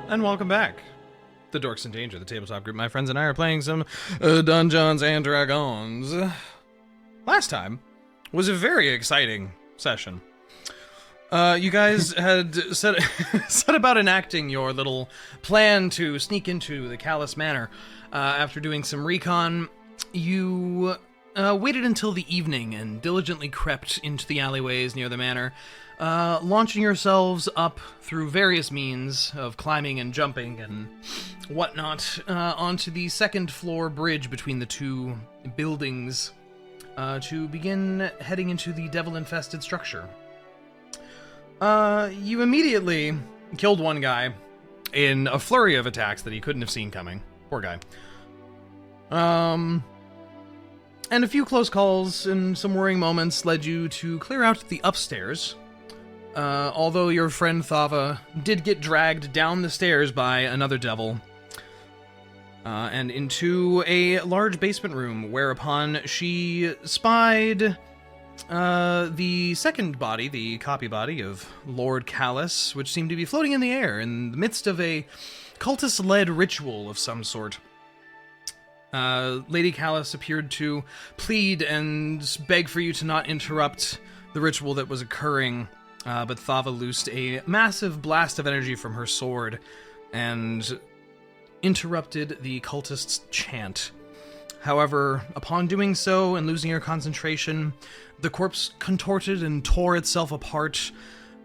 And welcome back. The Dorks in Danger, the tabletop group. My friends and I are playing some Dungeons and Dragons. Last time was a very exciting session. You guys had set about enacting your little plan to sneak into the Callous Manor. After doing some recon, you waited until the evening and diligently crept into the alleyways near the manor, launching yourselves up through various means of climbing and jumping and whatnot onto the second floor bridge between the two buildings to begin heading into the devil-infested structure. You immediately killed one guy in a flurry of attacks that he couldn't have seen coming. Poor guy. And a few close calls and some worrying moments led you to clear out the upstairs. Although your friend Thava did get dragged down the stairs by another devil, and into a large basement room, whereupon she spied the second body, the copy body of Lord Callus, which seemed to be floating in the air in the midst of a cultist-led ritual of some sort. Lady Callus appeared to plead and beg for you to not interrupt the ritual that was occurring, but Thava loosed a massive blast of energy from her sword and interrupted the cultist's chant. However, upon doing so and losing her concentration, the corpse contorted and tore itself apart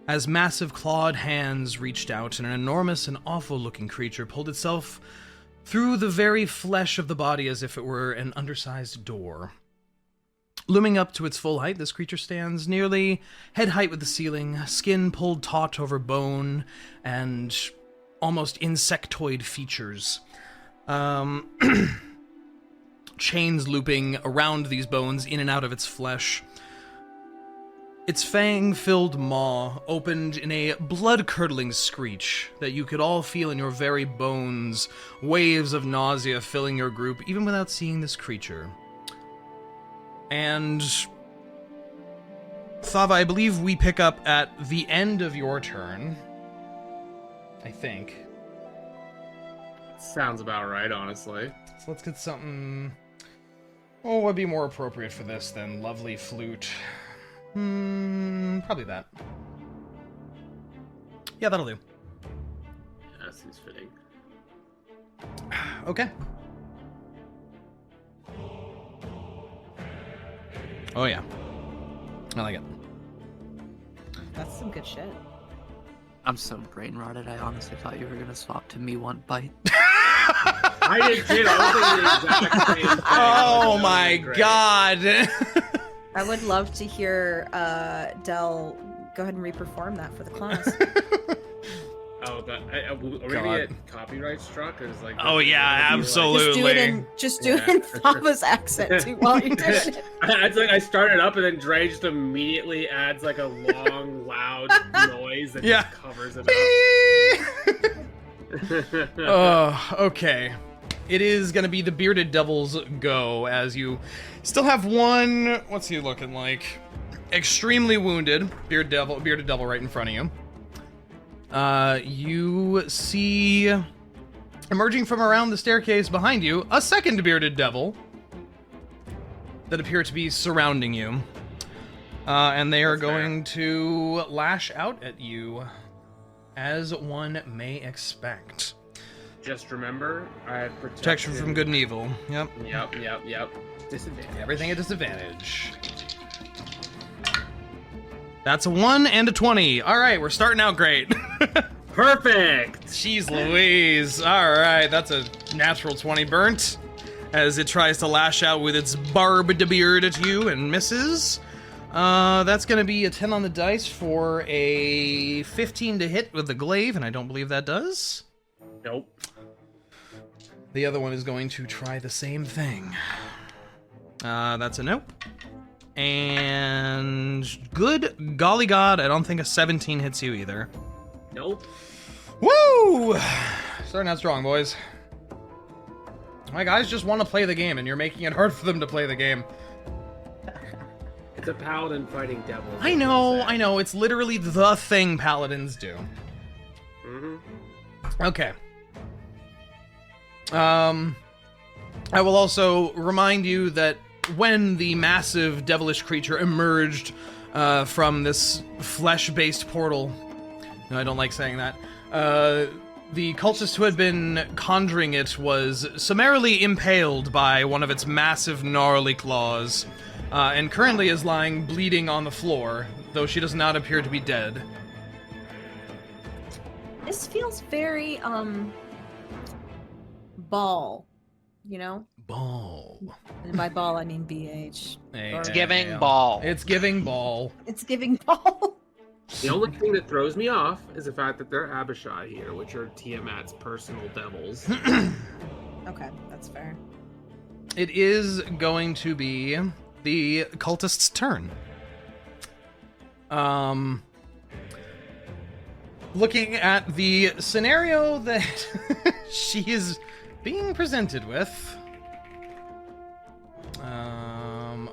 as massive clawed hands reached out and an enormous and awful-looking creature pulled itself through the very flesh of the body as if it were an undersized door. Looming up to its full height, this creature stands nearly head height with the ceiling, skin pulled taut over bone, and almost insectoid features. Chains looping around these bones, in and out of its flesh. Its fang-filled maw opened in a blood-curdling screech that you could all feel in your very bones, waves of nausea filling your group, even without seeing this creature. And Thava, I believe we pick up at the end of your turn. I think. Sounds about right, honestly. So let's get something... Oh, what would be more appropriate for this than lovely flute? Probably that. Yeah, that'll do. Yeah, that seems fitting. Okay. Oh yeah. I like it. That's some good shit. I'm so brain rotted, I honestly thought you were gonna swap to me one bite. I did too. I was thinking the exact same thing. Oh my god! I would love to hear Del go ahead and reperform that for the class. Oh, are we gonna get copyright struck? Or is like? Oh yeah, absolutely. Just do it in Thava's accent too while you're doing it. It's like I started up and then Dre just immediately adds like a long, loud noise that just covers it up. Oh, okay. It is gonna be the Bearded Devil's go, as you still have one. What's he looking like? Extremely wounded Bearded Devil right in front of you. You see, emerging from around the staircase behind you, a second Bearded Devil that appear to be surrounding you. And they are going to lash out at you, as one may expect. Just remember, I have protection from good and evil. Yep. Yep. Disadvantage. Everything at disadvantage. That's a 1 and a 20. All right, we're starting out great. Perfect. Jeez Louise. All right, that's a natural 20 burnt as it tries to lash out with its barbed beard at you and misses. That's going to be a 10 on the dice for a 15 to hit with the glaive, and I don't believe that does. Nope. The other one is going to try the same thing. That's a nope. And good golly god, I don't think a 17 hits you either. Nope. Woo! Starting out strong, boys. My guys just want to play the game, and you're making it hard for them to play the game. It's a paladin fighting devils. I know. It's literally the thing paladins do. Mm-hmm. Okay. I will also remind you that when the massive devilish creature emerged from this flesh-based portal, no, I don't like saying that, the cultist who had been conjuring it was summarily impaled by one of its massive gnarly claws, and currently is lying bleeding on the floor, though she does not appear to be dead. This feels very, ball, you know? Ball. And by ball, I mean BH. It's giving ball. It's giving ball. It's giving ball. The only thing that throws me off is the fact that they're Abishai here, which are Tiamat's personal devils. Okay, that's fair. It is going to be the cultist's turn. Looking at the scenario that she is being presented with.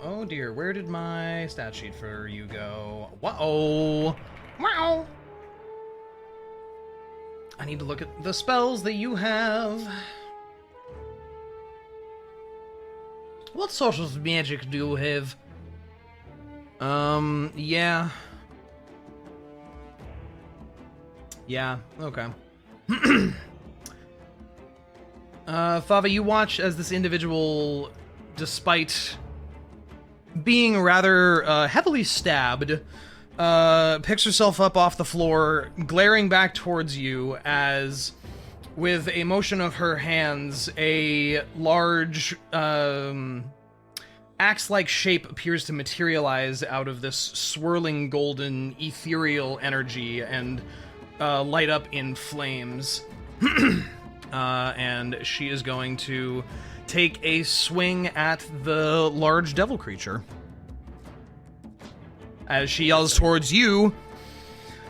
Oh dear, where did my stat sheet for you go? Wow. Wow. I need to look at the spells that you have. What sort of magic do you have? Yeah. Yeah, okay. Thava, you watch as this individual, despite being rather heavily stabbed, picks herself up off the floor, glaring back towards you as, with a motion of her hands, a large axe-like shape appears to materialize out of this swirling golden ethereal energy and light up in flames. And she is going to take a swing at the large devil creature. As she yells towards you,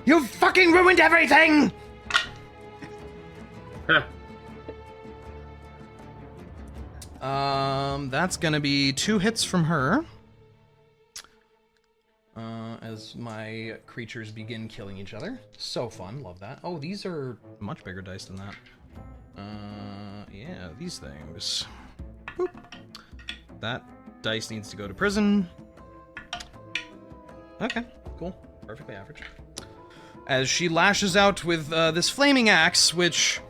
"You fucking ruined everything!" That's gonna be 2 hits from her. As my creatures begin killing each other. So fun, love that. Oh, these are much bigger dice than that. Yeah, these things. Boop. That dice needs to go to prison. Okay, cool. Perfectly average. As she lashes out with this flaming axe, which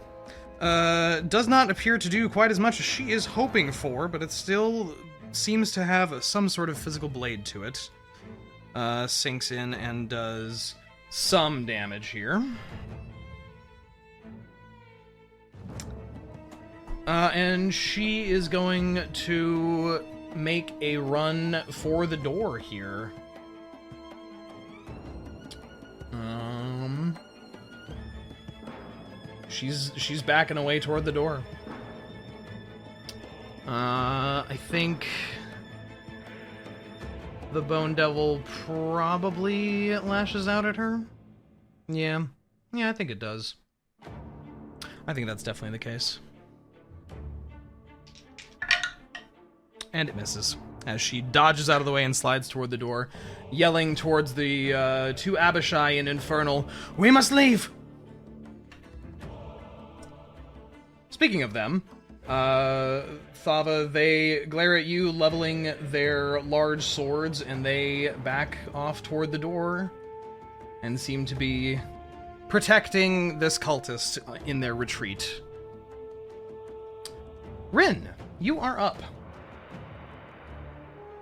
does not appear to do quite as much as she is hoping for, but it still seems to have some sort of physical blade to it. Sinks in and does some damage here. And she is going to make a run for the door here. She's backing away toward the door. I think the Bone Devil probably lashes out at her. Yeah, I think it does. I think that's definitely the case. And it misses, as she dodges out of the way and slides toward the door, yelling towards the 2 Abishai in Infernal, "We must leave!" Speaking of them, Thava, they glare at you, leveling their large swords, and they back off toward the door and seem to be protecting this cultist in their retreat. Rinn, you are up.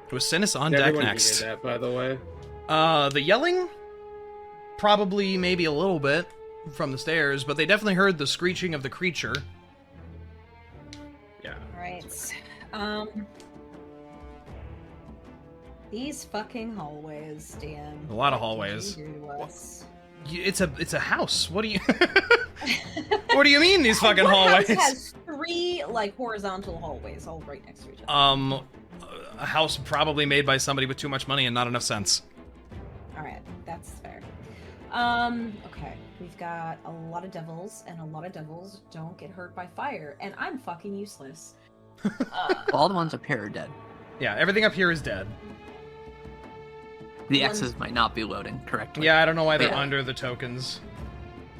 With Synas on deck next. That, by the way. The yelling? Probably maybe a little bit from the stairs, but they definitely heard the screeching of the creature. Yeah. Alright. These fucking hallways, Dan. A lot of hallways. It's a house. What do you What do you mean these fucking hallways? House has 3 like horizontal hallways all right next to each other. A house probably made by somebody with too much money and not enough sense. Alright, that's fair. Okay. We've got a lot of devils, and a lot of devils don't get hurt by fire, and I'm fucking useless. All the ones up here are dead. Yeah, everything up here is dead. The X's might not be loading correctly. Yeah, I don't know why they're under the tokens.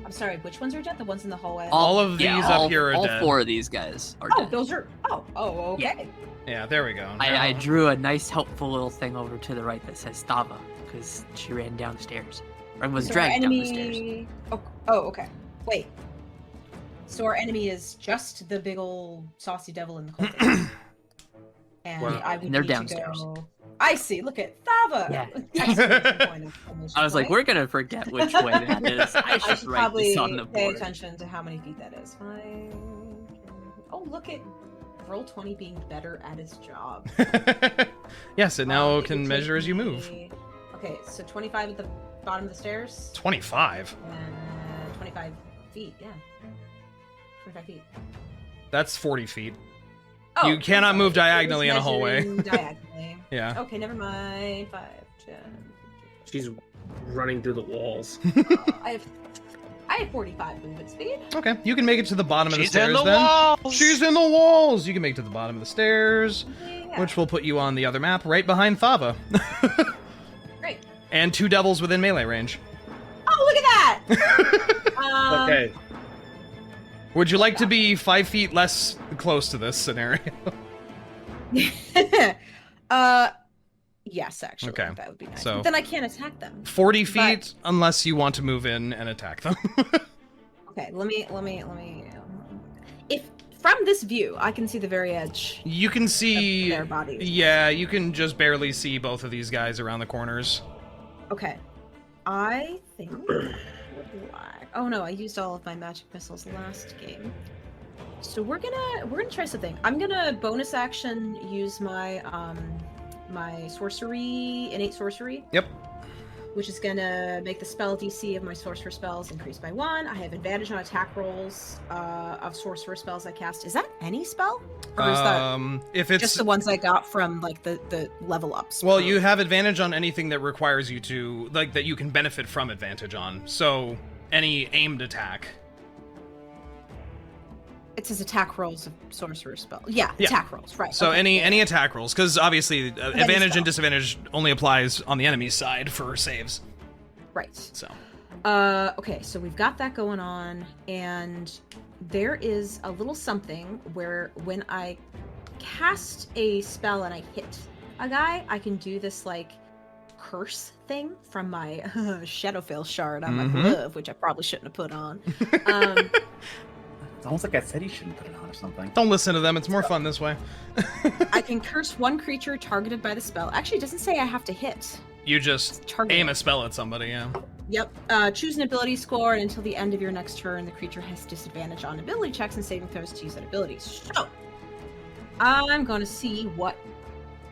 I'm sorry, which ones are dead? The ones in the hallway? All of these up here are all dead. 4 of these guys are Oh, dead. those are... Oh, okay. Yeah, there we go. I drew a nice, helpful little thing over to the right that says Thava, because she ran down the stairs. Or was So dragged our down the enemy... stairs. Oh, okay. Wait. So our enemy is just the big old saucy devil in the cultist. And Wow. I would And they're need downstairs. to go... I see. Look at Thava. Yeah. Excellent point of exclamation I was like, point. we're gonna forget which way that is. I I should should write probably this on the pay board. attention to how many feet that is. 5. Oh, look at roll 20 being better at his job. Yes, it now It can would measure take as you move. me- Okay, so 25 at the bottom of the stairs. 25. And 25 feet, yeah. 25 feet. That's 40 feet. Oh, You cannot I'm move sorry. It was diagonally in a hallway. measuring diagonally. Yeah. Okay, never mind. 5, 10. She's running through the walls. I have 45 movement speed. Okay, you can make it to the bottom of the She's in stairs the then. walls! She's in the walls! You can make it to the bottom of the stairs, Yeah. which will put you on the other map, right behind Thava. Great. And 2 devils within melee range. Oh, look at that! Okay. Would you like to be 5 feet less close to this scenario? Yes, actually. Okay, That would be nice. so- But then I can't attack them. 40 feet, unless you want to move in and attack them. Okay, let me. If from this view, I can see the very edge You can see... of their bodies. Yeah, you can just barely see both of these guys around the corners. Okay, I think. Oh no, I used all of my magic missiles last game. So we're gonna try something. I'm gonna bonus action use my my sorcery, innate sorcery. Yep. Which is gonna make the spell DC of my sorcerer spells increase by 1. I have advantage on attack rolls of sorcerer spells I cast. Is that any spell? Or is that If it's... just the ones I got from like the level ups? Well, you have advantage on anything that requires you to, like, that you can benefit from advantage on. So, any aimed attack. It says attack rolls of sorcerer spell. Yeah, Yeah. attack rolls, right. So okay, any attack rolls, because obviously advantage spell. and disadvantage only applies on the enemy's side for saves. Right. So Okay, so we've got that going on, and there is a little something where when I cast a spell and I hit a guy, I can do this like curse thing from my Shadowfell shard on my glove, which I probably shouldn't have put on. It's almost like I said he shouldn't put it on or something. don't listen to them. It's more fun this way. I can curse one creature targeted by the spell. Actually, it doesn't say I have to hit. You just Target. aim a spell at somebody. Yeah. Yep. Choose an ability score, and until the end of your next turn, the creature has disadvantage on ability checks and saving throws to use that ability. So, I'm going to see what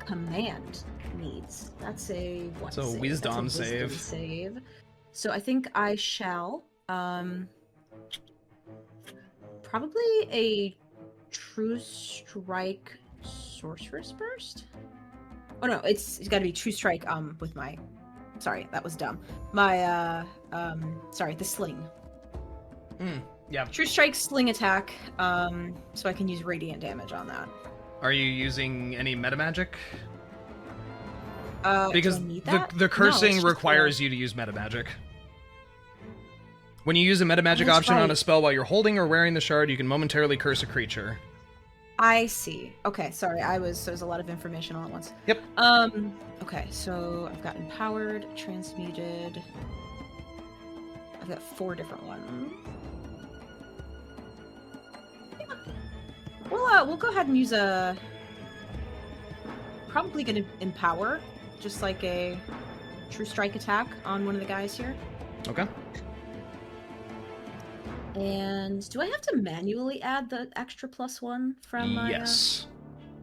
command needs. That's a what? So, save? wisdom That's a save. save. So I think I shall. Probably a True Strike Sorcerer's Burst. Oh no, it's got to be True Strike. With my, sorry, that was dumb. My sorry, the sling. Yeah. True Strike sling attack. So I can use radiant damage on that. Are you using any meta magic? Do Because I need the that? the No, cursing it's just requires you to use meta magic. When you use a meta magic That's option on a right. spell while you're holding or wearing the shard, you can momentarily curse a creature. I see. Okay, sorry. There's a lot of information all at once. Yep. Okay, so I've got empowered, transmuted. I've got 4 different ones. Yeah. We'll go ahead and use a. Probably gonna empower, just like a True Strike attack on one of the guys here. Okay. And do I have to manually add the extra +1 from my? Yes.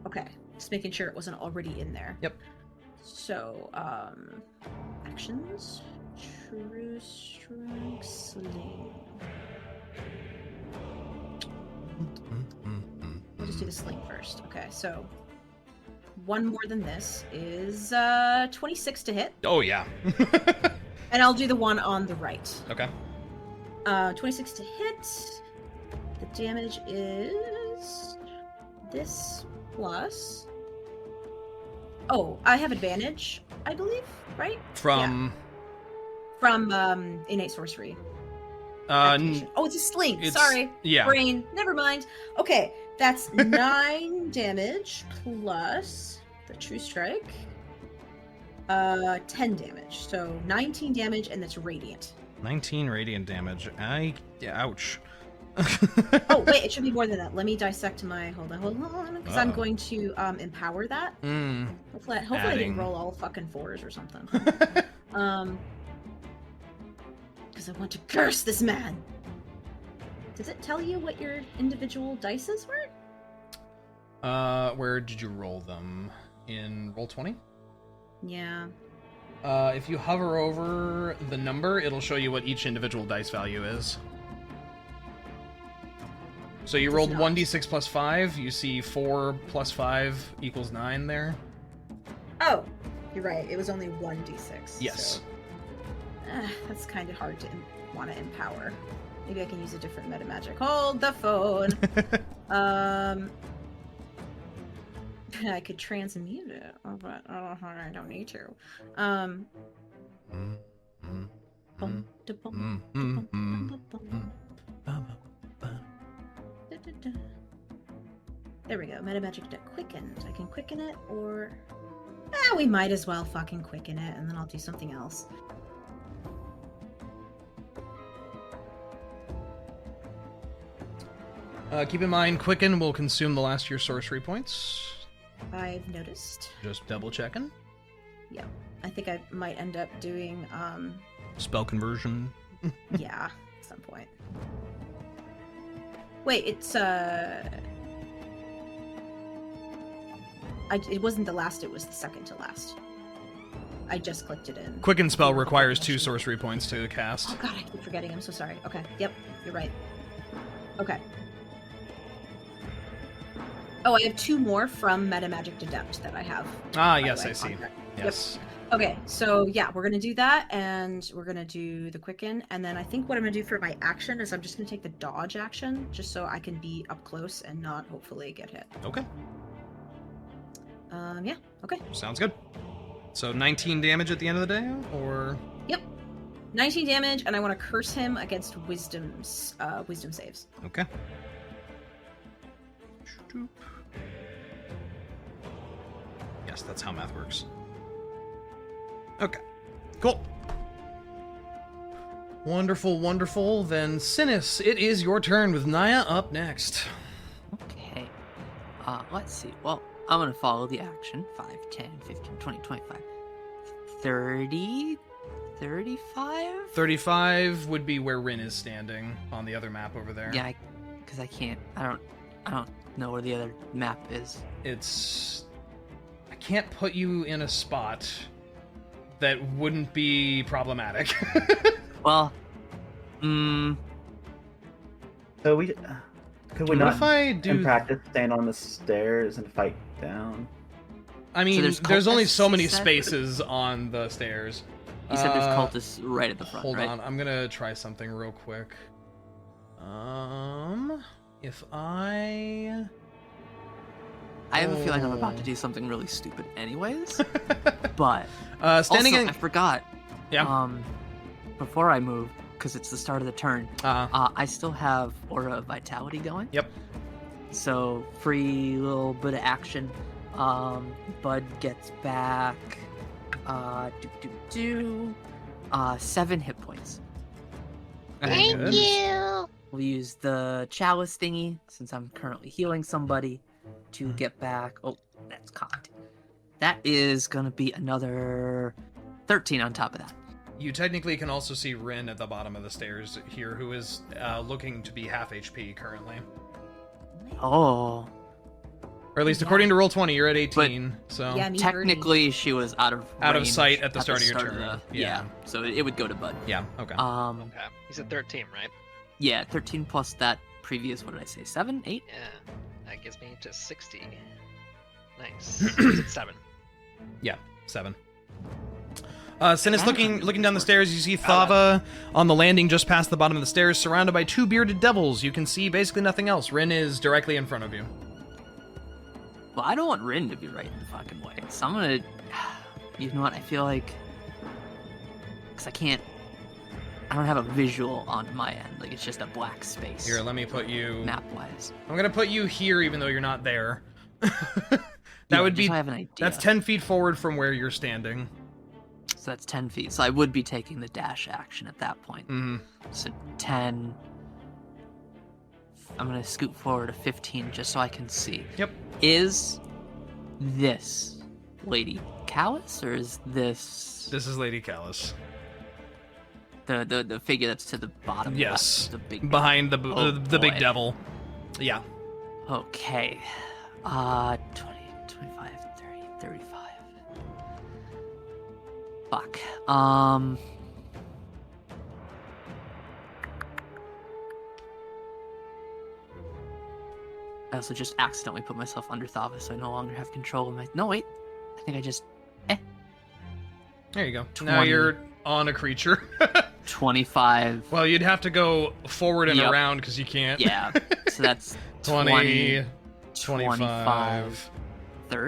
Okay, just making sure it wasn't already in there. Yep. So, actions, True Strike, Sling. We'll just do the sling first. Okay, so one more than this is 26 to hit, Oh yeah. and I'll do the one on the right. Okay. 26 to hit. The damage is this plus. Oh, I have advantage, I believe, right? From From innate sorcery. activation? Oh, it's a sling. Sorry. Yeah. Brain. Never mind. Okay, that's 9 damage plus the true strike. 10 damage. So 19 damage, and that's radiant. 19 radiant damage. Ouch. Oh wait, it should be more than that. Let me dissect my. Hold on, because I'm going to empower that. Hopefully I didn't roll all fucking 4s or something. Because I want to curse this man. Does it tell you what your individual dices were? Where did you roll them? In Roll20? Yeah. If you hover over the number, it'll show you what each individual dice value is. So you rolled 1d6 plus 5. You see 4 plus 5 equals 9 there. Oh, you're right. It was only 1d6. Yes. So, that's kind of hard to want to empower. Maybe I can use a different meta magic. Hold the phone. I could transmute it, but I don't need to. There we go. Meta magic deck quickened. I can quicken it, or we might as well fucking quicken it, and then I'll do something else. Keep in mind, quicken will consume the last of your sorcery points. I've noticed. Just double checking. Yeah, I think I might end up doing spell conversion. Yeah, at some point. Wait, it's it wasn't the last, it was the second to last. I just clicked it in. Quicken spell requires 2 sorcery points to cast. Oh god, I keep forgetting. I'm so sorry. Okay, yep, you're right. Okay. Oh, I have 2 more from Meta Magic Adept that I have. Ah, yes, I see. Yes. Yep. Okay, so yeah, we're gonna do that, and we're gonna do the quicken, and then I think what I'm gonna do for my action is I'm just gonna take the dodge action, just so I can be up close and not hopefully get hit. Okay. Yeah. Okay. Sounds good. So 19 damage at the end of the day, or? Yep. 19 damage, and I want to curse him against wisdom saves. Okay. Yes, that's how math works. Okay. Cool. Wonderful, wonderful. Then, Synas, it is your turn with Niah up next. Okay. Let's see. Well, I'm going to follow the action. 5, 10, 15, 20, 25, 30, 35? 35 would be where Rinn is standing on the other map over there. Yeah, because I don't know where the other map is. I can't put you in a spot that wouldn't be problematic. So could we not, if I do in practice, stand on the stairs and fight down? I mean, So there's only cultists, so many you said? spaces on the stairs. You said there's cultists right at the front, Hold right? on, I'm gonna try something real quick. If I have a feeling I'm about to do something really stupid anyways. But standing also, in, I forgot. yeah. Before I move, because it's the start of the turn, I still have Aura of Vitality going. Yep. So free little bit of action. Bud gets back 7 hit points. Thank you. We'll use the chalice thingy since I'm currently healing somebody to get back. Oh, that's cocked. That is gonna be another 13 on top of that. You technically can also see Rinn at the bottom of the stairs here, who is looking to be half HP currently. Oh. Or at least according to Roll20, you're at 18. So Yeah, me Technically, she was out of range sight at the start of your turn. Yeah. So it would go to Bud. yeah, okay. Okay. He's at 13, right? Yeah, 13 plus that previous. What did I say? 7, 8. Yeah. That gives me to 60. Nice. He's at 7. Yeah, 7. Synas looking down the stairs, you see Thava on the landing just past the bottom of the stairs, surrounded by 2 bearded devils. You can see basically nothing else. Rinn is directly in front of you. Well, I don't want Rinn to be right in the fucking way. So I'm gonna... You know what? I feel like... Because I I don't have a visual on my end. Like, it's just a black space. Here, let me put you... Map-wise. I'm gonna put you here, even though you're not there. Yeah, would be... so I have an idea. That's 10 feet forward from where you're standing. So that's 10 feet. So I would be taking the dash action at that point. Mm-hmm. So 10... I'm gonna scoot forward to 15 just so I can see. Yep. Is this Lady Callus, or is this... This is Lady Callus. The figure that's to the bottom Yes. left, the big Behind the big boy. devil. Yeah. Okay. 20, 25, 30, 35. Fuck. I also just accidentally put myself under Thava, so I no longer have control of my... No, wait. I think I just... There you go. 20. Now you're on a creature. 25. Well, you'd have to go forward and Yep. around because you can't. Yeah. So that's 20, 25, 25, 30.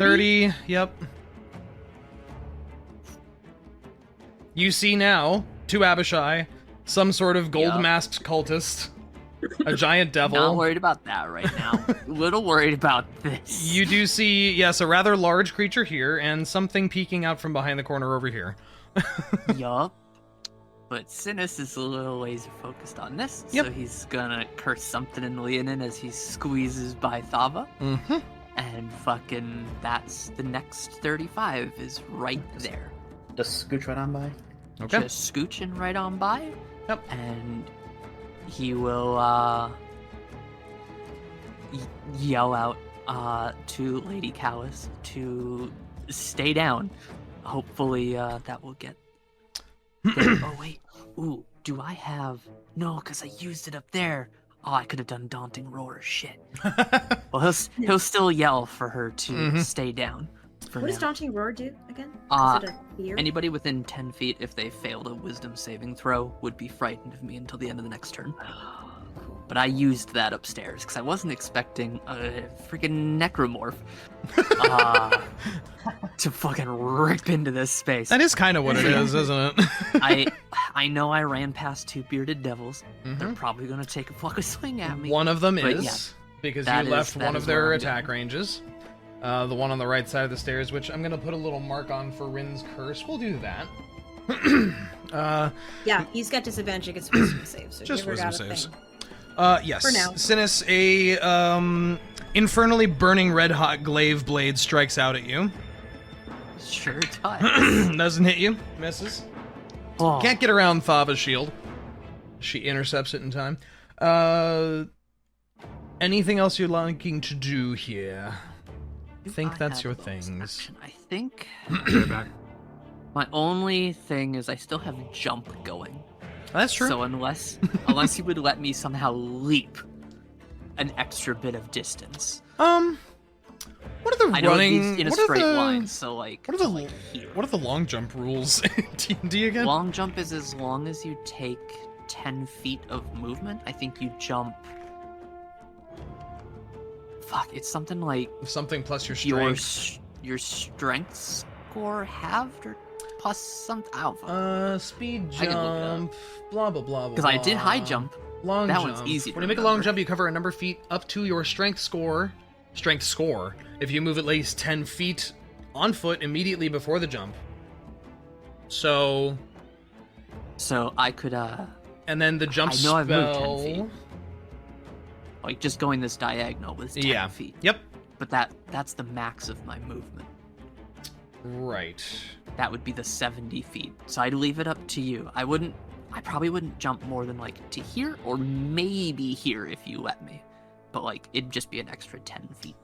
30. Yep. You see now, to Abishai, some sort of gold-masked cultist, a giant devil. Not worried about that right now. A little worried about this. You do see, yes, a rather large creature here, and something peeking out from behind the corner over here. Yup. But Synas is a little laser focused on this, Yep. so he's gonna curse something in Leonin as he squeezes by Thava. Mm-hmm. And fucking, that's the next 35 is right there. Just scooch right on by. Okay. Just scooching right on by. Yep. And he will yell out to Lady Callus to stay down. Hopefully that will get there. Oh wait. Ooh, do I have... No, because I used it up there. Oh, I could have done Daunting Roar. Shit. Well, he'll still yell for her to stay down. For What does now. Daunting Roar do again? Uh, Is it a fear? Anybody within 10 feet, if they failed a wisdom saving throw, would be frightened of me until the end of the next turn. But I used that upstairs, because I wasn't expecting a freaking necromorph to fucking rip into this space. That is kind of what it is, isn't it? I know I ran past two bearded devils. They're Mhm. probably going to take a fucking swing at me. One of them But is, yeah, because that you is- left that one is of what their I'm attack doing. ranges. The one on the right side of the stairs, which I'm going to put a little mark on for Rinn's curse. We'll do that. Yeah, he's got disadvantage against wisdom saves. So Just give her wisdom got a saves. thing. Yes. For now. Synas, a infernally burning red-hot glaive blade strikes out at you. Sure does. Doesn't hit you. Misses. Oh, Can't get around Thava's shield. She intercepts it in time. Anything else you're liking to do here? I think I that's have your a bonus things. action. I think Right back. my only thing is I still have jump going. That's true. So unless you would let me somehow leap an extra bit of distance. What are the I know running? these in a what are straight the- line, so like, What are the like here. What are the long jump rules in D&D again? Long jump is as long as you take 10 feet of movement. I think you jump. Fuck, it's something like Something plus your your strength. your strength score halved or plus something. I don't fucking Speed I can look it up. jump. Blah blah blah. because I did high jump. Long That jump. one's easy to When you make a long remember. jump, you cover a number of feet up to your strength score. Strength score. If you move at least 10 feet on foot immediately before the jump. So, So I could and then the jump I know I've moved 10 spell. feet. Like just going this diagonal was 10 Yeah. feet. Yep. But that's the max of my movement. Right. That would be the 70 feet. So I'd leave it up to you. I probably wouldn't jump more than like to here or maybe here if you let me. But like it'd just be an extra 10 feet.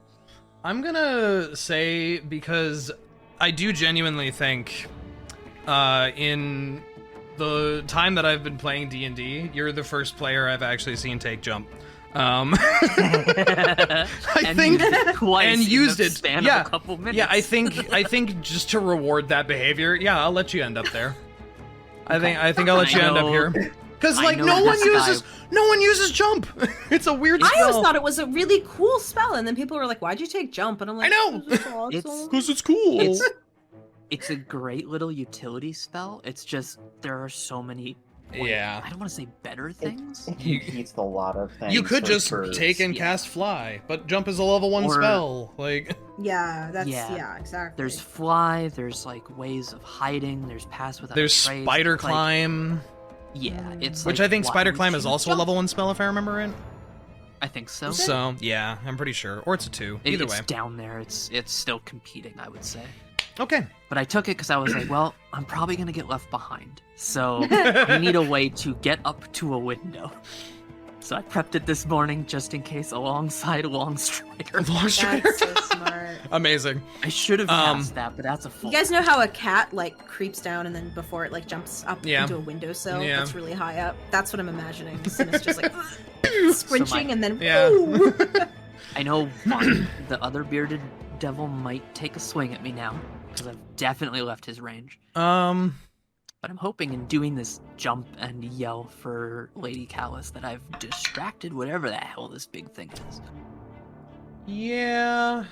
I'm gonna say, because I do genuinely think in the time that I've been playing D&D, you're the first player I've actually seen take jump. I And think used it twice and in used the it. span Yeah. of a couple minutes. Yeah, I think just to reward that behavior, yeah, I'll let you end up there. I think I'll let you end up here. Because I like know no one this uses jump. It's a weird I spell. always thought it was a really cool spell, and then people were like, "Why'd you take jump?" And I'm like, I know! "This is awesome." It's- Because it's cool. It's a great little utility spell. It's just there are so many Yeah. I don't want to say better things. It competes with a lot of things. You could just birds. take and cast fly, but jump is a level 1 Or- spell. Like, Yeah, that's Yeah. yeah, exactly. There's fly. There's like ways of hiding. There's pass without. there's a trace. spider It's like- climb, yeah, it's which like, I think why spider would climb is you also a jump? level 1 spell if I remember right. I think so. So, yeah, I'm pretty sure. Or it's a 2. Either it's way. down there. It's still competing, I would say. Okay. But I took it because I was like, well, I'm probably gonna get left behind, so I need a way to get up to a window. So I prepped it this morning just in case, alongside Long Strider. Long Strider. That's so smart. Amazing. I should have cast that, but that's a full. You guys know how a cat like creeps down and then before it like jumps up Yeah. into a windowsill Yeah. that's really high up? That's what I'm imagining. Synas just like squinching and then Yeah. woo! I know the other bearded devil might take a swing at me now because I've definitely left his range. But I'm hoping in doing this jump and yell for Lady Callus that I've distracted whatever the hell this big thing is. Yeah.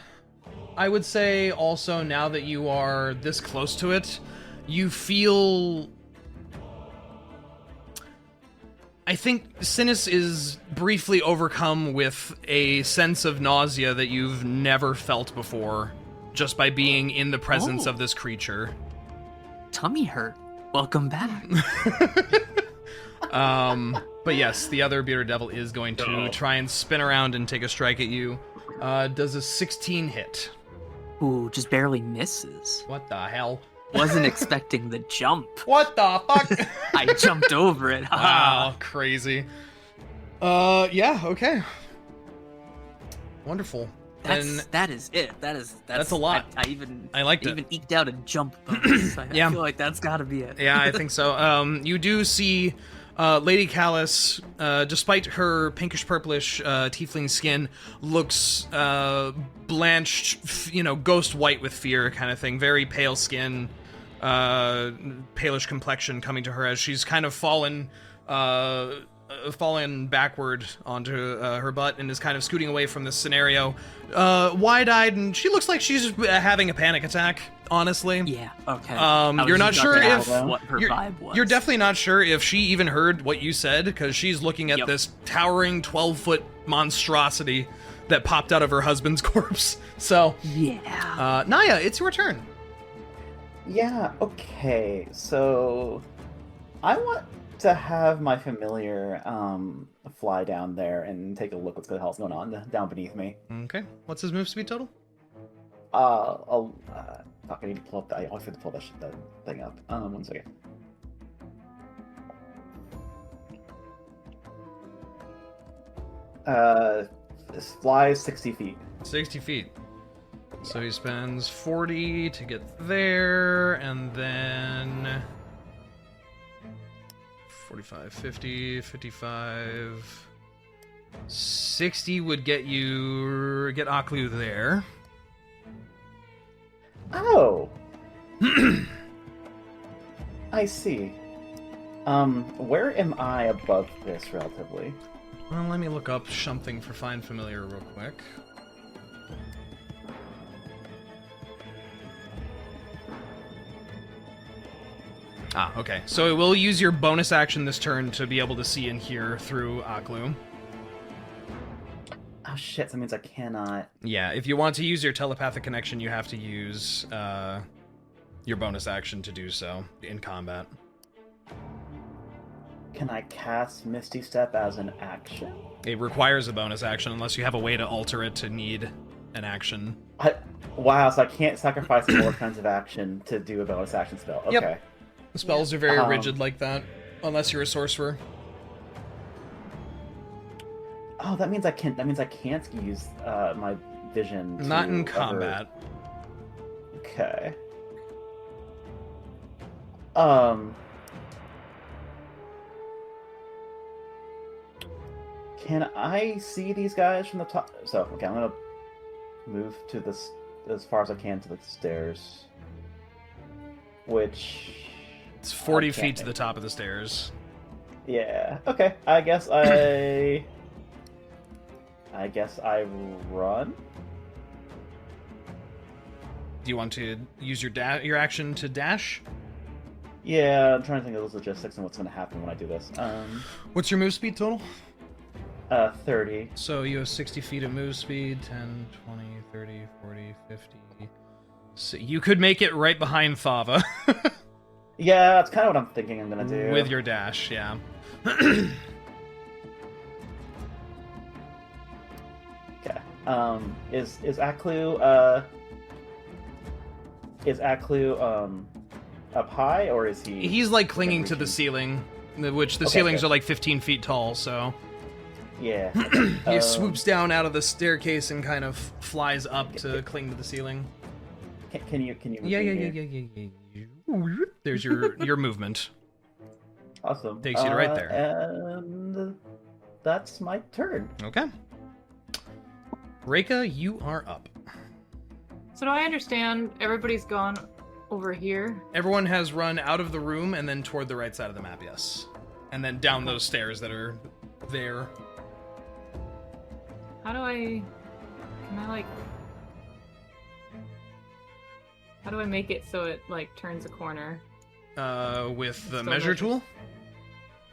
I would say also now that you are this close to it, you feel... I think Synas is briefly overcome with a sense of nausea that you've never felt before, just by being in the presence Oh. of this creature. Tummy hurt. Welcome back. But yes, the other bearded devil is going to try and spin around and take a strike at you. Does a 16 hit? Ooh, just barely misses. What the hell? Wasn't expecting the jump. What the fuck? I jumped over it. Wow, crazy. Yeah, okay. Wonderful. That is it. That's a lot. I liked it. even eked out a jump bonus. I Yeah. feel like that's gotta be it. Yeah, I think so. You do see Lady Callus, despite her pinkish purplish tiefling skin, looks blanched, ghost white with fear kind of thing. Very pale skin, palish complexion coming to her as she's kind of fallen backward onto her butt and is kind of scooting away from this scenario, wide-eyed, and she looks like she's having a panic attack, honestly. Yeah. Okay. You're not sure if what her vibe was. You're definitely not sure if she even heard what you said, because she's looking at this towering 12-foot monstrosity that popped out of her husband's corpse. So, Yeah. Niah, it's your turn. Yeah, okay. So I want to have my familiar fly down there and take a look what the hell's going on down beneath me. Okay. What's his move speed total? Fuck, I need to pull up I always forget to pull that thing up. 1 second. This flies 60 feet. 60 feet. So he spends 40 to get there, and then 45, 50, 55, 60 would get Aklu there. Oh! I see. Where am I above this relatively? Well, let me look up something for Find Familiar real quick. Ah, okay. So we'll use your bonus action this turn to be able to see and hear through Aklu. Oh shit, that means I cannot... Yeah, if you want to use your telepathic connection, you have to use your bonus action to do so in combat. Can I cast Misty Step as an action? It requires a bonus action unless you have a way to alter it to need an action. Wow, so I can't sacrifice more kinds of action to do a bonus action spell. Okay. Yep. The spells are very rigid like that, unless you're a sorcerer. Oh, that means I can't use my vision. Not in to combat. Okay. Can I see these guys from the top? So, okay, I'm gonna move to this as far as I can to the stairs. Which... It's 40 feet to the top of the stairs. Yeah. Okay. I guess I run. Do you want to use your action to dash? Yeah, I'm trying to think of those logistics and what's going to happen when I do this. What's your move speed total? 30. So you have 60 feet of move speed, 10, 20, 30, 40, 50. So you could make it right behind Thava. Yeah, that's kind of what I'm thinking I'm going to do. With your dash, yeah. Okay. Is Aklu up high, or is he... He's, like, clinging to the ceiling, which the ceilings are, like, 15 feet tall, so... Yeah. He swoops down out of the staircase and kind of flies up to cling to the ceiling. Can you move Yeah. here? There's your movement. Awesome. Takes you to right there. And that's my turn. Okay. Reyka, you are up. So do I understand everybody's gone over here? Everyone has run out of the room and then toward the right side of the map, yes. And then down those stairs that are there. How do I make it so it, like, turns a corner? With the Still measure measures. tool?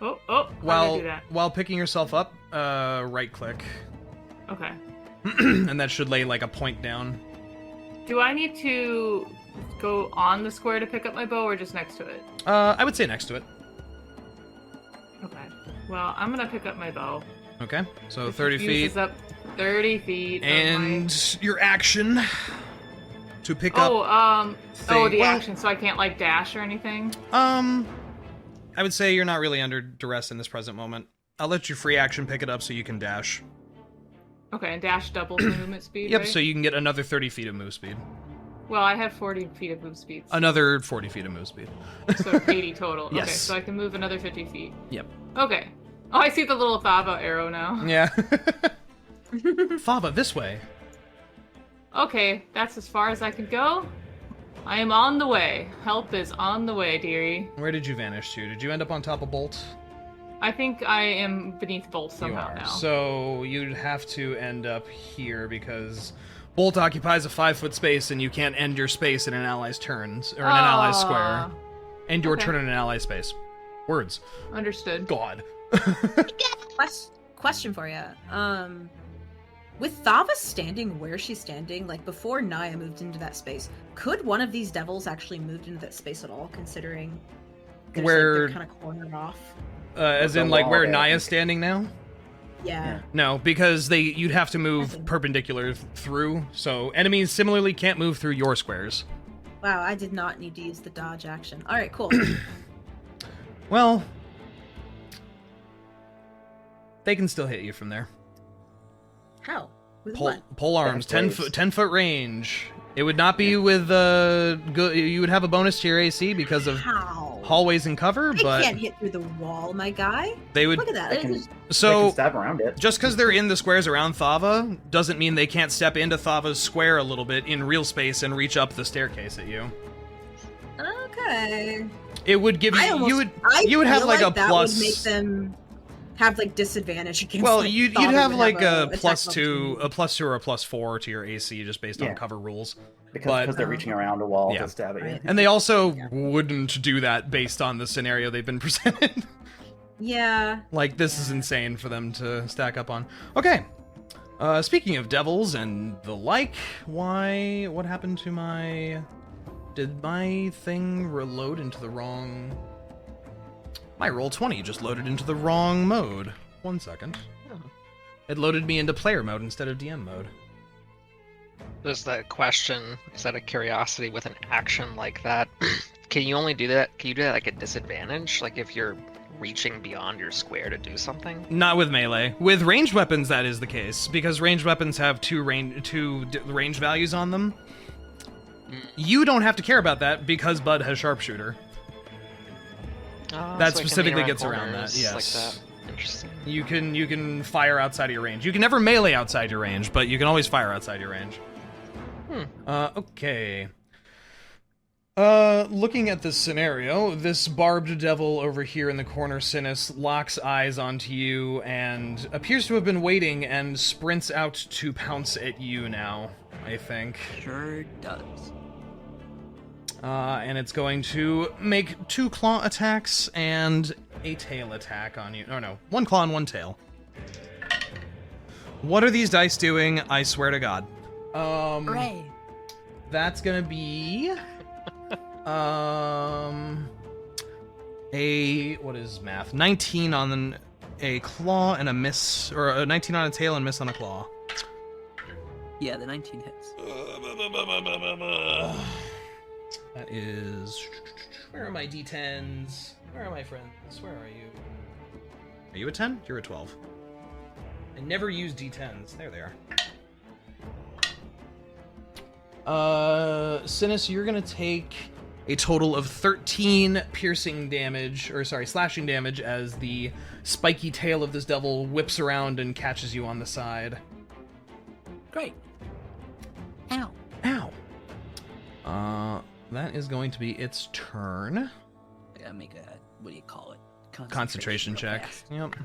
Oh, how do I do that? While picking yourself up, right click. Okay. And that should lay like a point down. Do I need to go on the square to pick up my bow or just next to it? I would say next to it. Okay. Well, I'm gonna pick up my bow. Okay, so Which 30 feet. uses up 30 feet. And your action to pick up. The Well, action, so I can't, like, dash or anything? I would say you're not really under duress in this present moment. I'll let you free action pick it up so you can dash. Okay, and dash doubles my movement speed, Yep, right? so you can get another 30 feet of move speed. Well, I have 40 feet of move speed. Another 40 feet of move speed. So 80 total. Yes. Okay, so I can move another 50 feet. Yep. Okay. Oh, I see the little Thava arrow now. Yeah. Thava, this way. Okay, that's as far as I can go. I am on the way. Help is on the way, dearie. Where did you vanish to? Did you end up on top of Bolt? I think I am beneath Bolt somehow You are. now. So you'd have to end up here because Bolt occupies a 5-foot space and you can't end your space in an ally's turns, or in an ally's square. End your Okay. turn in an ally space. Words. Understood. God. Question for you. With Thava standing where she's standing, like before Niah moved into that space, could one of these devils actually moved into that space at all, considering Where- they're kind of cornered off? As The in, like, wall where there, I Niah's think. standing now? Yeah. No, because you'd have to move Okay. perpendicular through, so enemies similarly can't move through your squares. Wow, I did not need to use the dodge action. All right, cool. Well, they can still hit you from there. How? With Pole, what? pole arms, 10 blades. foot, 10-foot range. It would not be with you would have a bonus to your AC because of How? hallways and cover, They but can't hit through the wall, my guy. they would. Look at that. They It can- is- They So can stab around it. just because they're in the squares around Thava doesn't mean they can't step into Thava's square a little bit in real space and reach up the staircase at you. Okay. It would give you. I almost, you would have feel like a that plus. would make them have like disadvantage against. Well, like, you'd Thava have would like a attack plus opportunity. 2, a plus 2 or a plus 4 to your AC just based on Yeah. cover rules. Because they're reaching around a wall Yeah. to stab at you. Right. And they also Yeah. wouldn't do that based on the scenario they've been presented. Yeah. Like, this is insane for them to stack up on. Okay. Speaking of devils and the like, what happened to my... Did my thing reload into the wrong... My Roll20 just loaded into the wrong mode. 1 second. It loaded me into player mode instead of DM mode. There's that question, is that a curiosity with an action like that? Can you only do that? Can you do that like at disadvantage? Like if you're reaching beyond your square to do something? Not with melee. With ranged weapons, that is the case, because ranged weapons have two range values on them. You don't have to care about that because Bud has sharpshooter. Oh, That so it can be specifically gets around that, corners yes. Like that. Interesting. You can fire outside of your range. You can never melee outside your range, but you can always fire outside your range. Okay. Looking at this scenario, this barbed devil over here in the corner, Synas, locks eyes onto you and appears to have been waiting and sprints out to pounce at you now, I think. Sure does. And it's going to make 2 claw attacks and a tail attack on you. Oh no, 1 claw and 1 tail. What are these dice doing? I swear to God. Hooray! That's gonna be what is math? 19 on a claw and a miss, or a 19 on a tail and miss on a claw. Yeah, the 19 hits. That is. Where are my d10s? Where are my friends? Where are you? Are you a 10? You're a 12. I never use d10s. There they are. Synas, you're gonna take a total of 13 piercing damage, or sorry, slashing damage, as the spiky tail of this devil whips around and catches you on the side. Great. Ow. Ow. That is going to be its turn. I gotta make a, what do you call it? Concentration real check. fast. Yep.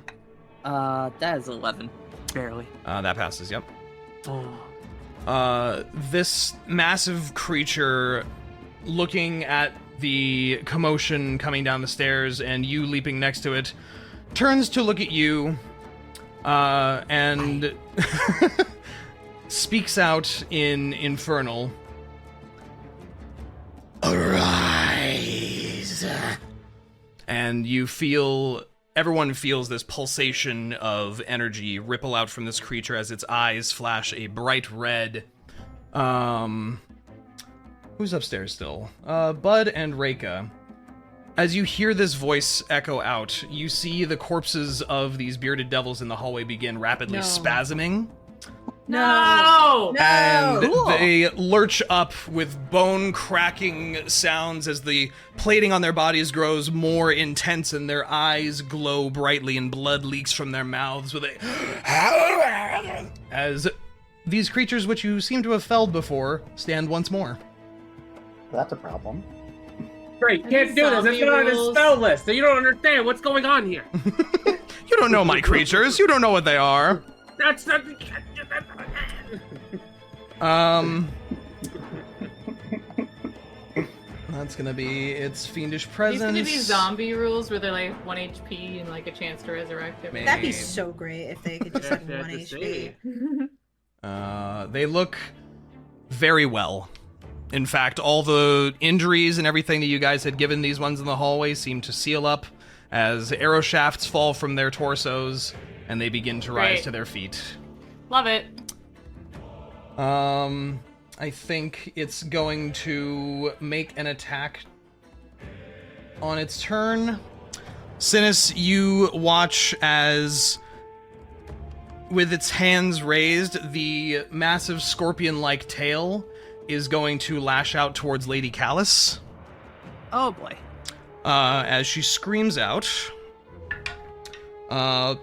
That is 11. Barely. That passes, yep. Oh. This massive creature, looking at the commotion coming down the stairs and you leaping next to it, turns to look at you, and speaks out in Infernal. Arise! And you feel... Everyone feels this pulsation of energy ripple out from this creature as its eyes flash a bright red. Who's upstairs still? Bud and Reyka. As you hear this voice echo out, you see the corpses of these bearded devils in the hallway begin rapidly spasming. No! And Cool. they lurch up with bone-cracking sounds as the plating on their bodies grows more intense and their eyes glow brightly and blood leaks from their mouths with a... as these creatures which you seem to have felled before stand once more. That's a problem. Great, can't do this. It's not on his spell list. So you don't understand what's going on here. You don't know my creatures. You don't know what they are. That's not... That's gonna be its fiendish These presence. gonna be zombie rules where they're like 1 HP and like a chance to resurrect everything. That'd be so great if they could just have Yeah, 1 to HP. They look very well. In fact, all the injuries and everything that you guys had given these ones in the hallway seem to seal up as arrow shafts fall from their torsos and they begin to rise Great. to their feet. Love it. I think it's going to make an attack on its turn. Synas, you watch as, with its hands raised, the massive scorpion-like tail is going to lash out towards Lady Callus. Oh boy. As she screams out. I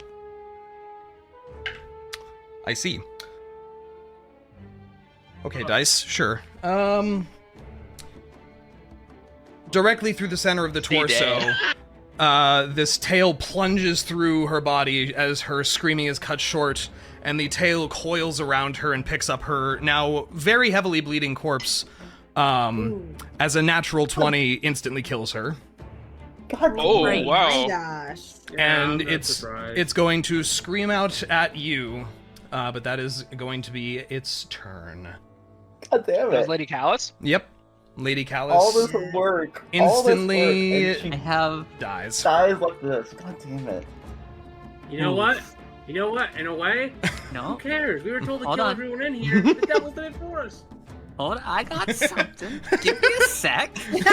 see. Okay, dice, sure. Directly through the center of the torso, this tail plunges through her body as her screaming is cut short, and the tail coils around her and picks up her now very heavily bleeding corpse, as a natural 20 instantly kills her. God, Oh, Great. My wow. gosh. And I'm not it's surprised. going to scream out at you, but that is going to be its turn. God damn That was it. Lady Callus? Yep, Lady Callus All this work. all this Instantly- work, and I she have dies. dies like this. God damn it. You know what? You know what? In a way, who no. cares? We were told to Hold kill on. everyone in here. The devil did it for us. Hold on, I got something. Give me a sec. Revive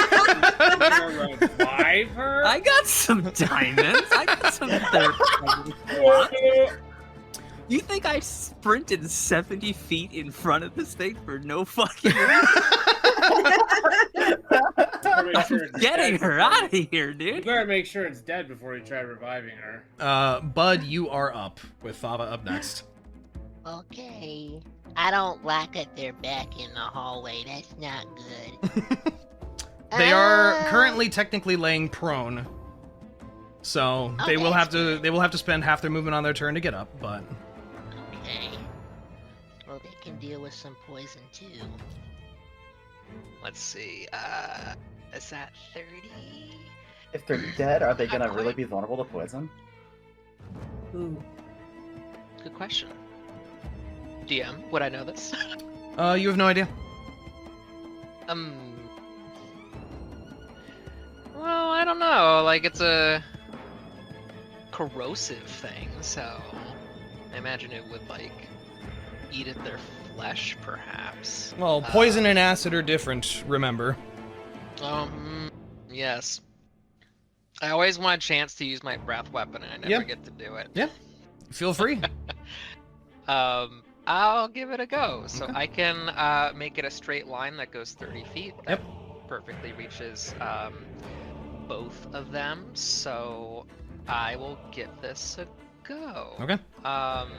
her? I got some diamonds. I got some third. You think I sprinted 70 feet in front of this thing for no fucking reason? Getting her out of here, You dude. better make sure it's dead before you try reviving her. Bud, you are up, with Thava up next. Okay. I don't like that they're back in the hallway. That's not good. They are currently technically laying prone, so they will have to spend half their movement on their turn to get up, but... Okay. Well, they can deal with some poison too. Let's see. Is that 30? If they're dead, are they gonna Not really quite. be vulnerable to poison? Ooh. Good question. DM, would I know this? You have no idea. Well, I don't know. Like, it's a corrosive thing, so I imagine it would, like, eat at their flesh, perhaps. Well, poison and acid are different, remember. Yes. I always want a chance to use my breath weapon, and I never Yep. get to do it. Yeah. Feel free. I'll give it a go. So Okay. I can make it a straight line that goes 30 feet. That perfectly reaches both of them. So I will give this a go. Okay. And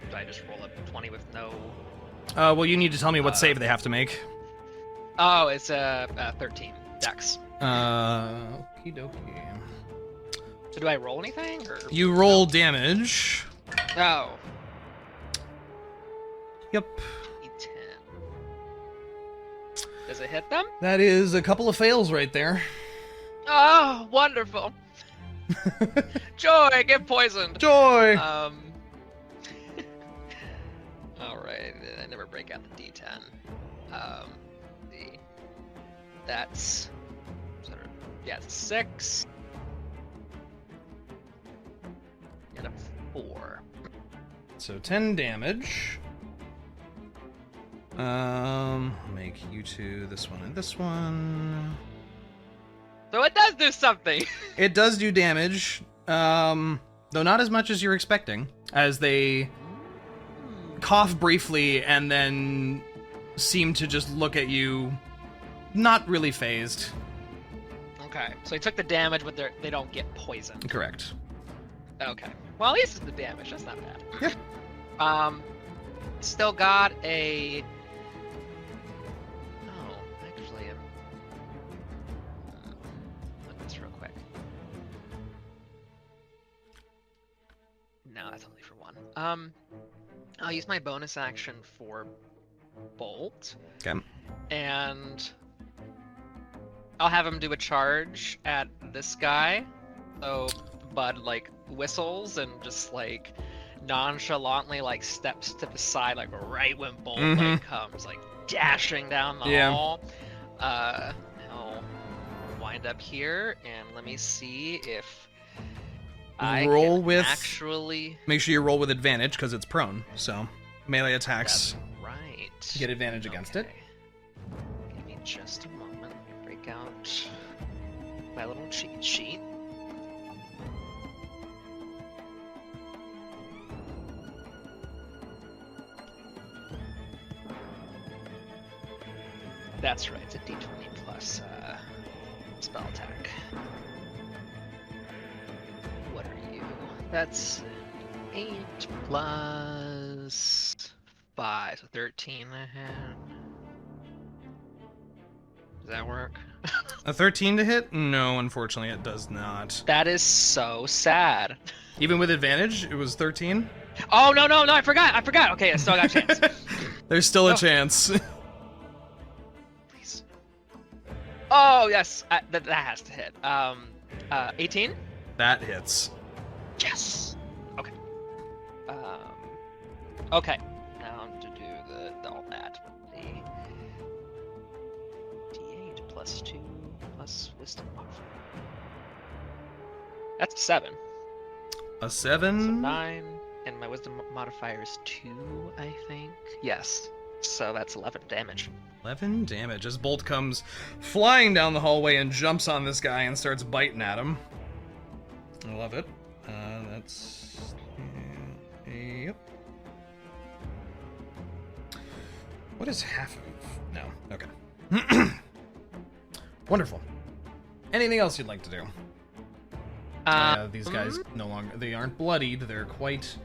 do I just roll a 20 with no? Well, you need to tell me what save they have to make. Oh, it's a 13 dex. Okie dokie. So do I roll anything? Or You roll damage. Oh, Yep. D10. Does it hit them? That is a couple of fails right there. Oh, wonderful. Joy, get poisoned. Joy! All right, I never break out the D10. That's sort of, yeah, it's 6 and a 4. So 10 damage. Make you two this one and this one. So it does do something. It does do damage, though not as much as you're expecting, as they cough briefly and then seem to just look at you, not really phased. Okay, so they took the damage, but they don't get poisoned. Correct. Okay. Well, at least it's the damage. That's not bad. Yep. Still got a. Oh, actually, look at this real quick. No, that's only for one. I'll use my bonus action for bolt. Okay. And I'll have him do a charge at this guy. So Bud like whistles and just like nonchalantly like steps to the side, like right when Bolt like comes like dashing down the hall. He'll wind up here and let me see if I Roll can with- actually. Make sure you roll with advantage because it's prone, so melee attacks That's right. get advantage against it. Okay. Give me just a moment. Let me break out my little cheat sheet. That's right, it's a d20 plus spell attack. What are you? That's 8 plus 5, so 13 and a half. Does that work? A 13 to hit? No, unfortunately it does not. That is so sad. Even with advantage, it was 13? Oh, no, I forgot. Okay, I still got a chance. There's still Oh. a chance. Please. Oh, yes, that has to hit. 18? That hits. Yes. Okay. Okay. Now to do all that. The D8 plus 2 plus wisdom modifier. That's a 7. A So 7? 9, and my wisdom modifier is 2, I think. Yes. So that's 11 damage. 11 damage as Bolt comes flying down the hallway and jumps on this guy and starts biting at him. I love it. That's... Yep. What is half of... No. Okay. Wonderful. Anything else you'd like to do? These guys no longer... They aren't bloodied. They're quite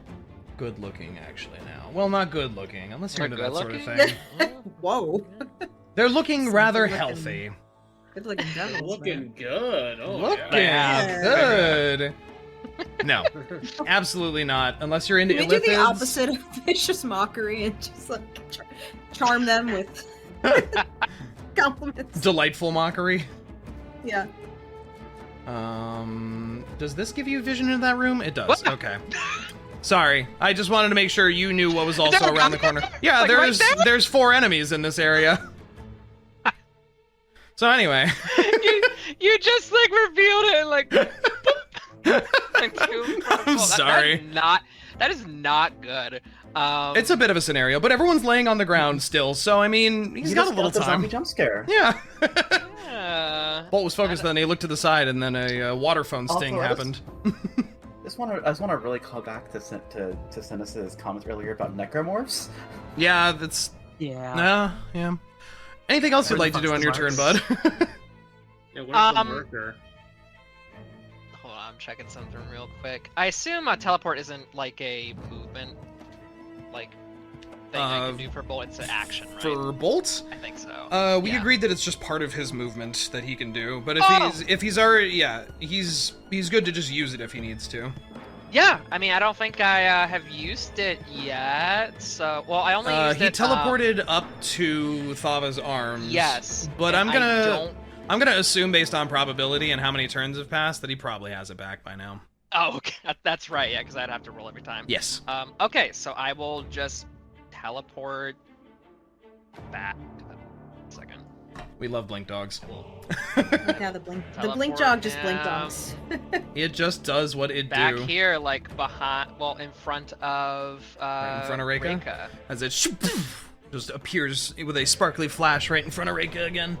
good-looking, actually, now. Well, not good-looking, unless you're They're into that sort of good-looking? thing. Whoa. They're looking Some rather good-looking- healthy. Good looking devils. Looking good. Oh, Looking yeah. good. No, absolutely not. Unless you're into Can we do the illithids. opposite of vicious mockery and just like charm them with compliments. Delightful mockery. Yeah. Does this give you vision into that room? It does. What? Okay. Sorry, I just wanted to make sure you knew what was also around the corner. Yeah, Like, right there? there's 4 enemies in this area. So anyway, you just like revealed it and like. I'm sorry. That is not good. It's a bit of a scenario, but everyone's laying on the ground still, so I mean, he's got a little the time. zombie jump scare. Yeah. Yeah. Bolt was focused, then he looked to the side, and then a water phone sting Also, happened. I just want to really call back to Synas' comments earlier about necromorphs. Yeah, that's... Yeah. Yeah. Anything else you'd Where like the to do on your turn, fuck's bud? Yeah, where's the worker? Hold on, I'm checking something real quick. I assume a teleport isn't like a movement, like thing I can do for Bolt. It's an action, right? For Bolt? I think so. We agreed that it's just part of his movement that he can do, but Oh! if he's already, yeah, he's good to just use it if he needs to. Yeah, I mean, I don't think I have used it yet. So, well, I only used He it. teleported up to Thava's arms. Yes, but and I'm gonna assume based on probability and how many turns have passed that he probably has it back by now. Oh, okay. That's right. Yeah, because I'd have to roll every time. Yes. Okay, so I will just teleport back. Second. We love blink dogs. Yeah, the blink jog just blink dogs. It just does what it Back do. here, like behind, well, in front of Right in front of Reyka? Reyka. As it just appears with a sparkly flash right in front of Reyka again.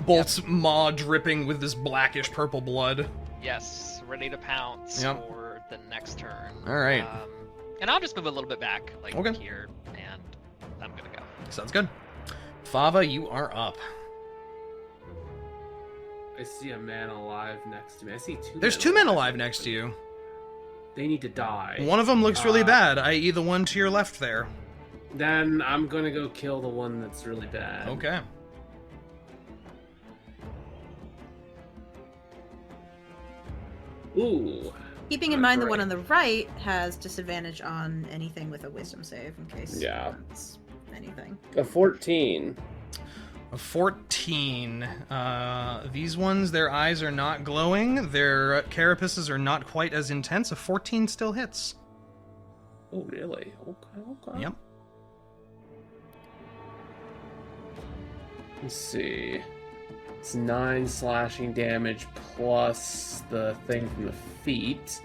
Bolt's maw dripping with this blackish purple blood. Yes, ready to pounce for the next turn. All right. And I'll just move a little bit back, like Okay. here, and I'm gonna go. Sounds good. Thava, you are up. I see a man alive next to me. I see 2 There's 2 men alive next to you. They need to die. One of them looks really bad, i.e. the one to your left there. Then I'm gonna go kill the one that's really bad. Okay. Ooh. Keeping in mind the one on the right has disadvantage on anything with a wisdom save in case it's anything. A 14. A 14. These ones, their eyes are not glowing. Their carapaces are not quite as intense. A 14 still hits. Oh, really? Okay. Yep. Let's see. It's 9 slashing damage plus the thing from the feet.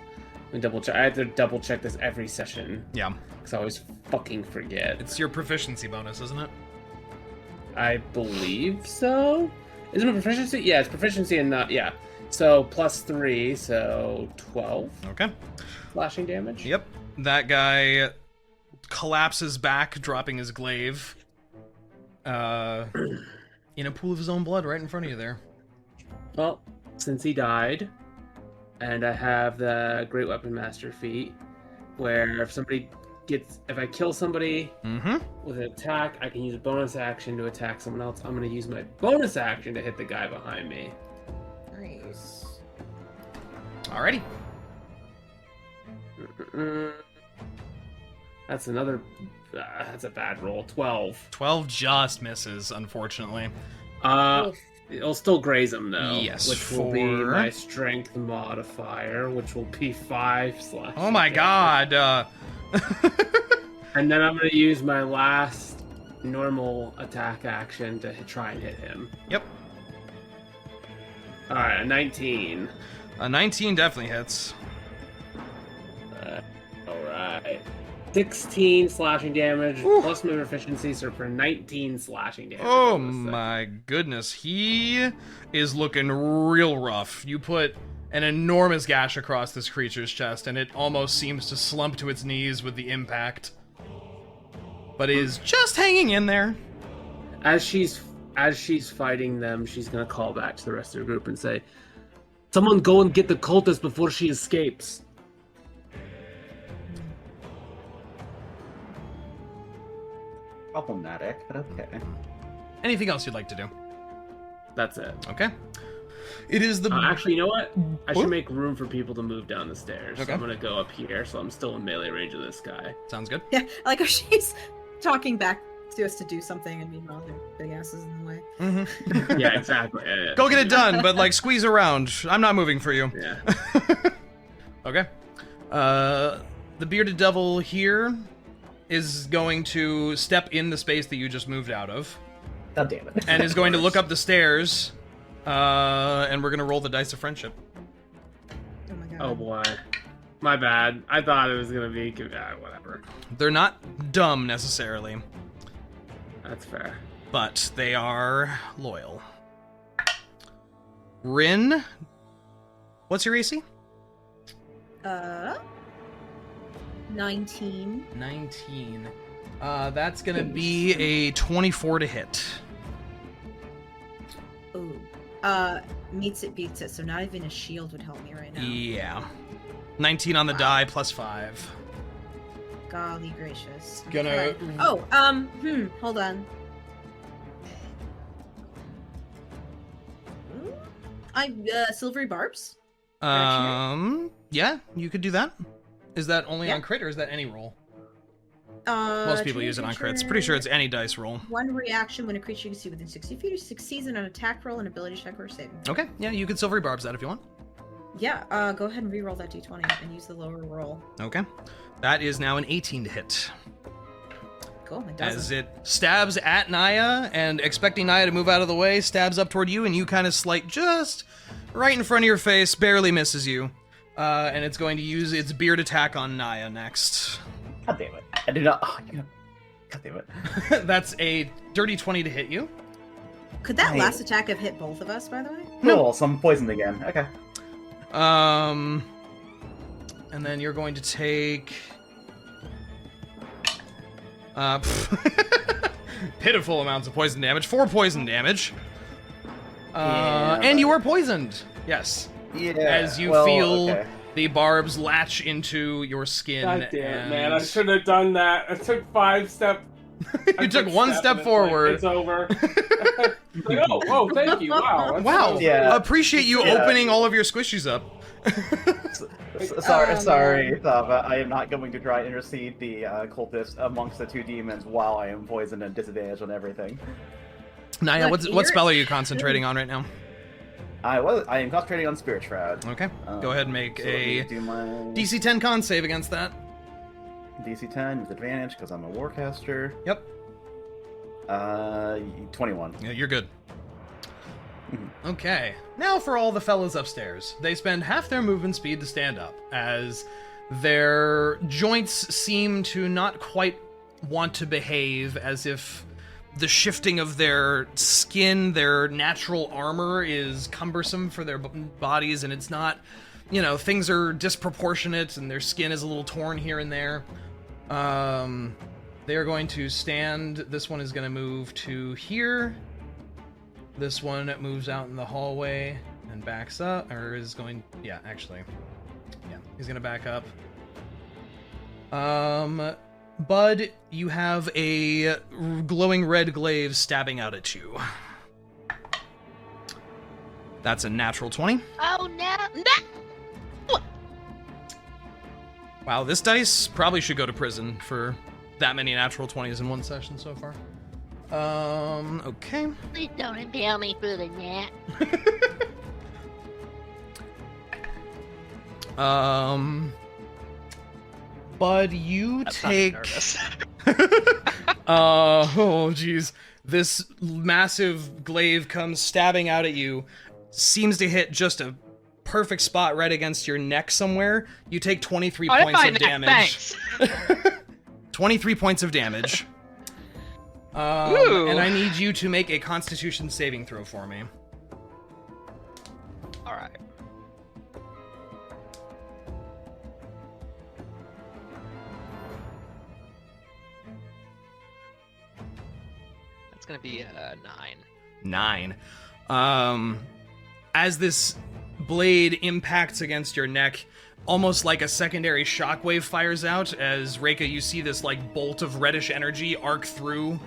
Let me double check. I have to double check this every session. Yeah. Because I always fucking forget. It's your proficiency bonus, isn't it? I believe so. Isn't it proficiency? Yeah, it's proficiency and not. Yeah. So plus 3, so 12. Okay. Slashing damage. Yep. That guy collapses back, dropping his glaive. In a pool of his own blood right in front of you there. Well, since he died, and I have the Great Weapon Master feat, where if I kill somebody with an attack, I can use a bonus action to attack someone else. I'm going to use my bonus action to hit the guy behind me. Nice. Alrighty. That's another. That's a bad roll. 12. 12 just misses, unfortunately. It'll still graze him though. Yes, which will be my strength modifier, which will be 5 slash. Oh my god. And then I'm going to use my last normal attack action to try and hit him. Yep. Alright, a 19. A 19 definitely hits. Alright. 16 slashing damage plus my proficiency, so for 19 slashing damage. Oh my goodness. He is looking real rough. You put an enormous gash across this creature's chest, and it almost seems to slump to its knees with the impact. But is just hanging in there. As she's fighting them, she's gonna call back to the rest of the group and say, "Someone go and get the cultist before she escapes." Problematic, but okay. Anything else you'd like to do? That's it. Okay. It is the... Actually, you know what? I should make room for people to move down the stairs. Okay. So I'm gonna go up here, so I'm still in melee range of this guy. Sounds good. Yeah, I like how she's talking back to us to do something, and meanwhile their big asses in the way. Mm-hmm. Yeah, exactly. Yeah. Go get it done, but like squeeze around. I'm not moving for you. Yeah. Okay. The bearded devil here is going to step in the space that you just moved out of. God damn it. And is going to look up the stairs. And we're gonna roll the dice of friendship. Oh my god. Oh boy. My bad. I thought it was gonna be whatever. They're not dumb necessarily, That's fair. but they are loyal. Rinn, what's your AC? 19. 19. That's gonna be a 24 to hit. Ooh. Meets it, beats it, so not even a shield would help me right now. Yeah. 19 on the die plus 5. Golly gracious. Gonna- Okay. Oh, hold on. Silvery barbs? Yeah, you could do that. Is that only Yeah. on crit or is that any roll? Most people use it on crits. Pretty sure it's any dice roll. One reaction when a creature you can see within 60 feet succeeds in an attack roll, an ability check, or a saving. Okay, yeah, you could silvery barbs that if you want. Yeah, go ahead and re-roll that d20 and use the lower roll. Okay. That is now an 18 to hit. Cool, it does As it stabs at Niah and expecting Niah to move out of the way, stabs up toward you and you kind of slight just right in front of your face, barely misses you. And it's going to use its beard attack on Niah next. God damn it. I did not. Oh, God damn it. That's a dirty 20 to hit you. Could that Hey. last attack have hit both of us, by the way? No, so I'm poisoned again. Okay. And then you're going to take pitiful amounts of poison damage. 4 poison damage. Yeah, and you but- are poisoned. Yes. Yeah. As you well, feel okay. the barbs latch into your skin. God damn it, and... man! I should have done that. I took 5 steps. You took one step and it's forward. Like, it's over. Like, oh, thank you. Wow. that's Wow. so- Yeah. Appreciate you Yeah. opening all of your squishies up. Sorry, Thava. I am not going to try and intercede the cultist amongst the 2 demons while I am poisoned and disadvantaged on everything. Niah, Look, what you're- spell are you concentrating on right now? I am concentrating on Spirit Shroud. Okay. Go ahead and make So let me a do my DC 10 con save against that. DC 10 with advantage because I'm a warcaster. Yep. 21. Yeah, you're good. Okay, now for all the fellas upstairs. They spend half their movement speed to stand up, as their joints seem to not quite want to behave, as if the shifting of their skin, their natural armor, is cumbersome for their bodies, and it's not, things are disproportionate, and their skin is a little torn here and there. They are going to stand. This one is going to move to here. This one moves out in the hallway and backs up, or is going, yeah, he's gonna back up. Bud, you have a glowing red glaive stabbing out at you. That's a natural 20. Oh no! No! Wow, this dice probably should go to prison for that many natural 20s in one session so far. Okay. Please don't impale me for the nap. Bud, you That sounded take... nervous. Oh, jeez. This massive glaive comes stabbing out at you, seems to hit just a perfect spot right against your neck somewhere. You take 23 Oh, points fine, of damage. Thanks. 23 points of damage. Ooh. And I need you to make a Constitution saving throw for me. All right. That's gonna be a 9. 9. As this blade impacts against your neck, almost like a secondary shockwave fires out, as Reyka, you see this like bolt of reddish energy arc through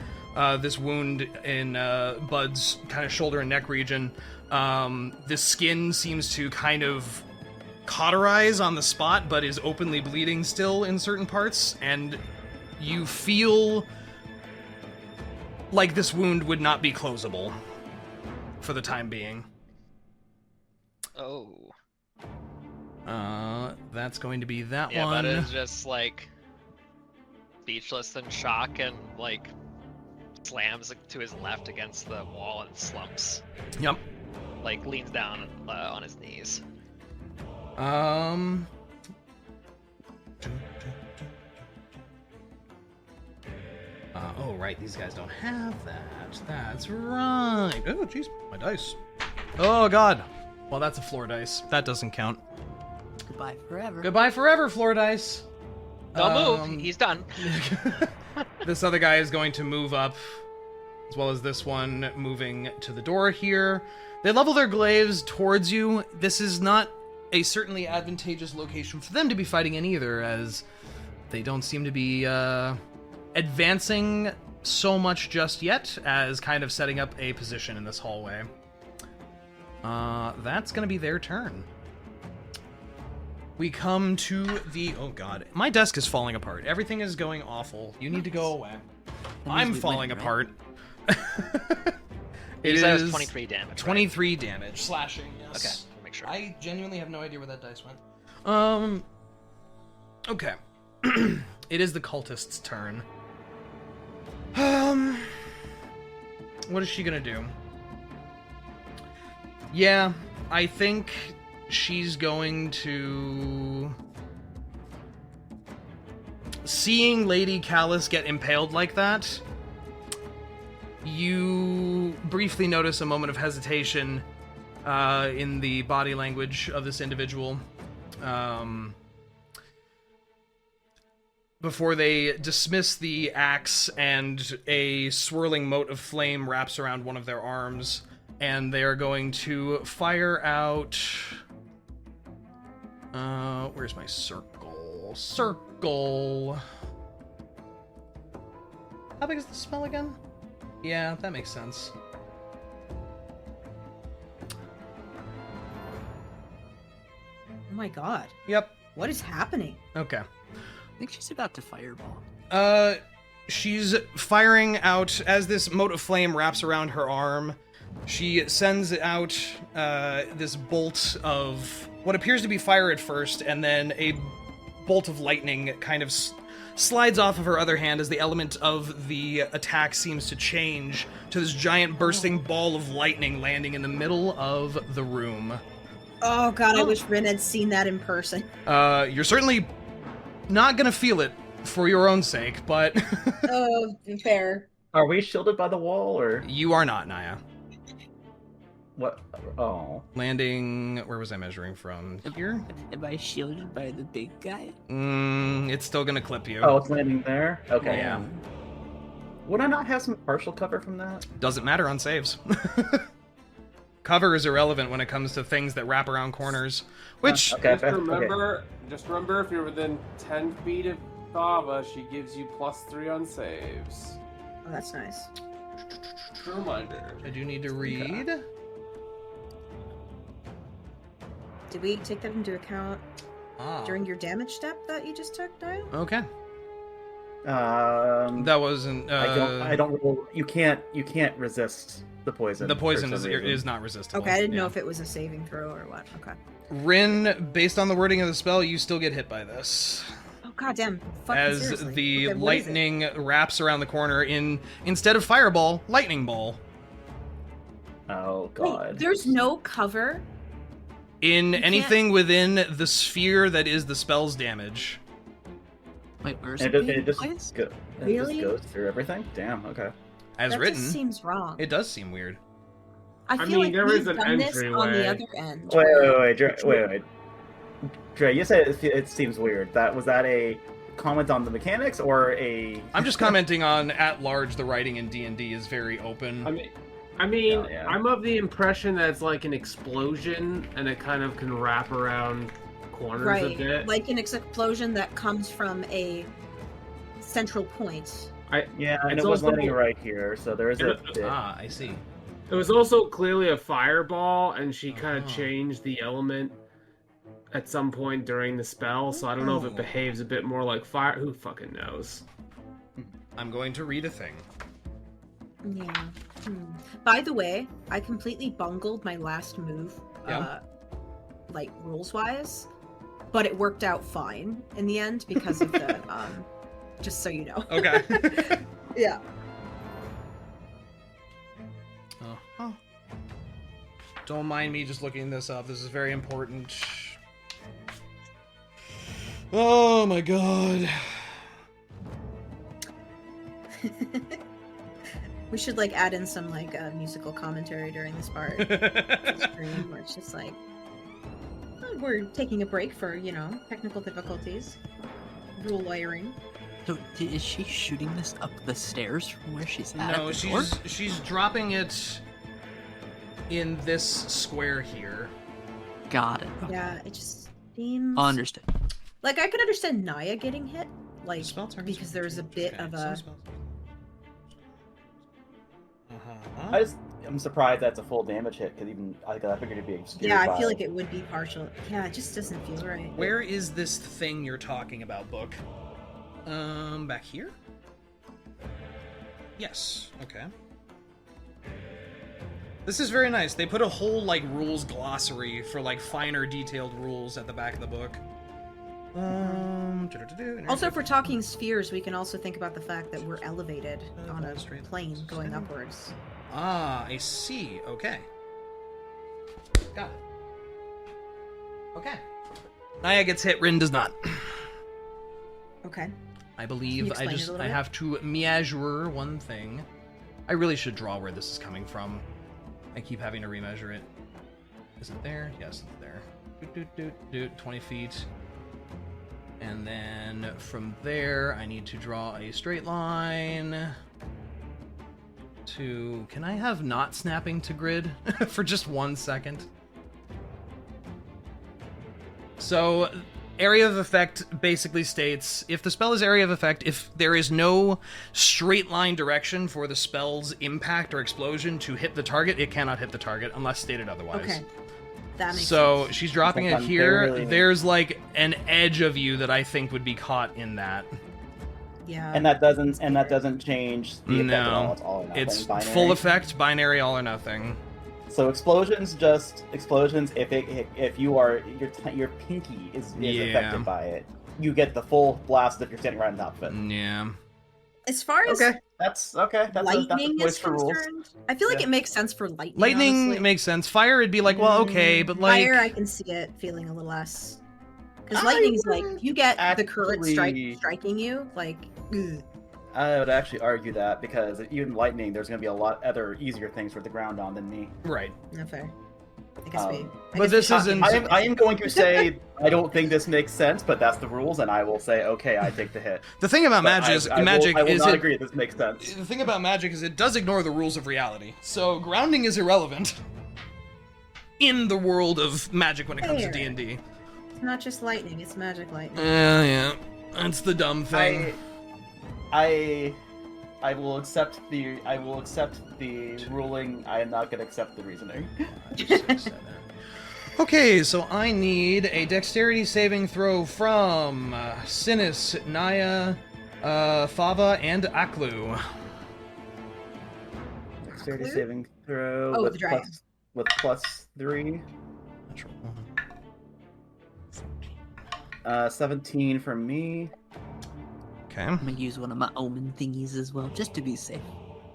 this wound in Bud's kind of shoulder and neck region. The skin seems to kind of cauterize on the spot, but is openly bleeding still in certain parts, and you feel like this wound would not be closable for the time being. Oh. That's going to be that Yeah, one. but it's just like speechless in shock and like slams to his left against the wall and slumps. Yep. Like leans down on his knees. Oh, right, these guys don't have that. That's right. Oh, jeez, my dice. Oh, God. Well, that's a floor dice. That doesn't count. Goodbye forever. Goodbye forever, floor dice. Don't move. He's done. This other guy is going to move up, as well as this one moving to the door here. They level their glaives towards you. This is not a certainly advantageous location for them to be fighting in either, as they don't seem to be advancing so much just yet, as kind of setting up a position in this hallway. That's going to be their turn. We come to the... Oh, God. My desk is falling apart. Everything is going awful. You need to go away. I'm falling apart. It is 23 damage. 23 damage. Slashing, yes. Okay, make sure. I genuinely have no idea where that dice went. Okay. It is the cultist's turn. What is she gonna do? Yeah, I think she's going to... Seeing Lady Callus get impaled like that, you briefly notice a moment of hesitation in the body language of this individual. Before they dismiss the axe and a swirling mote of flame wraps around one of their arms, and they are going to fire out... where's my circle? Circle! How big is the spell again? Yeah, that makes sense. Oh my god. Yep. What is happening? Okay. I think she's about to fireball. She's firing out as this mote of flame wraps around her arm. She sends out this bolt of what appears to be fire at first, and then a bolt of lightning kind of slides off of her other hand as the element of the attack seems to change to this giant bursting ball of lightning landing in the middle of the room. Oh god, I wish Rinn had seen that in person. You're certainly not gonna feel it for your own sake, but... Oh, fair. Are we shielded by the wall, or...? You are not, Niah. What? Oh. Landing... Where was I measuring from? Here? Am I shielded by the big guy? It's still gonna clip you. Oh, it's landing there? Okay. Yeah. Would I not have some partial cover from that? Doesn't matter on saves. Cover is irrelevant when it comes to things that wrap around corners, which... Okay, just remember, if you're within 10 feet of Thava, she gives you +3 on saves. Oh, that's nice. Just a reminder. I do need to read. Did we take that into account during your damage step that you just took, Niah? Okay. That wasn't... I don't roll... You can't resist the poison. The poison is not resistible. Okay, I didn't know if it was a saving throw or what. Okay. Rinn, based on the wording of the spell, you still get hit by this. Oh goddamn! Fucking As seriously. the Okay, lightning wraps around the corner instead of fireball, lightning ball. Oh god. Wait, there's no cover? In You anything within the sphere that is the spell's damage. Wait, where's And it? it just Really? goes through everything? Damn, okay. As That written, just seems wrong. it does seem weird. I feel like there we've is an done this on entryway. the other end. Wait. Dre, you said it seems weird. Was that a comment on the mechanics or a... I'm just commenting on, at large, the writing in D&D is very open. I mean, Yeah. I'm of the impression that it's like an explosion, and it kind of can wrap around corners a Right, bit. like an explosion that comes from a central point. Yeah, and It's it was also- landing right here, so there is a bit. I see. It was also clearly a fireball, and she kind of Oh. changed the element at some point during the spell, so I don't know if Oh. it behaves a bit more like fire. Who fucking knows? I'm going to read a thing. Yeah. By the way, I completely bungled my last move, Yeah. like rules-wise, but it worked out fine in the end because of the, just so you know. Okay. Yeah. Oh. Don't mind me just looking this up. This is very important. Oh my god. We should like add in some like musical commentary during this part of the stream where it's just like we're taking a break for, you know, technical difficulties, rule lawyering. So is she shooting this up the stairs from where she's at? No, the door? she's dropping it in this square here. Got it. Okay. Yeah, it just seems Understood. like I could understand Niah getting hit, like Spell target because there's a bit okay, of some a spells. I'm surprised that's a full damage hit because even I figured it'd be obscured. yeah. I by- feel like it would be partial. Yeah, it just doesn't feel right. Where is this thing you're talking about, book? Back here? Yes. Okay. This is very nice. They put a whole, like, rules glossary for, like, finer detailed rules at the back of the book. Also, if we're talking spheres, we can also think about the fact that we're elevated on a Straight plane going straight. upwards. Ah, I see. Okay. Got it. Okay. Niah gets hit, Rinn does not. Okay. I Can believe you explain it a little I bit? have to measure one thing. I really should draw where this is coming from. I keep having to remeasure it. Is it there? Yes, it's there. 20 feet. And then from there, I need to draw a straight line to... Can I have not snapping to grid for just 1 second? So, area of effect basically states, if the spell is area of effect, if there is no straight line direction for the spell's impact or explosion to hit the target, it cannot hit the target unless stated otherwise. Okay. That makes So sense. she's dropping it Sometimes here. barely. There's like an edge of you that I think would be caught in that. Yeah. And that doesn't change the effect at No. all. It's all or nothing. It's binary. full effect, binary, all or nothing. So explosions. If your pinky is Yeah. affected by it, you get the full blast if you're standing right on top of it. Yeah. As far as That's okay. That's a lightning choice is for rules. concerned, I feel like Yeah. it makes sense for lightning. Lightning honestly. makes sense. Fire, it'd be like, well, okay, but like... Fire, I can see it feeling a little less. Because lightning's like, you get the current actually- striking you, like, ugh. I would actually argue that because even lightning, there's going to be a lot other easier things for the ground on than me. Right. Not fair. I guess Um, But this isn't... I am going to say I don't think this makes sense, but that's the rules, and I will say okay, I take the hit. The thing about But magic I will is not it... agree that this makes sense. The thing about magic is it does ignore the rules of reality. So grounding is irrelevant in the world of magic when it comes to Fair. D&D. It's not just lightning, it's magic lightning. Yeah. That's the dumb thing. I will accept the ruling. I am not going to accept the reasoning. Okay, so I need a dexterity saving throw from Synas, Niah, Thava, and Aklu. Dexterity Clue? saving throw Oh, with the dragon. +3. 17 from me. Okay. I'm gonna use one of my omen thingies as well, just to be safe.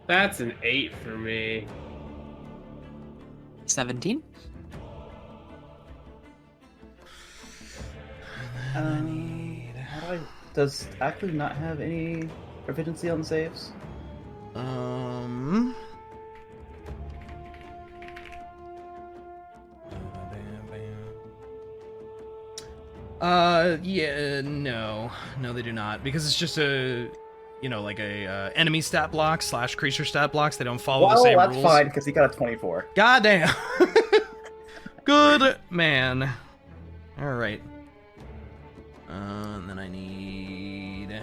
That's an 8 for me. 17? Does actually not have any proficiency on saves? Yeah, no, they do not, because it's just a, like a enemy stat block / creature stat blocks. They don't follow the Well, same that's rules. fine because he got a 24. Goddamn. Good man. All right. And then I need.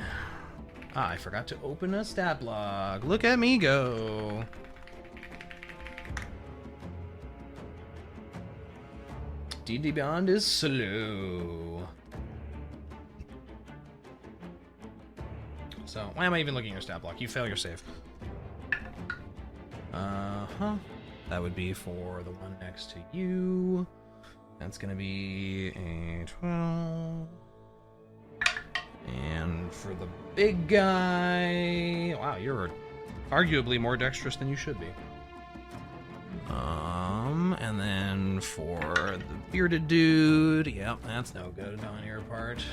I forgot to open a stat block. Look at me go. D&D Beyond is slow. So, why am I even looking at your stat block? You fail your save. That would be for the one next to you. That's gonna be a 12. And for the big guy... Wow, you're arguably more dexterous than you should be. And then for the bearded dude... Yep, that's no good on your part.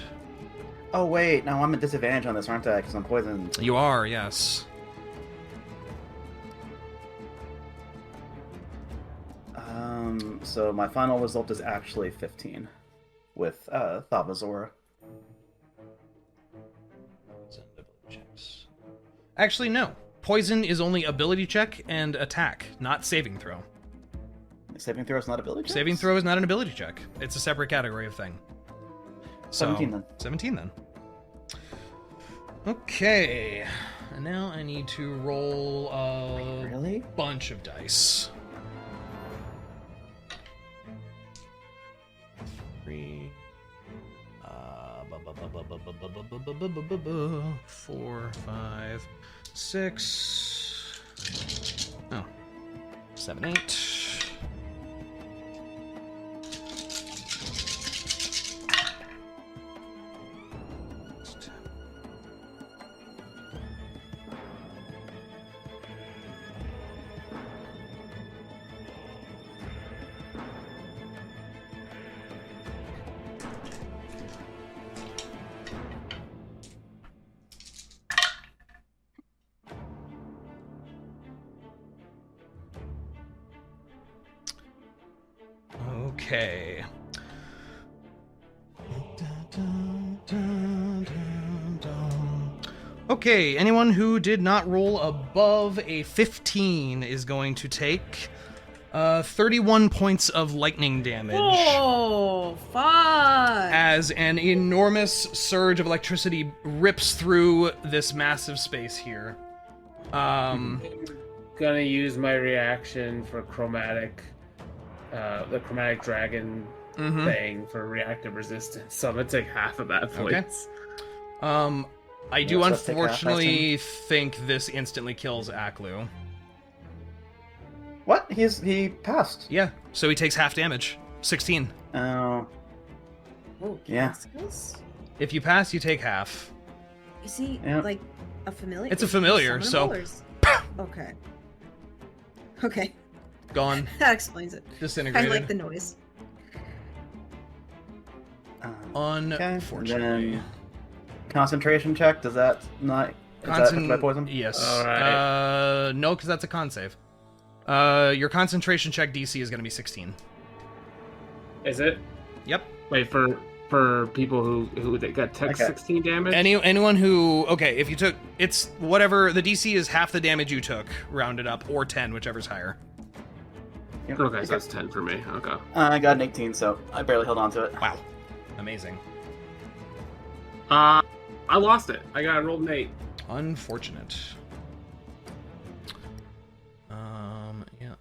Oh, wait. No, I'm at disadvantage on this, aren't I? Because I'm poisoned. You are, yes. So my final result is actually 15 with Thava's aura. Actually, no. Poison is only ability check and attack, not saving throw. Saving throw is not ability check? Saving throw is not an ability check. It's a separate category of thing. 17 then. 17 then. Okay. And now I need to roll a bunch of dice. 3, 4, 5, 6. Oh, 7, 8. Okay. Okay, anyone who did not roll above a 15 is going to take 31 points of lightning damage. Oh, fuck! As an enormous surge of electricity rips through this massive space here. Gonna use my reaction for chromatic, the chromatic dragon thing for reactive resistance. So I'm gonna take half of that points. Okay. I do unfortunately think this instantly kills Aklu. What? He passed. Yeah, so he takes half damage. 16. Oh. Oh, Yeah. Cascos? If you pass, you take half. Is he like a familiar? It's a familiar, so. Okay. Okay. Gone. That explains it. Disintegrated. I like the noise. Unfortunately. Then concentration check. Does that not? Is that affected by poison? Yes. All right. No, because that's a con save. Your concentration check DC is going to be 16. Is it? Yep. Wait, for people who they got 16 damage? Anyone who if you took it's whatever the DC is half the damage you took, rounded up, or 10, whichever's higher. Yep. Okay, so that's 10 for me. Okay. I got an 18, so I barely held on to it. Wow. Amazing. I lost it. I rolled an 8. Unfortunate. Yeah.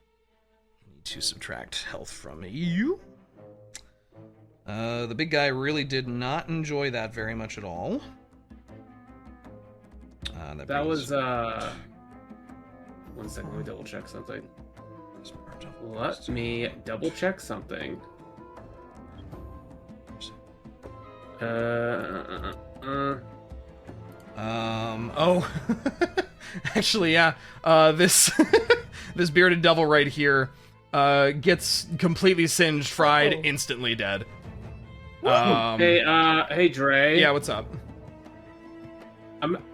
Need to subtract health from you. The big guy really did not enjoy that very much at all. That was 1 second, let me double check something. Let me double check something. Actually, yeah. This this bearded devil right here gets completely singed, fried, instantly dead. Hey, Dre. Yeah, what's up?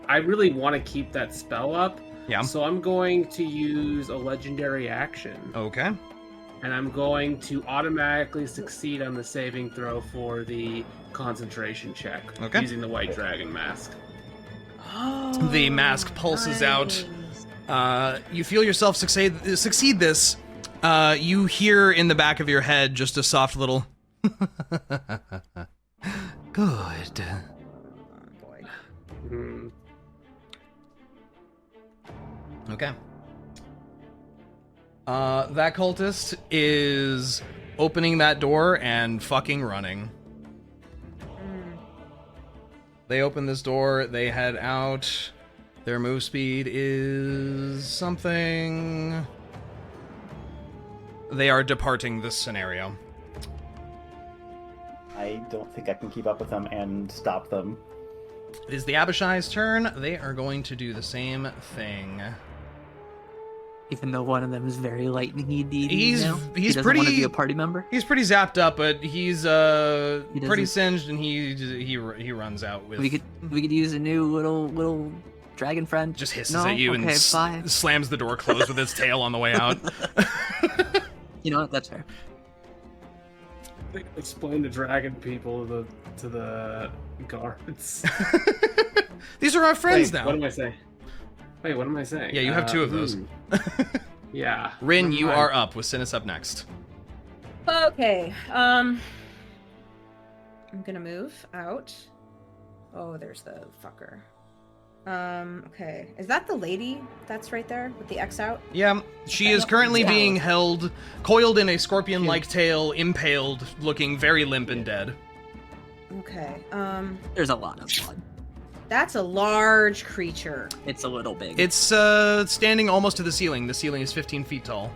I really want to keep that spell up. Yeah. So I'm going to use a legendary action. Okay. And I'm going to automatically succeed on the saving throw for the concentration check. Okay. Using the white dragon mask. The mask pulses out. You feel yourself succeed this. You hear in the back of your head just a soft little good. Boy. Okay. That cultist is opening that door and fucking running. They open this door, they head out. Their move speed is something they are departing this scenario. I don't think I can keep up with them and stop them. It is the Abishai's turn. They are going to do the same thing. Even though one of them is very lightning-y, He's he doesn't pretty want to be a party member. He's pretty zapped up, but he's pretty doesn't- singed, and he runs out with. We could use a new little dragon friend. Just hisses No? at you and Okay, fine. slams the door closed with its tail on the way out. You know what? That's fair. Explain the dragon people to the guards. These are our friends Wait, now. What am I saying? Wait, what am I saying? Yeah, you have two of those. Yeah. Rinn, you Never are mind. up with Synas up next. Okay. I'm gonna move out. Oh, there's the fucker. Okay. Is that the lady that's right there with the X out? Yeah, she Okay. is currently Yeah. being held, coiled in a scorpion-like tail, impaled, looking very limp and dead. Okay. There's a lot of blood. That's a large creature. It's a little big. It's standing almost to the ceiling. The ceiling is 15 feet tall.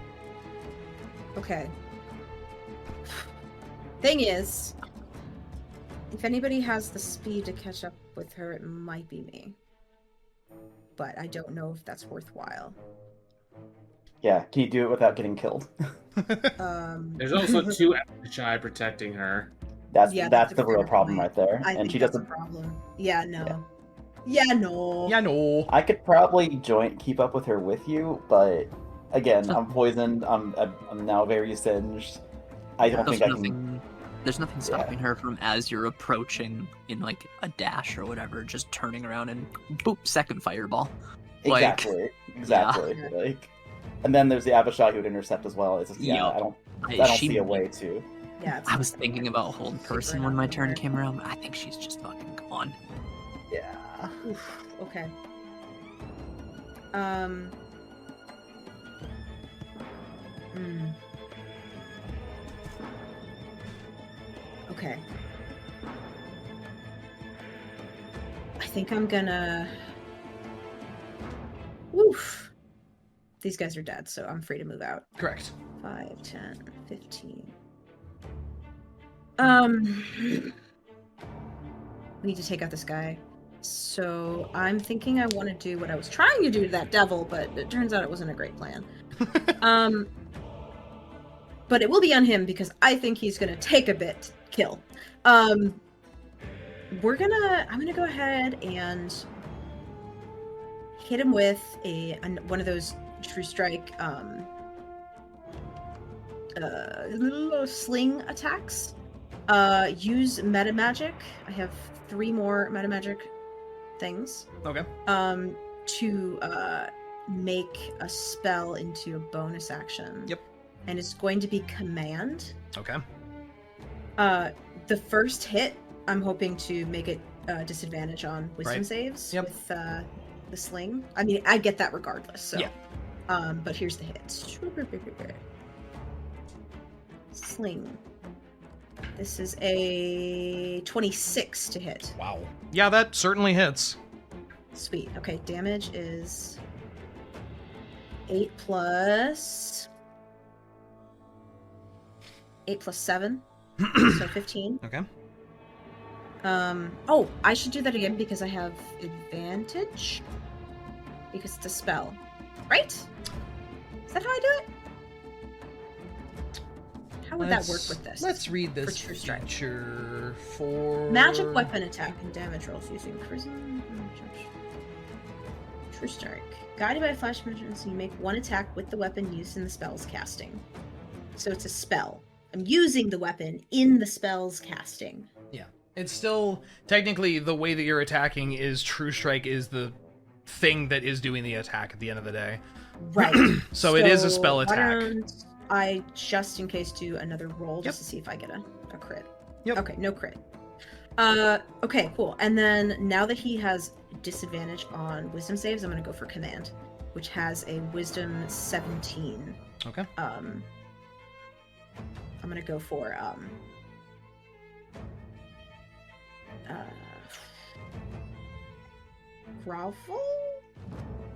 Okay. Thing is, if anybody has the speed to catch up with her, it might be me. But I don't know if that's worthwhile. Yeah, can you do it without getting killed? There's also two Abishai protecting her. That's Yeah, that's a the real fair problem point. right there. I And think she that's doesn't. a problem. Yeah, no. Yeah, no. Yeah, no. I could probably keep up with her with you, but again, I'm poisoned. I'm now very singed. I don't think I can. There's nothing stopping her from, as you're approaching in like a dash or whatever, just turning around and boop, second fireball. Like, Exactly. Like, and then there's the Abishai who would intercept as well. It's just, yeah, Yup. I don't see a way to. Yeah. it's I was not thinking gonna about hold super person when my turn helpful. came around. But I think she's just fucking gone. Yeah. Oof, okay. Okay. I think I'm gonna... Oof. These guys are dead, so I'm free to move out. Correct. 5, 10, 15. We need to take out this guy. So I'm thinking I want to do what I was trying to do to that devil, but it turns out it wasn't a great plan. But it will be on him because I think he's gonna take a bit to kill. I'm gonna go ahead and hit him with one of those True Strike sling attacks. Use meta magic. I have 3 more meta magic things. Okay. To make a spell into a bonus action. Yep. And it's going to be command. Okay. The first hit, I'm hoping to make it disadvantage on wisdom Right. saves Yep. with the sling. I mean, I get that regardless. So. Yeah. But here's the hits. Sling. This is a 26 to hit. Wow. Yeah, that certainly hits. Sweet. Okay, damage is 8 plus 7, so 15. Okay. Oh, I should do that again because I have advantage. Because it's a spell, right? Is that how I do it? How would that work with this? Let's read For this True Strike. feature for... Magic weapon attack and damage rolls using prison. True Strike. Guided by a flash measure, you make one attack with the weapon used in the spell's casting. So it's a spell. I'm using the weapon in the spell's casting. Yeah. It's still, technically, the way that you're attacking is True Strike is the thing that is doing the attack at the end of the day. Right. So it is a spell why attack. don't I just in case do another roll just Yep. to see if I get a crit. Yep. Okay, no crit. Okay, cool. And then now that he has disadvantage on wisdom saves, I'm gonna go for command, which has a wisdom 17. Okay. I'm gonna go for grovel?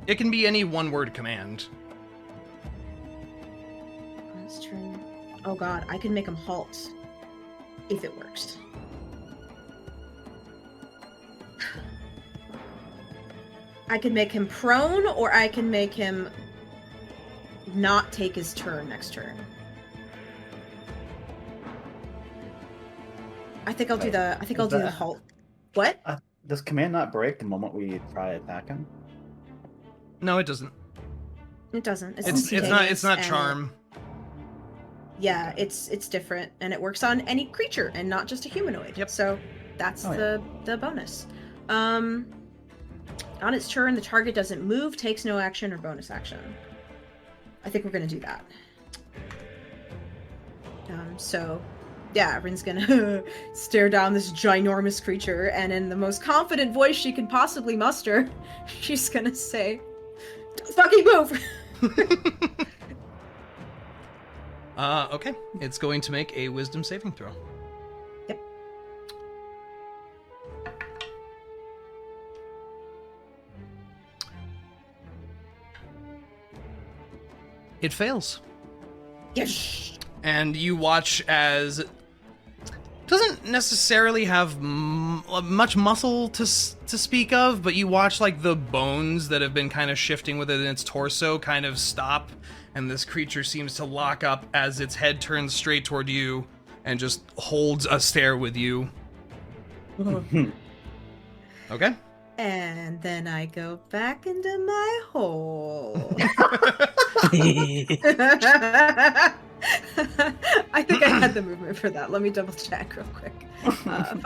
It can be any one-word command. Let's try. Oh god, I can make him halt. If it works. I can make him prone, or I can make him not take his turn next turn. I think I'll do the halt. What? Does command not break the moment we try to attack him? No, it doesn't. It doesn't. It's not charm. Yeah, it's different, and it works on any creature and not just a humanoid. Yep. So that's the bonus. On its turn, the target doesn't move, takes no action, or bonus action. I think we're gonna do that. So, yeah, Rinn's gonna stare down this ginormous creature, and in the most confident voice she can possibly muster, she's gonna say, "Don't fucking move!" Okay. It's going to make a wisdom saving throw. Yep. It fails. Yes. And you watch as it doesn't necessarily have much muscle to speak of, but you watch like the bones that have been kind of shifting within its torso kind of stop, and this creature seems to lock up as its head turns straight toward you and just holds a stare with you. Okay. And then I go back into my hole. I think I had the movement for that. Let me double check real quick. 5,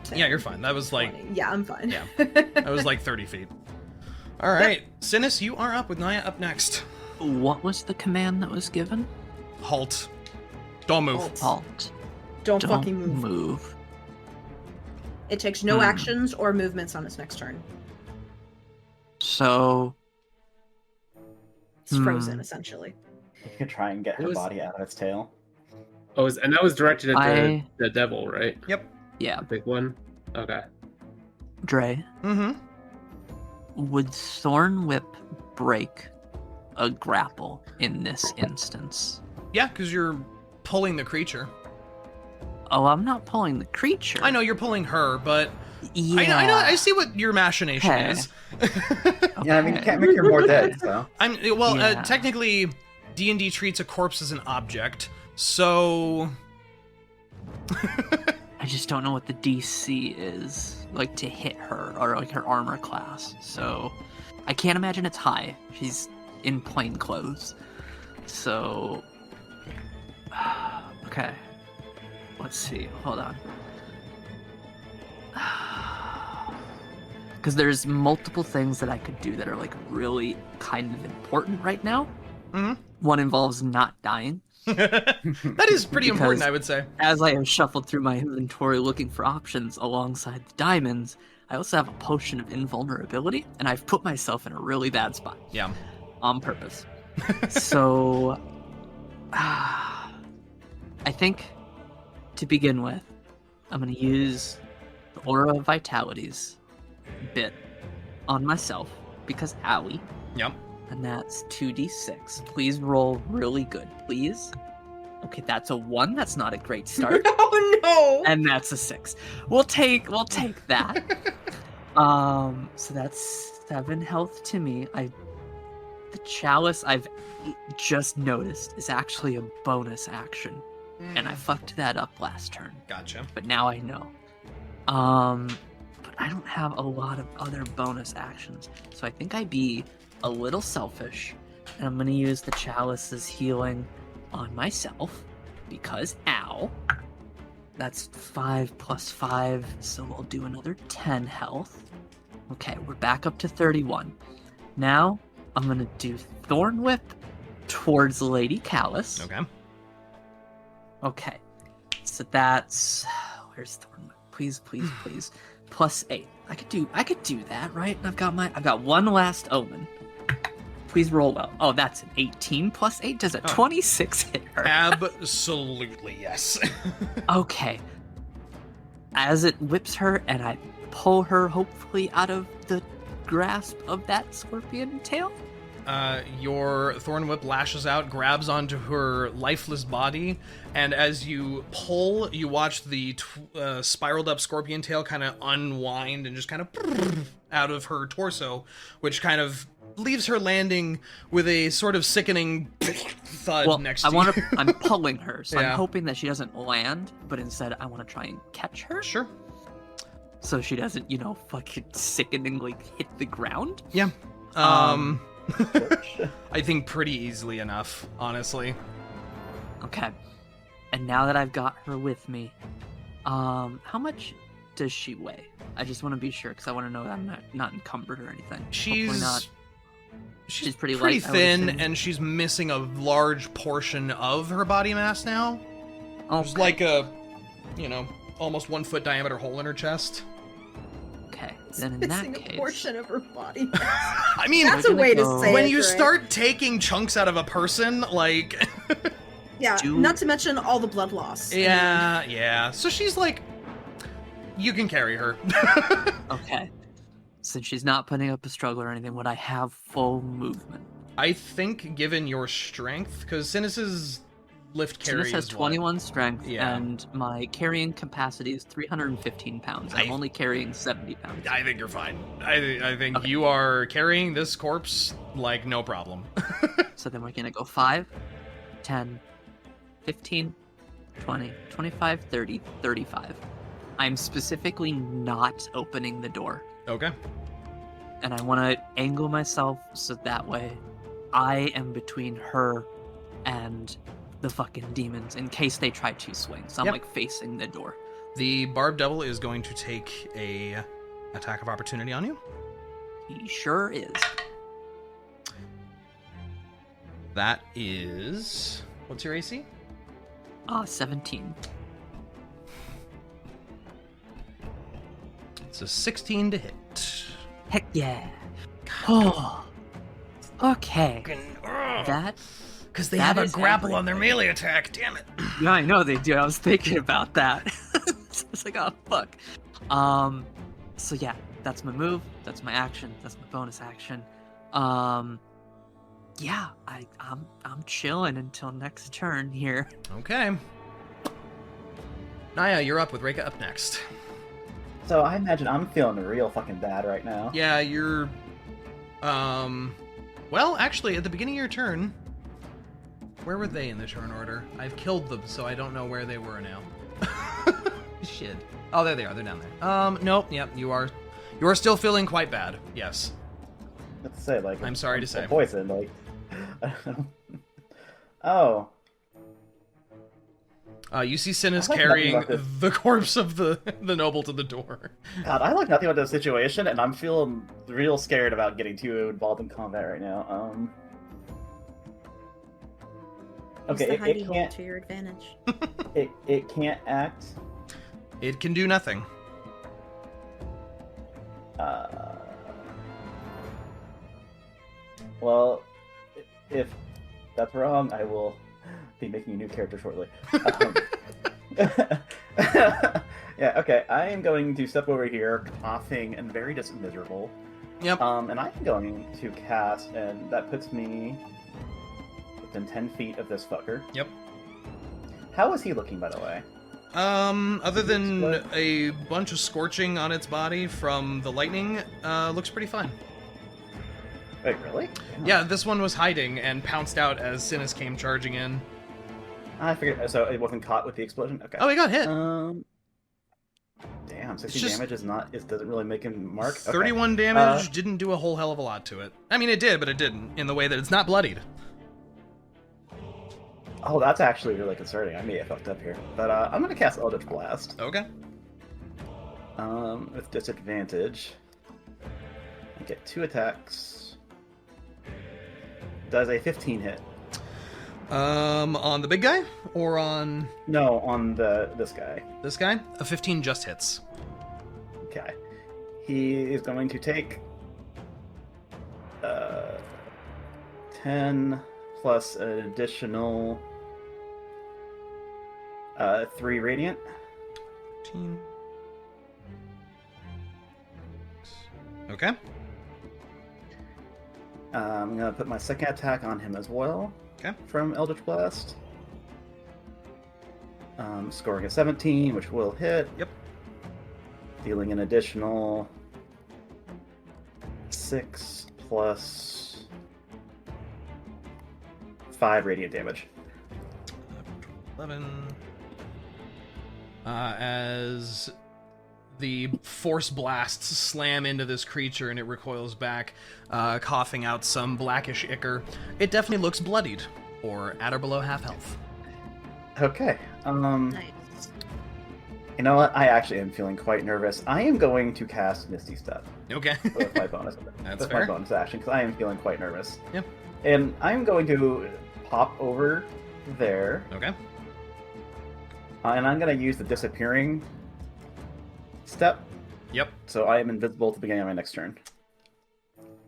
10. Yeah, you're fine. That was like 20. Yeah, I'm fine. Yeah, that was like 30 feet. All right, Synas, you are up with Niah up next. What was the command that was given? Halt. Don't move. Halt. Don't fucking move. It takes no actions or movements on its next turn. So... It's frozen, essentially. You could try and get her body out of its tail. Oh, and that was directed at the devil, right? Yep. Yeah. The big one? Okay. Dre. Mm-hmm. Would Thorn Whip break a grapple in this instance? Yeah, because you're pulling the creature. Oh, I'm not pulling the creature. I know you're pulling her, but yeah. I know. I see what your machination is. Yeah, I mean, you can't make her more dead, so. Technically, D&D treats a corpse as an object, so. I just don't know what the DC is, like, to hit her, or like her armor class. So, I can't imagine it's high. She's in plain clothes. So, okay. Let's see. Hold on. Because there's multiple things that I could do that are like really kind of important right now. Mm-hmm. One involves not dying. That is pretty important, I would say. As I have shuffled through my inventory looking for options alongside the diamonds, I also have a potion of invulnerability, and I've put myself in a really bad spot. Yeah. On purpose. So, I think, to begin with, I'm going to use the Aura of Vitality's bit on myself, because owie. Yep. And that's 2d6. Please roll really good, please. Okay, that's a 1. That's not a great start. Oh no! And that's a 6. We'll take that. So that's 7 health to me. The chalice I've just noticed is actually a bonus action. And I fucked that up last turn. Gotcha. But now I know. But I don't have a lot of other bonus actions. So I think I'd be a little selfish. And I'm going to use the chalice's healing on myself. Because, ow. That's 5 plus 5. So I'll do another 10 health. Okay, we're back up to 31. Now, I'm going to do Thorn Whip towards Lady Callus. Okay. Okay, so that's where's Thorn? Please. Plus 8. I could do that, right? I've got one last omen. Please roll well. Oh, that's an 18 plus 8. Does a 26 hit her? Absolutely, yes. Okay. As it whips her and I pull her hopefully out of the grasp of that scorpion tail. your thorn whip lashes out, grabs onto her lifeless body, and as you pull, you watch the spiraled up scorpion tail kind of unwind and just kind of out of her torso, which kind of leaves her landing with a sort of sickening thud next to you. I'm pulling her, so Yeah. I'm hoping that she doesn't land, but instead I want to try and catch her. Sure. So she doesn't, fucking sickeningly hit the ground. Yeah. Um, I think pretty easily enough, honestly. Okay. And now that I've got her with me, how much does she weigh? I just want to be sure, because I want to know that I'm not encumbered or anything. Hopefully not. She's pretty light, I would thin, assume. and she's missing a large portion of her body mass now. There's Okay. like a, almost 1 foot diameter hole in her chest. Okay, then in Missing that a case... portion of her body. I mean, That's a way to say when it, you right? start taking chunks out of a person, like... Yeah, not to mention all the blood loss. Yeah. So she's like, you can carry her. Okay. Since she's not putting up a struggle or anything, would I have full movement? I think, given your strength, because Synas's lift carry Synas has is 21 strength, Yeah. and my carrying capacity is 315 pounds. I'm only carrying 70 pounds. I think you're fine. I think you are carrying this corpse like no problem. So then we're gonna go 5, 10, 15, 20, 25, 30, 35. I'm specifically not opening the door. Okay. And I want to angle myself so that way I am between her and the fucking demons in case they try to swing. So I'm Yep. like facing the door. The Barb Devil is going to take a attack of opportunity on you. He sure is. That is... What's your AC? 17. It's a 16 to hit. Heck yeah. Oh. Okay. That... Because they that have a is grapple everything. on their melee attack, damn it. Yeah, I know they do. I was thinking about that. So I was like, oh, fuck. So yeah, that's my move. That's my action. That's my bonus action. Yeah, I'm chilling until next turn here. Okay. Niah, you're up with Reyka up next. So I imagine I'm feeling real fucking bad right now. Yeah, you're... Well, actually, at the beginning of your turn... Where were they in the turn order? I've killed them, so I don't know where they were now. Shit. Oh, there they are. They're down there. Nope. Yep, you are still feeling quite bad. Yes. Let's say, like... I'm sorry to say. Poison, like... Oh. You see Synas I like carrying nothing about the corpse of the noble to the door. God, I like nothing about this situation, and I'm feeling real scared about getting too involved in combat right now. Use Okay, the hidey it hole can't. to your advantage. It can't act. It can do nothing. Well, if that's wrong, I will be making a new character shortly. Yeah, okay. I am going to step over here, coughing and very just miserable. Yep. And I'm going to cast, and that puts me within 10 feet of this fucker. Yep. How is he looking, by the way? Other than a bunch of scorching on its body from the lightning, looks pretty fine. Wait, really? Damn. Yeah, this one was hiding and pounced out as Synas came charging in. I figured. So it wasn't caught with the explosion. Okay. Oh, he got hit. Damn, 60 just- damage is not. It doesn't really make him mark. Okay. 31 damage didn't do a whole hell of a lot to it. I mean, it did, but it didn't in the way that it's not bloodied. Oh, that's actually really concerning. I may have fucked up here, but I'm gonna cast Eldritch Blast. Okay. With disadvantage. I get 2 attacks. Does a 15 hit? On the big guy or on No, on this guy. this guy? A 15 just hits. Okay. He is going to take 10 plus an additional 3 radiant. 15. Okay. I'm gonna put my second attack on him as well. Okay. From Eldritch Blast. Scoring a 17, which will hit. Yep. Dealing an additional 6 plus 5 radiant damage. 11. As the force blasts slam into this creature and it recoils back, coughing out some blackish ichor. It definitely looks bloodied, or at or below half health. Okay. Nice. You know what? I actually am feeling quite nervous. I am going to cast Misty Step Okay. with my bonus. That's with fair. my bonus action because I am feeling quite nervous. Yep. And I'm going to pop over there, Okay. and I'm going to use the disappearing step. Yep. So I am invisible at the beginning of my next turn.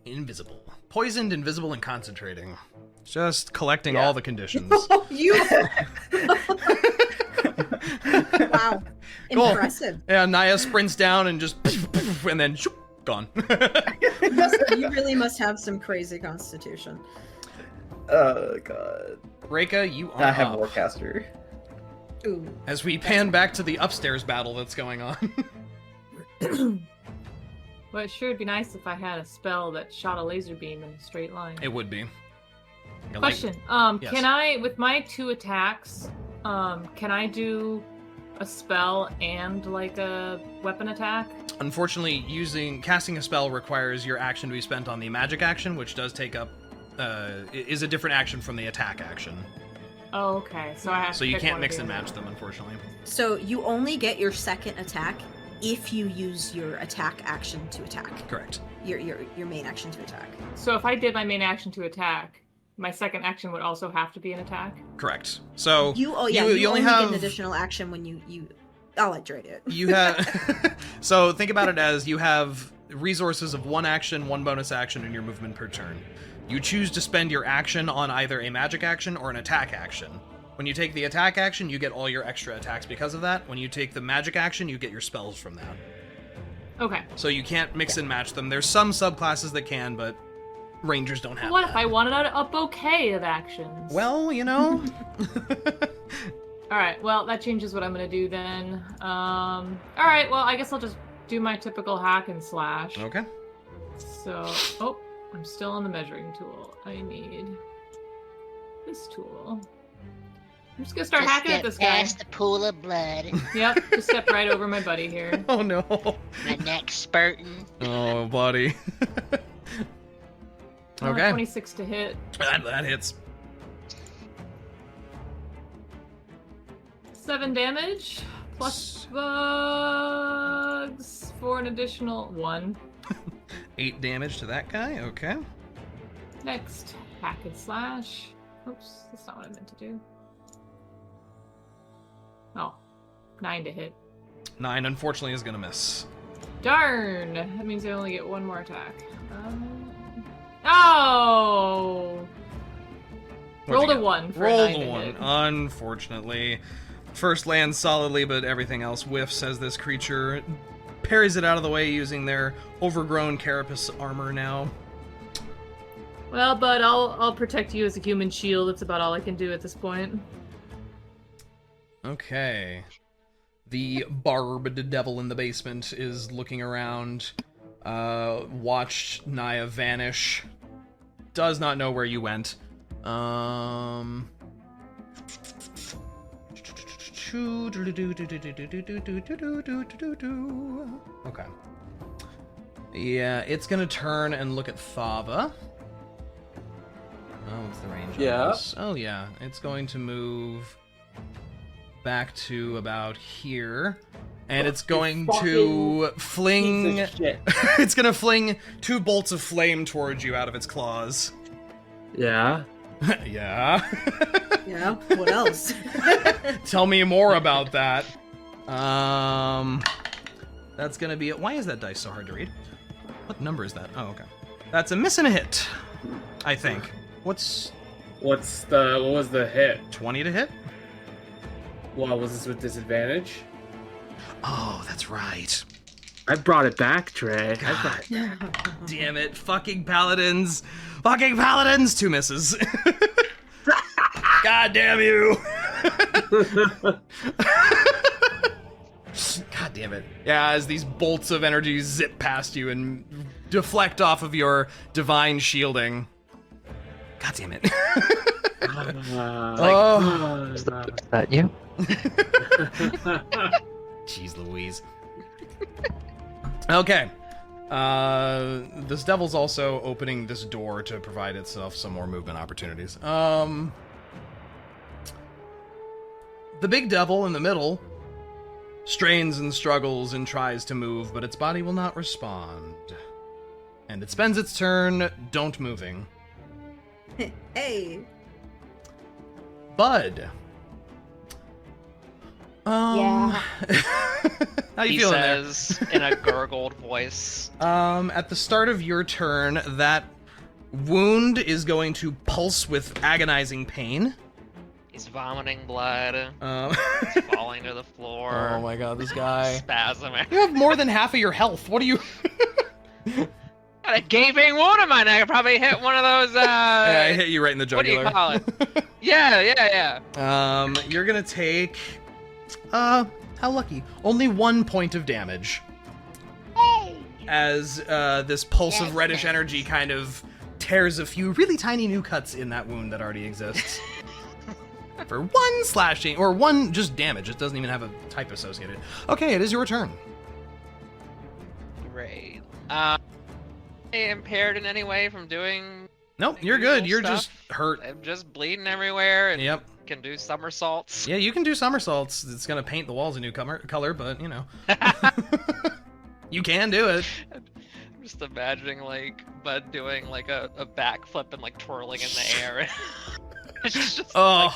Invisible. Poisoned, invisible, and concentrating. Just collecting Yeah. all the conditions. You. Wow. Cool. Impressive. Yeah, Niah sprints down and just and then shoop, gone. You really must have some crazy constitution. Oh god. Reyka, you are I have up. Warcaster. Ooh. As we pan back to the upstairs battle that's going on. Well, it sure would be nice if I had a spell that shot a laser beam in a straight line. It would be. Yeah, like- Question. yes. Can I, with my 2 attacks, can I do a spell and like a weapon attack? Unfortunately, casting a spell requires your action to be spent on the magic action, which does take up is a different action from the attack action. Oh, okay. So I have. So to you pick can't one mix of and the match other. them, unfortunately. So you only get your second attack if you use your attack action to attack. Correct. Your main action to attack. So if I did my main action to attack, my second action would also have to be an attack. Correct. So You you only only get have an additional action when you I'll let Dre do it. you have so think about it as you have resources of 1 action, 1 bonus action, and your movement per turn. You choose to spend your action on either a magic action or an attack action. When you take the attack action, you get all your extra attacks because of that. When you take the magic action, you get your spells from that. Okay. So you can't mix and match them. There's some subclasses that can, but rangers don't have What that. if I wanted a bouquet of actions? Well, you know. All right. Well, that changes what I'm gonna do then. All right. Well, I guess I'll just do my typical hack and slash. Okay. So, oh, I'm still on the measuring tool. I need this tool. I'm just gonna start Just hacking at step this guy. past the pool of blood. Yep, just step right over my buddy here. Oh no. My neck's spurting. Oh, buddy. Oh, Okay. 26 to hit. That hits. 7 damage. Plus bugs for an additional 1. 8 damage to that guy. Okay. Next, hack and slash. Oops, that's not what I meant to do. Oh, 9 to hit. 9, unfortunately, is gonna miss. Darn! That means I only get 1 more attack. Oh! What'd Rolled you a get? 1 for Rolled a 9 a to 1. hit. Unfortunately. First lands solidly, but everything else whiffs as this creature parries it out of the way using their overgrown carapace armor now. Well, bud, I'll protect you as a human shield. That's about all I can do at this point. Okay. The barbed devil in the basement is looking around, watched Niah vanish. Does not know where you went. Okay. Yeah, it's gonna turn and look at Thava. Oh, what's the range on Yeah. this? Oh, yeah. It's going to move back to about here. And it's going to fling... Piece of shit. It's gonna fling 2 bolts of flame towards you out of its claws. Yeah. Yeah. Yeah. What else? Tell me more about that. That's gonna be it. Why is that dice so hard to read? What number is that? Oh, okay. That's a miss and a hit, I think. What was the hit? 20 to hit? Well, was this with disadvantage? Oh, that's right. I brought it back, Trey. I brought it back. Damn it. Fucking paladins. Fucking paladins. 2 misses. God damn you. God damn it. Yeah, as these bolts of energy zip past you and deflect off of your divine shielding. God damn it. Is that you? Jeez Louise. Okay. This devil's also opening this door to provide itself some more movement opportunities. The big devil in the middle strains and struggles and tries to move, but its body will not respond. And it spends its turn don't moving. Hey. Bud. Yeah. How you He feeling there? says in a gurgled voice. At the start of your turn, that wound is going to pulse with agonizing pain. He's vomiting blood. Um, He's falling to the floor. oh my god, this guy. Spasm. You have more than half of your health. What are you... Got a gaping wound in my neck. I probably hit one of those. Yeah, I hit you right in the What do jugular. you call it? Yeah. You're gonna take... how lucky. Only 1 point of damage. Hey! As this pulse of That's reddish nice. energy kind of tears a few really tiny new cuts in that wound that already exists. For 1 slashing, or 1 just damage. It doesn't even have a type associated. Okay, it is your turn. Great. Impaired in any way from doing? Nope, like, you're good. usual You're just stuff? hurt. I'm just bleeding everywhere and Yep. can do somersaults. Yeah, you can do somersaults. It's gonna paint the walls a new color, but, you know. You can do it. I'm just imagining like Bud doing like a backflip and like twirling in the air. It's just Oh.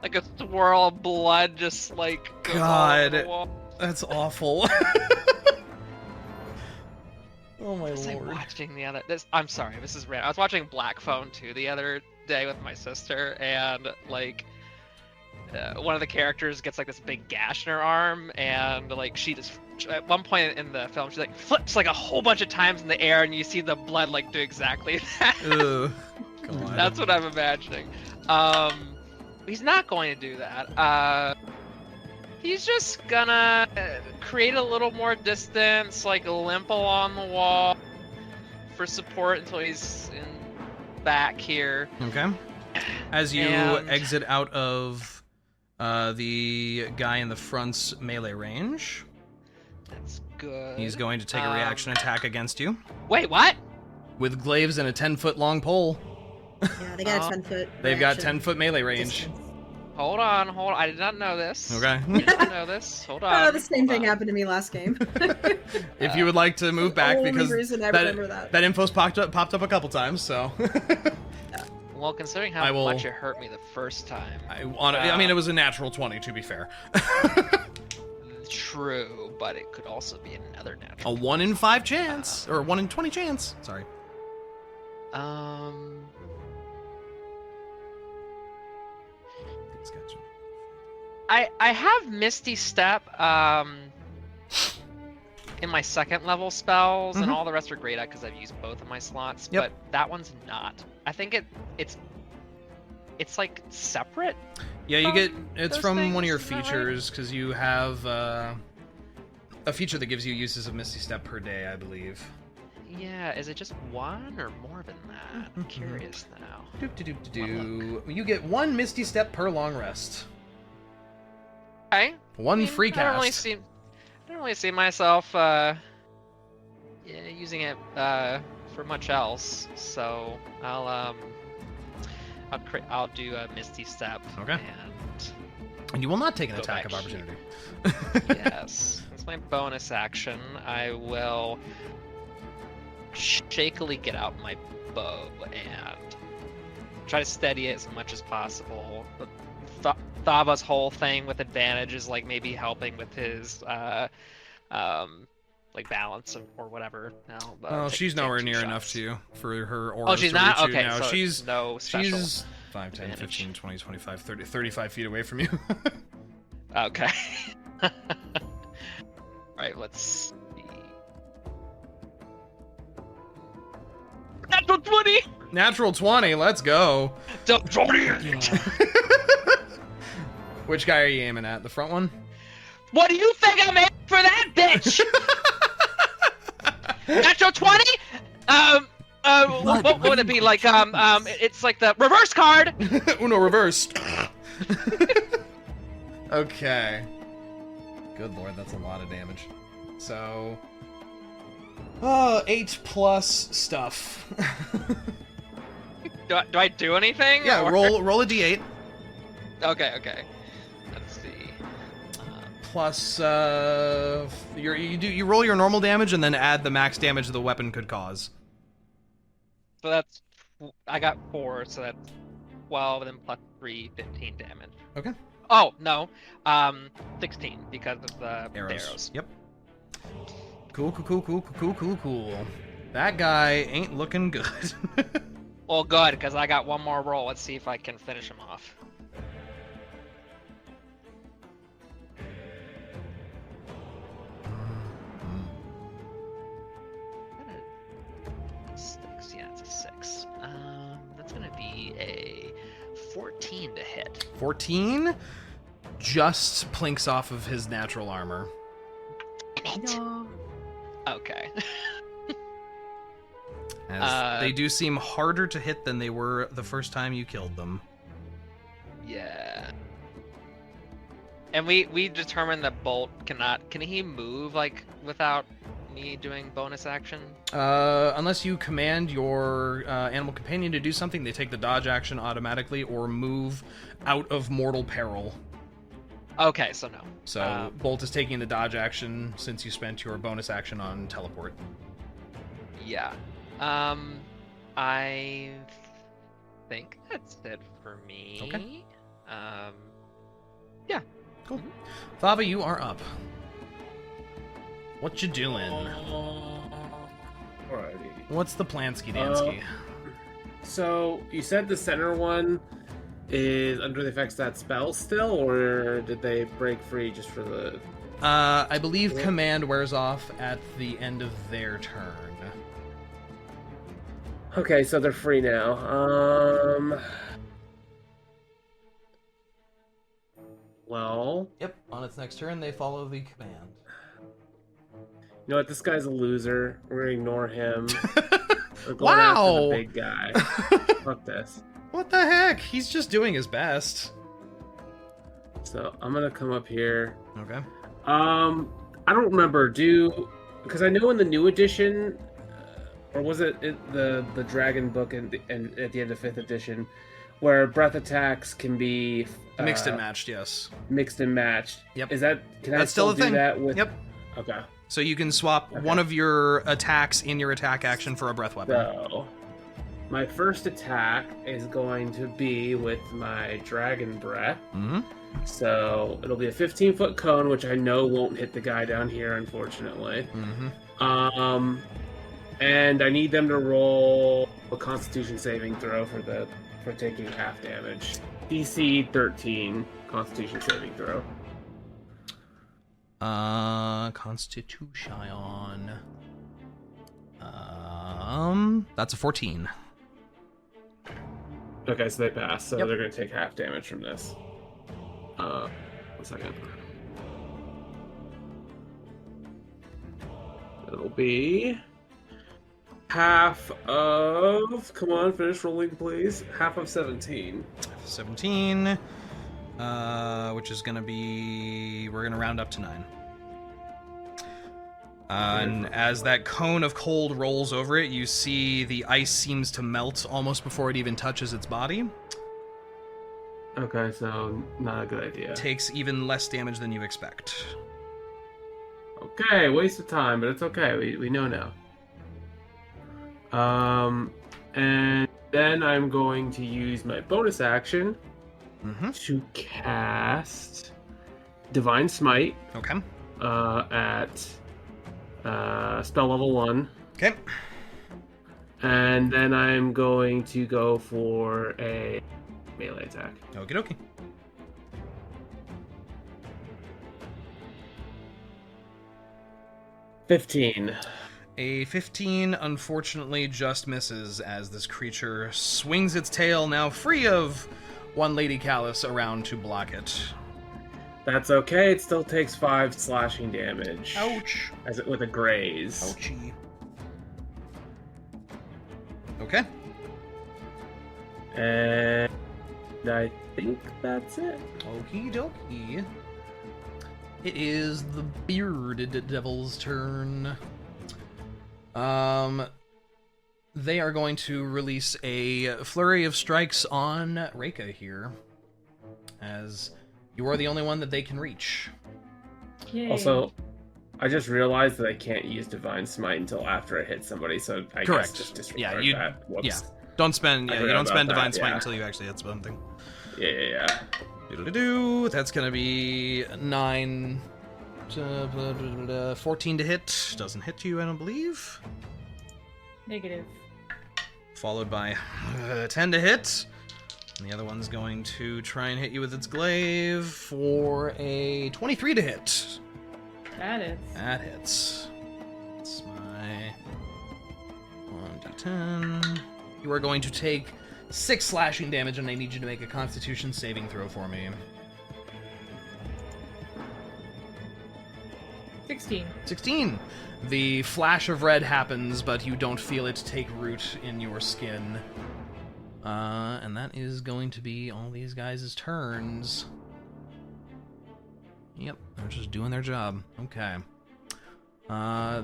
like a swirl of blood just like goes all over God. the wall. That's awful. Oh my I was like lord. watching the other. I'm sorry, this is random. I was watching Black Phone 2 the other day with my sister, and like one of the characters gets like this big gash in her arm, and like she just at one point in the film she like flips like a whole bunch of times in the air, and you see the blood like do exactly that. Ugh. God. That's what I'm imagining. He's not going to do that. He's just gonna create a little more distance, like limp along the wall for support until he's back here. Okay. As you And- exit out of the guy in the front's melee range, That's good. he's going to take a reaction attack against you Wait, what? with glaives and a 10-foot long pole. Yeah, they got Oh. a 10-foot. They've got reaction 10-foot melee range. distance. Hold on. I did not know this. Okay. I did not know this. Hold on. Oh, the same hold thing on. happened to me last game. If you would like to move back, Only because reason I remember that info's popped up a couple times, so Well, considering how I will- much it hurt me the first time. I mean, it was a natural 20, to be fair. True, but it could also be another A natural. 1 in 5 chance, or 1 in 20 chance. Sorry. I have Misty Step in my second level spells, and Mhm. all the rest are great at because I've used both of my slots. Yep. But that one's not. I think it's like separate. Yeah, you get it's those from one of your things, is that right? features because you have a feature that gives you uses of Misty Step per day, I believe. Yeah, is it just one or more than that? I'm curious now. Do. You get 1 Misty Step per long rest. Okay. 1 free I don't really cast. see myself using it for much else. So I'll do a Misty Step. Okay. And And you will not take an Go attack of back opportunity. yes, that's my bonus action. I will shakily get out my bow and try to steady it as much as possible. Thava's whole thing with advantage is like maybe helping with his like balance or whatever. Now, Oh, she's nowhere two near shots. enough to you for her aura. Oh, she's to not? reach you. Okay, No, so she's no special. she's 5, 10, advantage. 15, 20, 25, 30, 35 feet away from you. Okay. Alright, let's 20. Natural 20, let's go. Which guy are you aiming at? The front one? What do you think I'm aiming for that bitch? Natural 20? What would it be like? It's like the reverse card. Uno reversed. Okay. Good lord, that's a lot of damage. So, 8 plus stuff. Do I do anything? Yeah, or... roll a d8. Okay. Let's see. Plus, you roll your normal damage and then add the max damage the weapon could cause. So that's, I got 4, so that's 12, and then plus 3, 15 damage. Okay. Oh, no. 16, because of the arrows. Yep. Cool. That guy ain't looking good. Well, good, because I got one more roll. Let's see if I can finish him off. Yeah, it's a 6. That's gonna be a 14 to hit. 14 just plinks off of his natural armor. No. Okay. As they do seem harder to hit than they were the first time you killed them. Yeah. And we determined that Bolt cannot. Can he move like without me doing bonus action? Unless you command your animal companion to do something, they take the dodge action automatically or move out of mortal peril. Okay, so no. So Bolt is taking the dodge action since you spent your bonus action on teleport. Yeah. I think that's it for me. Okay. Yeah. Cool. Thava, you are up. What you doing? Alrighty. What's the plansky dansky? So you said the center one is under the effects of that spell still, or did they break free just for the? I believe command wears off at the end of their turn. Okay, so they're free now. Well. Yep. On its next turn, they follow the command. You know what? This guy's a loser. We're gonna ignore him. We're going Wow. after the big guy. Fuck this. What the heck? He's just doing his best. So I'm gonna come up here. Okay. I don't remember. Because I know in the new edition, or was it the Dragon book and at the end of 5th edition, where breath attacks can be Mixed and matched, yes. Mixed and matched. Yep. Is that? Can That's I still a do thing. that with? Yep. Okay. So you can swap one of your attacks in your attack action for a breath weapon. So my first attack is going to be with my Dragon Breath. Mm-hmm. So it'll be a 15-foot cone, which I know won't hit the guy down here, unfortunately. Mm-hmm. And I need them to roll a Constitution saving throw for taking half damage. DC 13 Constitution saving throw. Constitution. That's a 14. Okay, so they pass. So Yep. they're going to take half damage from this. 1 second. It'll be half of. Come on, finish rolling, please. Half of 17. 17. Which is going to be... We're going to round up to 9. And as that cone of cold rolls over it, you see the ice seems to melt almost before it even touches its body. Okay, so not a good idea. Takes even less damage than you expect. Okay, waste of time, but it's okay. We know now. And then I'm going to use my bonus action to cast Divine Smite. Okay. At spell level 1. Okay. And then I'm going to go for a melee attack. Okie dokie. A 15, unfortunately, just misses as this creature swings its tail, now free of one Lady Callus, around to block it. That's okay. It still takes 5 slashing damage. Ouch. As it with a graze. Ouchie. Okay. And I think that's it. Okie dokie. It is the bearded devil's turn. They are going to release a flurry of strikes on Reyka here, as you are the only one that they can reach. Yay. Also, I just realized that I can't use Divine Smite until after I hit somebody, so I Correct. guess just disregard Yeah, that. Whoops. Yeah. Don't spend. I Yeah, you forgot don't spend about Divine that, Smite yeah. until you actually hit something. Yeah. Doodle-doo. That's gonna be 9, 14 to hit. Doesn't hit you, I don't believe. Negative. Followed by 10 to hit. And the other one's going to try and hit you with its glaive for a 23 to hit. That is. That hits. That's my 1d10. You are going to take 6 slashing damage, and I need you to make a Constitution saving throw for me. 16. The flash of red happens, but you don't feel it take root in your skin. And that is going to be all these guys' turns. Yep, they're just doing their job. Okay.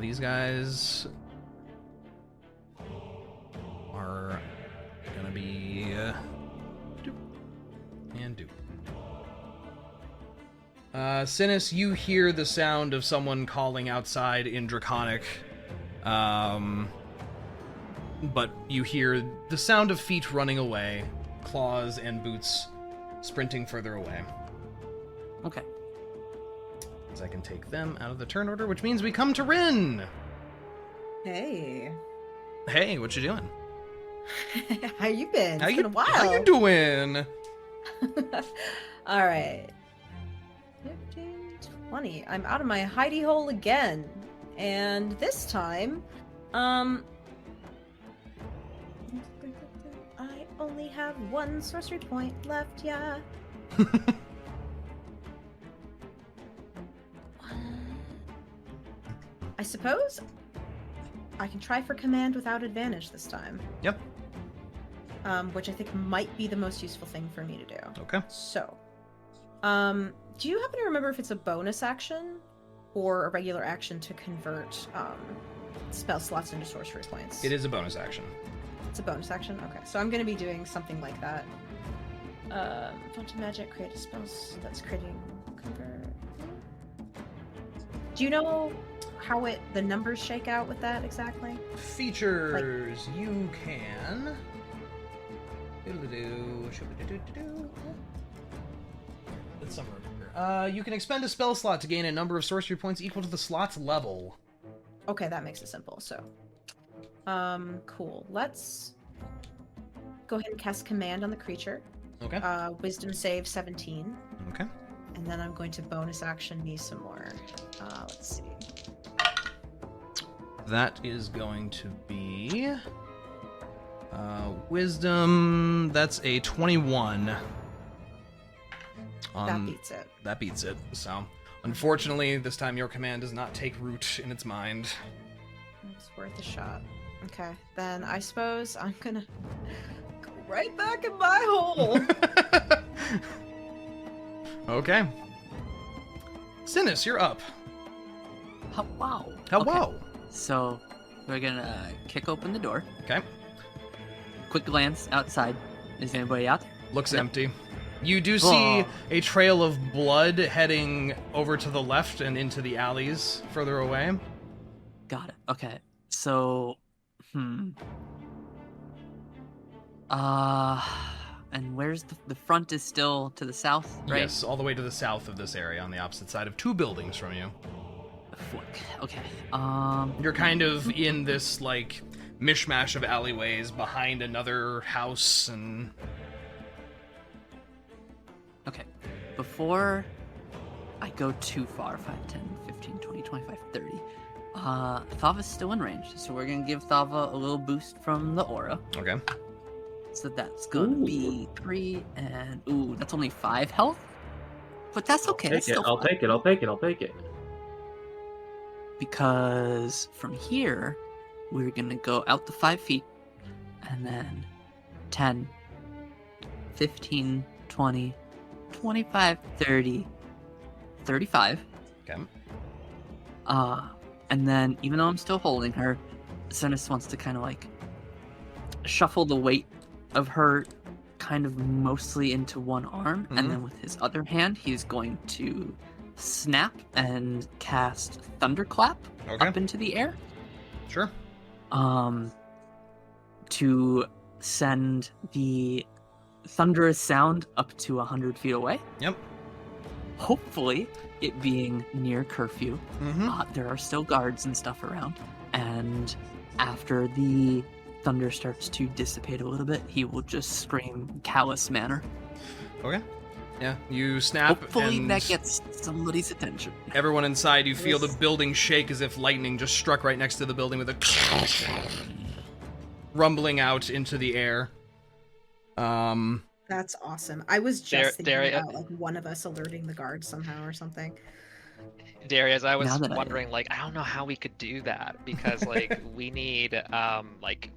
These guys are gonna be doop and doop. Synas, you hear the sound of someone calling outside in Draconic, but you hear the sound of feet running away, claws and boots sprinting further away. Okay. As I can take them out of the turn order, which means we come to Rinn. Hey. Hey, what you doing? How you been? How It's been a while. How you doing? All right. 15, 20. I'm out of my hidey hole again. And this time, I only have 1 sorcery point left, yeah. I suppose I can try for command without advantage this time. Yep. Which I think might be the most useful thing for me to do. Okay. So, do you happen to remember if it's a bonus action or a regular action to convert spell slots into sorcery points? It is a bonus action. It's a bonus action? Okay, so I'm going to be doing something like that. Fountain magic, create a spell that's creating convert. Do you know how the numbers shake out with that exactly? Features, you can. Let's summarize here. You can expend a spell slot to gain a number of sorcery points equal to the slot's level. Okay, that makes it simple. So, cool. Let's go ahead and cast command on the creature. Okay. Wisdom save 17. Okay. And then I'm going to bonus action me some more. Let's see. That is going to be wisdom. That's a 21. That beats it. That beats it. So, unfortunately, this time your command does not take root in its mind. It's worth a shot. Okay, then I suppose I'm gonna go right back in my hole. Okay. Synas, you're up. Wow. Hello. Okay. So we're gonna kick open the door. Okay. Quick glance outside. Is anybody out there? Looks No. empty. You do see Oh. a trail of blood heading over to the left and into the alleys further away. Got it. Okay. So, and where's the front is still to the south, right? Yes, all the way to the south of this area on the opposite side of 2 buildings from you. Flick. Okay. You're kind of in this, like, mishmash of alleyways behind another house and... Okay. Before I go too far, 5, 10, 15, 20, 25, 30, Thava's still in range, so we're gonna give Thava a little boost from the aura. Okay. So that's gonna be 3, and that's only 5 health. But that's okay. That's still I'll fine. take it. I'll take it. Because from here, we're gonna go out the 5 feet, and then 10, 15, 20, 25, 30, 35. Okay. And then, even though I'm still holding her, Synas wants to kind of like shuffle the weight of her kind of mostly into one arm, and then with his other hand, he's going to snap and cast Thunderclap up into the air. Sure. To send the thunderous sound up to 100 feet away. Yep. Hopefully, it being near curfew, there are still guards and stuff around. And after the thunder starts to dissipate a little bit, he will just scream Callous Manor. Okay. Yeah, you snap. Hopefully and that gets somebody's attention. everyone inside, you feel the building shake as if lightning just struck right next to the building with a rumbling out into the air. That's awesome. I was just thinking Deriaz, about like one of us alerting the guards somehow or something. Deriaz, I was Now that wondering, like, I don't know how we could do that because, like, we need, like,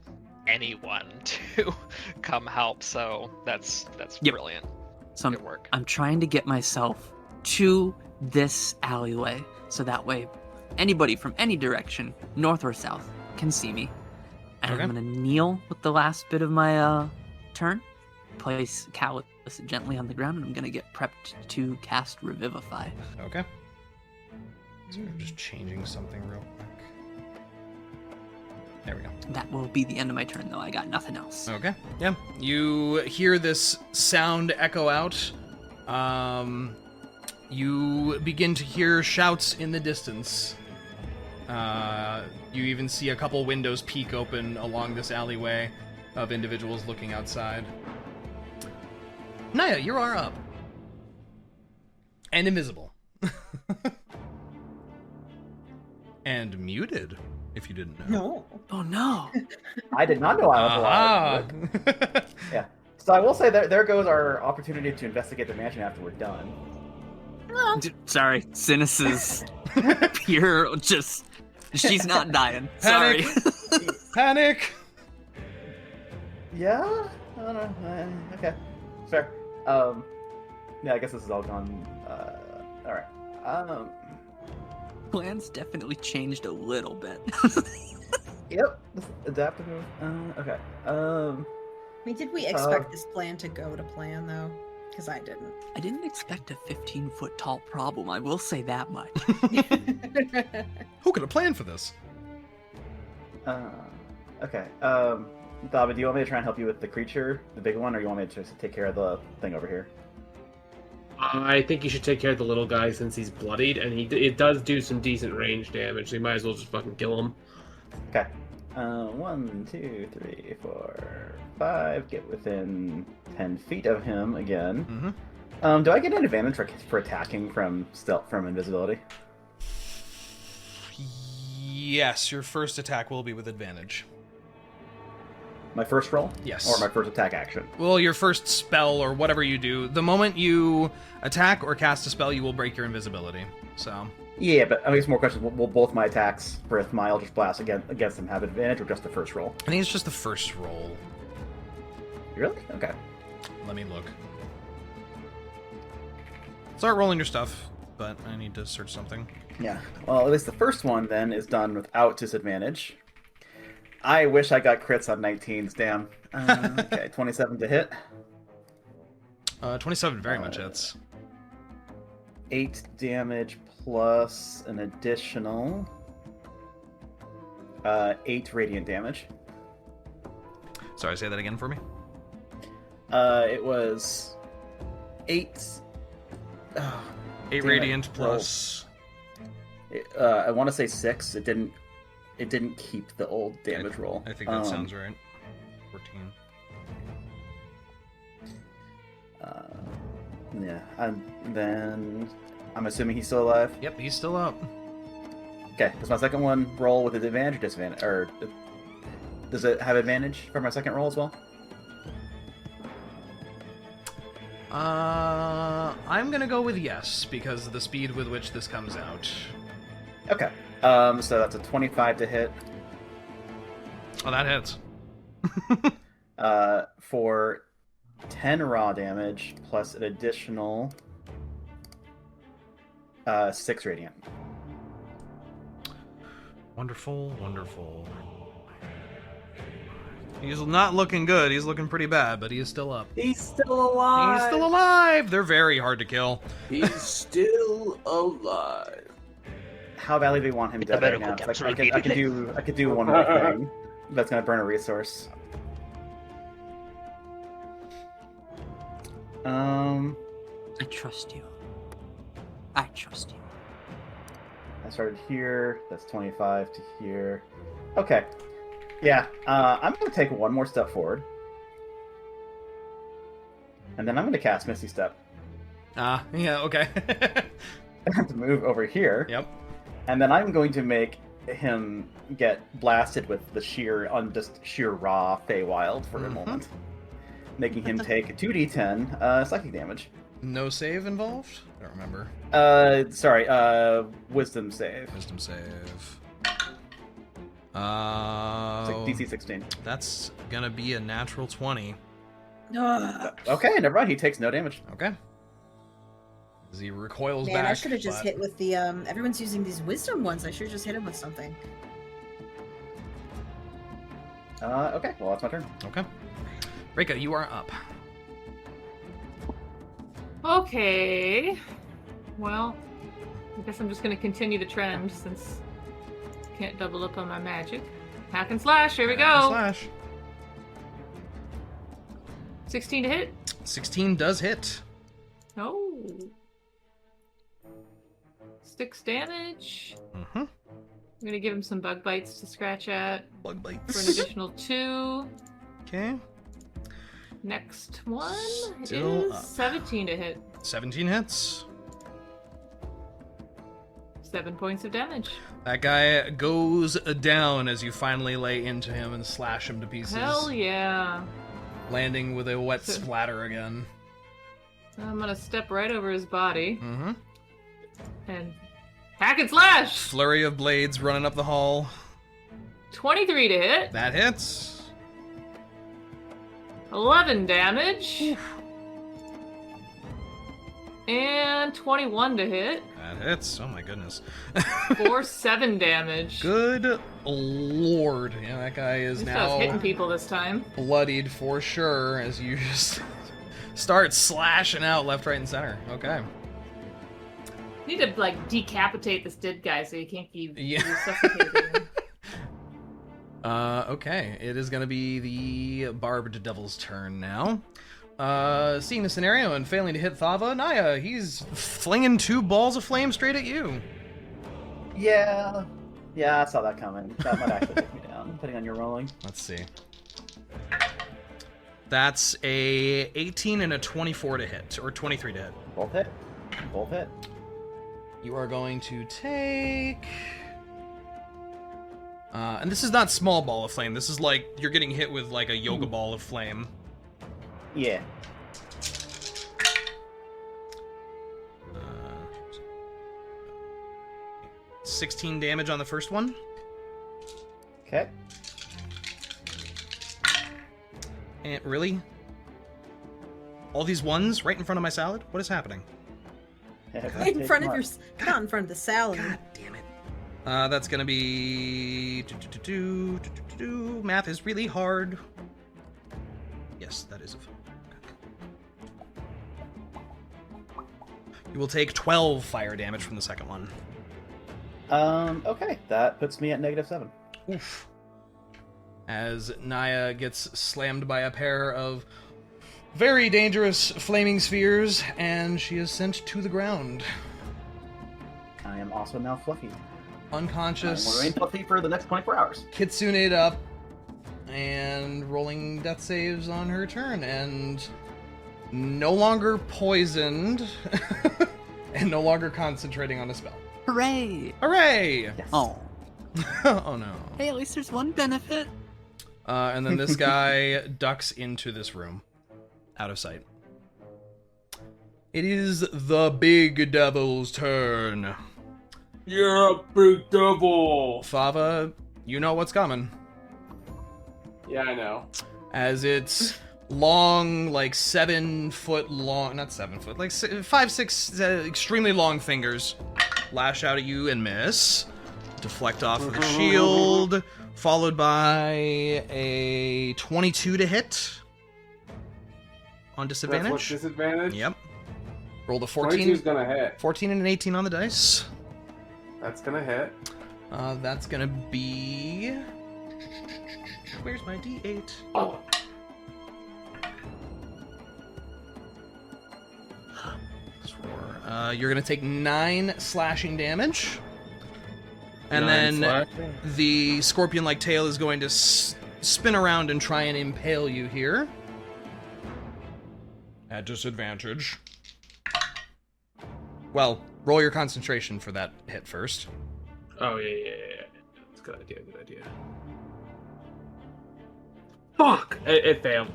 anyone to come help. So that's brilliant. So Good work. I'm trying to get myself to this alleyway, so that way anybody from any direction, north or south, can see me. And Okay. I'm gonna kneel with the last bit of my turn, place Callous gently on the ground, and I'm gonna get prepped to cast Revivify. Okay. So I'm just changing something real quick. There we go. That will be the end of my turn, though. I got nothing else. Okay. Yeah. You hear this sound echo out. You begin to hear shouts in the distance. You even see a couple windows peek open along this alleyway of individuals looking outside. Niah, you are up. And invisible. And muted, if you didn't know. No. Oh no! I did not know I was alive. Yeah. So I will say that there goes our opportunity to investigate the mansion after we're done. Sorry, Synas is pure. Just she's not dying. Sorry. Panic! Yeah? I don't know. Okay. Fair. Yeah, I guess this is all gone. Alright. Plans definitely changed a little bit. Yep. Adaptive move. Okay. I mean, did we expect this plan to go to plan though? Because I didn't. I didn't expect a 15-foot tall problem. I will say that much. Who could have planned for this? Okay. Thava, do you want me to try and help you with the creature, the big one, or you want me to just take care of the thing over here? I think you should take care of the little guy since he's bloodied, and it does do some decent range damage, so you might as well just fucking kill him. Okay. 1, 2, 3, 4, 5. Get within 10 feet of him again. Mm-hmm. Do I get an advantage for attacking from invisibility? Yes, your first attack will be with advantage. My first roll? Yes. Or my first attack action? Well, your first spell or whatever you do, the moment you attack or cast a spell, you will break your invisibility. So. Yeah, but I guess more questions. Will both my attacks with my Eldritch Blast against them have advantage, or just the first roll? I think it's just the first roll. Really? Okay. Let me look. Start rolling your stuff, but I need to search something. Yeah. Well, at least the first one then is done without disadvantage. I wish I got crits on 19s. Damn. Okay, 27 to hit. 27 very much hits. 8 damage plus an additional 8 radiant damage. Sorry, say that again for me. It was 8. 8 radiant plus. I want to say 6. It didn't keep the old damage roll. I think that sounds right. 14. Yeah, and then I'm assuming he's still alive. Yep, he's still up. Okay, does my second one roll with advantage or disadvantage? Or does it have advantage for my second roll as well? I'm gonna go with yes, because of the speed with which this comes out. Okay. So that's a 25 to hit. Oh, that hits. For 10 raw damage, plus an additional 6 radiant. Wonderful, wonderful. He's not looking good. He's looking pretty bad, but he is still up. He's still alive. He's still alive! They're very hard to kill. He's still alive. How badly do we want him dead right now? 'Cause I could do one more thing. That's gonna burn a resource. I trust you. I trust you. I started here. That's 25 to here. Okay. Yeah. I'm gonna take one more step forward, and then I'm gonna cast Misty Step. Yeah, okay. I have to move over here. Yep. And then I'm going to make him get blasted with the sheer raw Feywild for a moment, making him take 2d10 psychic damage. No save involved? I don't remember. Sorry, wisdom save. Wisdom save. It's like DC 16. That's gonna be a natural 20. Okay, never mind. He takes no damage. Okay. As he recoils Man, back. I should have just hit with the, everyone's using these wisdom ones. I should have just hit him with something. Okay, well, that's my turn. Okay. Reyka, you are up. Okay. Well, I guess I'm just going to continue the trend since I can't double up on my magic. Hack and slash, here we go. Slash. 16 to hit. 16 does hit. Oh. 6 damage. I'm going to give him some bug bites to scratch at. Bug bites. For an additional 2. Okay. Next one Still is up. 17 to hit. 17 hits. 7 points of damage. That guy goes down as you finally lay into him and slash him to pieces. Hell yeah. Landing with a wet splatter again. I'm gonna step right over his body Mm-hmm. and hack and slash! Flurry of blades running up the hall. 23 to hit. That hits. 11 damage. And 21 to hit. That hits. Oh my goodness. For 7 damage. Good lord. Yeah, that guy is At least I now was hitting people this time. bloodied for sure as you just start slashing out left, right, and center. Okay. Need to, like, decapitate this dead guy so he can't keep resuscitating. Okay. It is going to be the Barbed Devil's turn now. Seeing the scenario and failing to hit Thava, Niah, he's flinging 2 balls of flame straight at you. Yeah, I saw that coming. That might actually take me down, depending on your rolling. Let's see. That's a 18 and a 24 to hit, or 23 to hit. Both hit. Both hit. You are going to take... and this is not small ball of flame. This is like, you're getting hit with like a yoga ball of flame. Yeah. 16 damage on the first one. Okay. And really? All these ones right in front of my salad? What is happening? Right in front of your... Not in front of the salad. God damn it. That's gonna be... Math is really hard. Yes, that is a... You will take 12 fire damage from the second one. Okay. That puts me at -7. Oof. As Niah gets slammed by a pair of very dangerous flaming spheres, and she is sent to the ground. I am also now fluffy. Unconscious. I will remain fluffy for the next 24 hours. Kitsune'd up and rolling death saves on her turn, and no longer poisoned and no longer concentrating on a spell. Hooray! Hooray! Yes. Oh. Oh no. Hey, at least there's one benefit. And then this guy ducks into this room. Out of sight. It is the big devil's turn. Yeah, big devil. Thava, you know what's coming. Yeah, I know. As it's long, like 7 foot long, not 7 foot, like 5, 6 extremely long fingers lash out at you and miss. Deflect off of the shield, followed by a 22 to hit on disadvantage. That's what's disadvantage? Yep. Roll the 22's 14. gonna hit. 14 and an 18 on the dice. That's gonna hit. That's gonna be... Where's my D8? Oh. You're gonna take 9 slashing damage. And 9 then slashing. the scorpion-like tail is going to spin around and try and impale you here. At disadvantage. Well, roll your concentration for that hit first. Oh, yeah. That's a good idea. Fuck! It failed.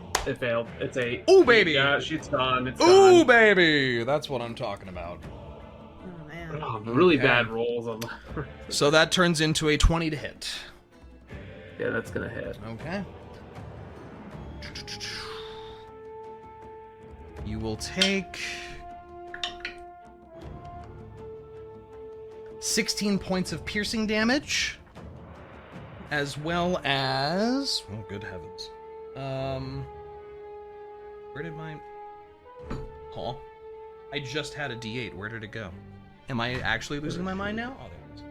It's a... Ooh, baby! Yeah, she's gone. It's Ooh, gone. baby! That's what I'm talking about. Oh man. Oh, really Okay. bad rolls on the... So that turns into a 20 to hit. Yeah, that's gonna hit. Okay. You will take 16 points of piercing damage, as well as... Oh, good heavens. Where did my... Huh? I just had a D8. Where did it go? Am I actually losing my mind now? Oh, there it is.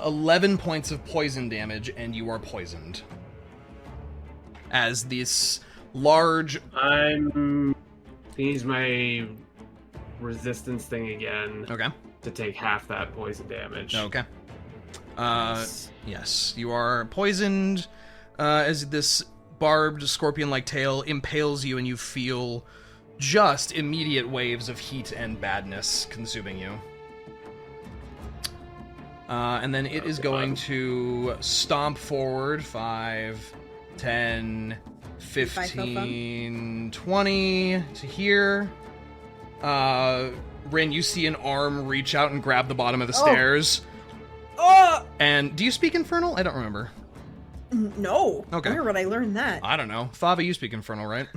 11 points of poison damage, and you are poisoned. As this large... I'm gonna use my resistance thing again Okay. to take half that poison damage. Okay. Yes, you are poisoned as this barbed scorpion-like tail impales you, and you feel just immediate waves of heat and badness consuming you. And then it is going to stomp forward 5, 10, 15, 20 to here. Rinn, you see an arm reach out and grab the bottom of the stairs. Oh! And do you speak Infernal? I don't remember. No. Okay. Where would I learn that? I don't know. Thava, you speak Infernal, right?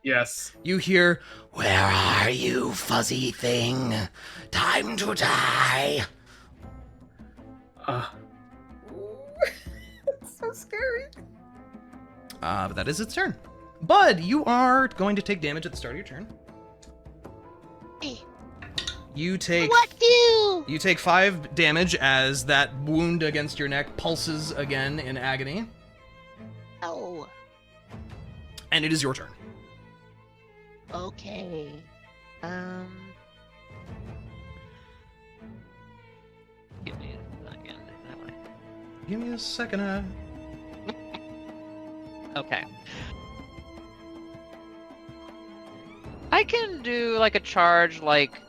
Yes. You hear, "Where are you, fuzzy thing? Time to die." It's so scary. But that is its turn. Bud, you are going to take damage at the start of your turn. You take... What do? You take 5 damage as that wound against your neck pulses again in agony. Oh, And it is your turn. okay. Give me a second. That way. Give me a second. Okay. I can do like a charge like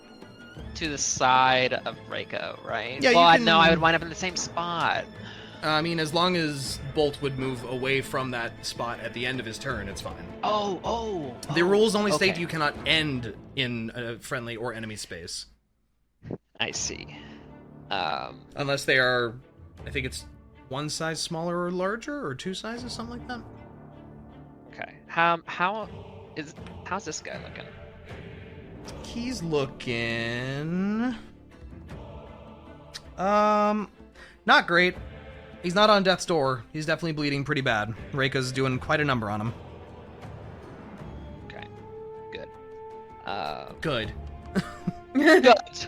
to the side of Reyka, right? Yeah, you well, can- no, I would wind up in the same spot. I mean, as long as Bolt would move away from that spot at the end of his turn, it's fine. Oh. The rules only state okay. you cannot end in a friendly or enemy space. I see. Unless they are, I think it's 1 size smaller or larger, or 2 sizes, something like that. Okay. How's this guy looking? He's looking... not great. He's not on death's door. He's definitely bleeding pretty bad. Reyka's doing quite a number on him. Okay. Good. Good. Good.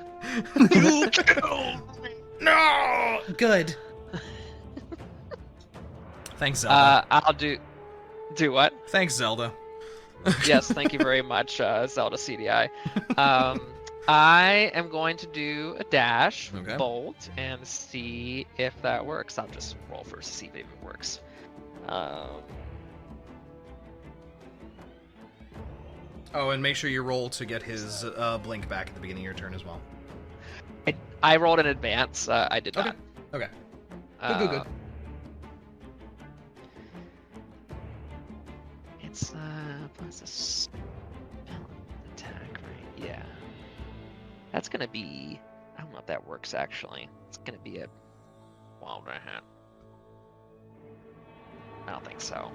You killed me! No! Good. Thanks, Zelda. I'll do what? Thanks, Zelda. Yes, thank you very much, Zelda CDI. I am going to do a dash, Okay. bolt, and see if that works. I'll just roll first to see if it even works. Oh, and make sure you roll to get his blink back at the beginning of your turn as well. I rolled in advance. I did not. Okay. Good. It's plus a spell attack, right? Yeah. That's gonna be. I don't know if that works actually. It's gonna be a 12 and a half. I don't think so.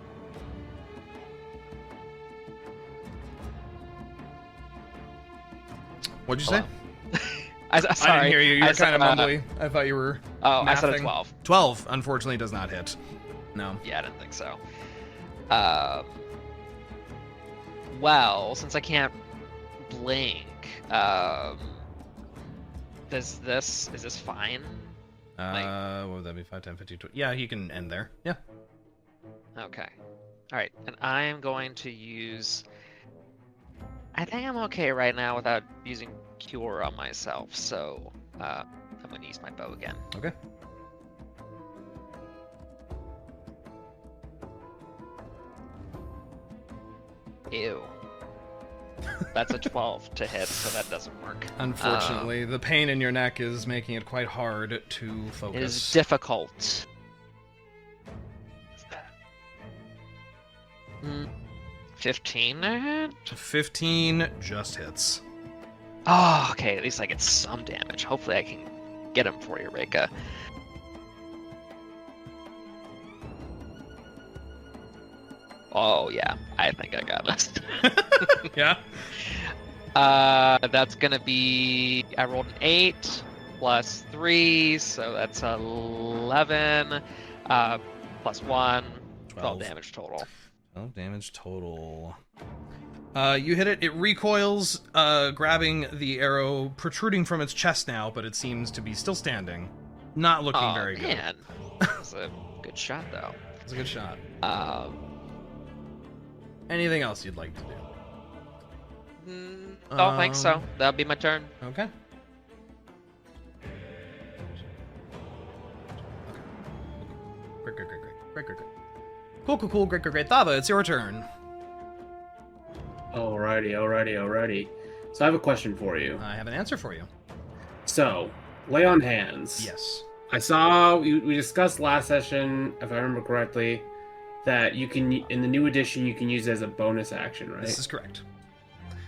What'd you say? Sorry. I didn't hear you. You're said, kind of mumbly. I thought you were. Oh, I said a mathing. 12. 12, unfortunately, does not hit. No. Yeah, I didn't think so. Well, since I can't blink, is this fine? What would that be? 5, 10, 15, 20. Yeah, you can end there. Yeah. Okay. All right, and I am going to use. I think I'm okay right now without using Cure on myself, so I'm going to use my bow again. Okay. Ew. That's a 12 to hit, so that doesn't work. Unfortunately, the pain in your neck is making it quite hard to focus. It is difficult. 15? 15 just hits. Oh, okay. At least I get some damage. Hopefully I can get him for you, Reyka. Oh, yeah. I think I got this. Yeah? That's gonna be... I rolled an 8 plus 3, so that's 11. Plus 1. 12 damage total. 12 damage total. You hit it. It recoils, grabbing the arrow, protruding from its chest now, but it seems to be still standing. Not looking very good. Man. That's a good shot, though. It's a good shot. Anything else you'd like to do? Don't think so. That'll be my turn. Okay. Great. Cool. Great. Thava, it's your turn. Alrighty. So I have a question for you. I have an answer for you. So, lay on hands. Yes. I saw we discussed last session, if I remember correctly, that you can, in the new edition, you can use it as a bonus action, right? This is correct.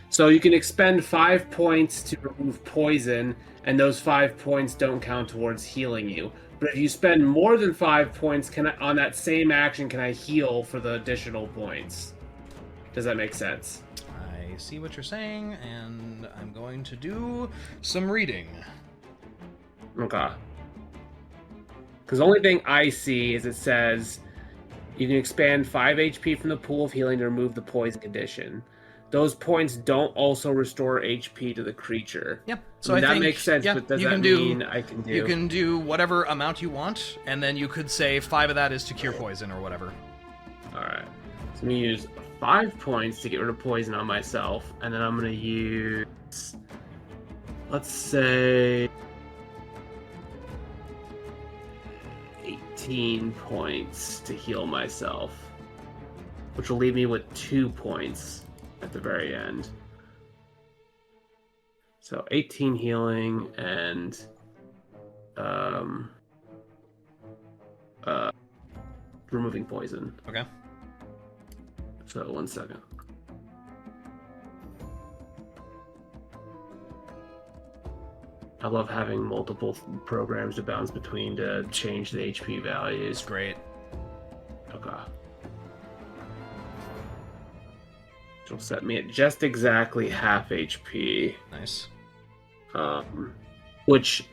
So you can expend 5 points to remove poison, and those 5 points don't count towards healing you. But if you spend more than 5 points, on that same action, can I heal for the additional points? Does that make sense? I see what you're saying, and I'm going to do some reading. Okay. Because the only thing I see is it says you can expand 5 HP from the pool of healing to remove the poison condition. Those points don't also restore HP to the creature. Yep. So I mean, I that think, makes sense, yeah, but does you that can do, mean I can do... You can do whatever amount you want, and then you could say 5 of that is to cure poison or whatever. Alright. So I'm going to use 5 points to get rid of poison on myself, and then I'm going to use... Let's say... 18 points to heal myself. Which will leave me with 2 points at the very end. So 18 healing and removing poison. Okay. So 1 second. I love having multiple programs to bounce between to change the HP values. Great. Okay. Which will set me at just exactly half HP. Nice. Which,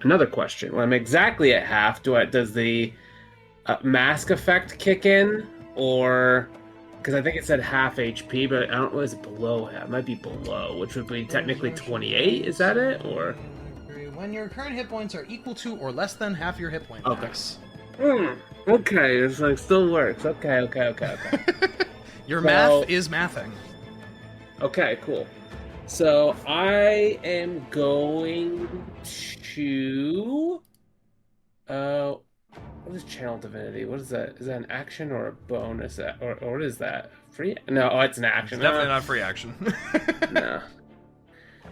another question. When I'm exactly at half, does the mask effect kick in? Or, because I think it said half HP, but I don't know, is it below half? It might be below, which would be technically 28, is that it? Or... When your current hit points are equal to or less than half your hit point max. Okay, it's like still works. Okay. Your math is mathing. Okay, cool. So I am going to What is Channel Divinity? What is that? Is that an action or a bonus? Or what is that? Free? No, it's an action. It's definitely not free action. No.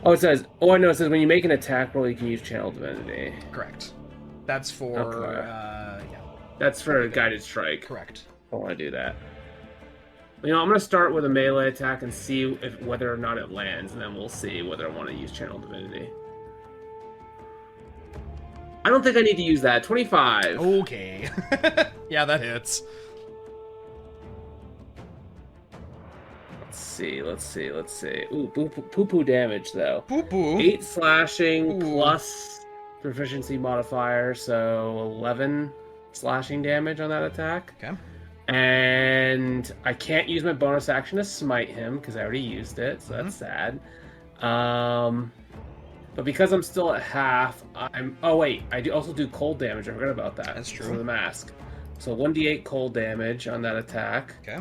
Oh, it says. Oh, I know. It says when you make an attack roll, you can use Channel Divinity. Correct. That's for yeah. That's for a guided strike. Correct. I want to do that. You know, I'm gonna start with a melee attack and see whether or not it lands, and then we'll see whether I want to use Channel Divinity. I don't think I need to use that. 25. Okay. Yeah, that hits. Let's see. Ooh, poo-poo damage, though. Poo-poo. 8 slashing Ooh. plus proficiency modifier, so 11 slashing damage on that attack. Okay. And I can't use my bonus action to smite him, because I already used it, so that's sad. But because I'm still at half, oh wait, I also do cold damage. I forgot about that. That's true. For the mask. So 1d8 cold damage on that attack. Okay.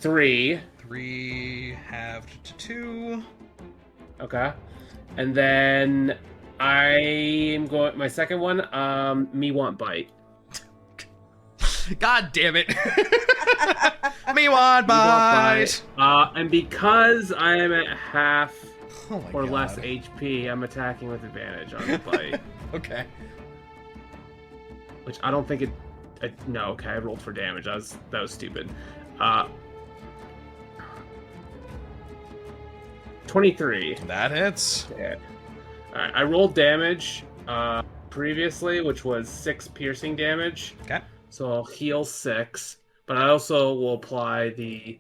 3. 3 halved to 2. Okay. And then I'm going my second one, me want bite. God damn it. Me want bite. And because I am at half or God. less HP, I'm attacking with advantage on the bite. Okay. Which I don't think no, okay, I rolled for damage. That was stupid. 23. That hits. Yeah. Alright, I rolled damage previously, which was 6 piercing damage. Okay. So I'll heal 6, but I also will apply the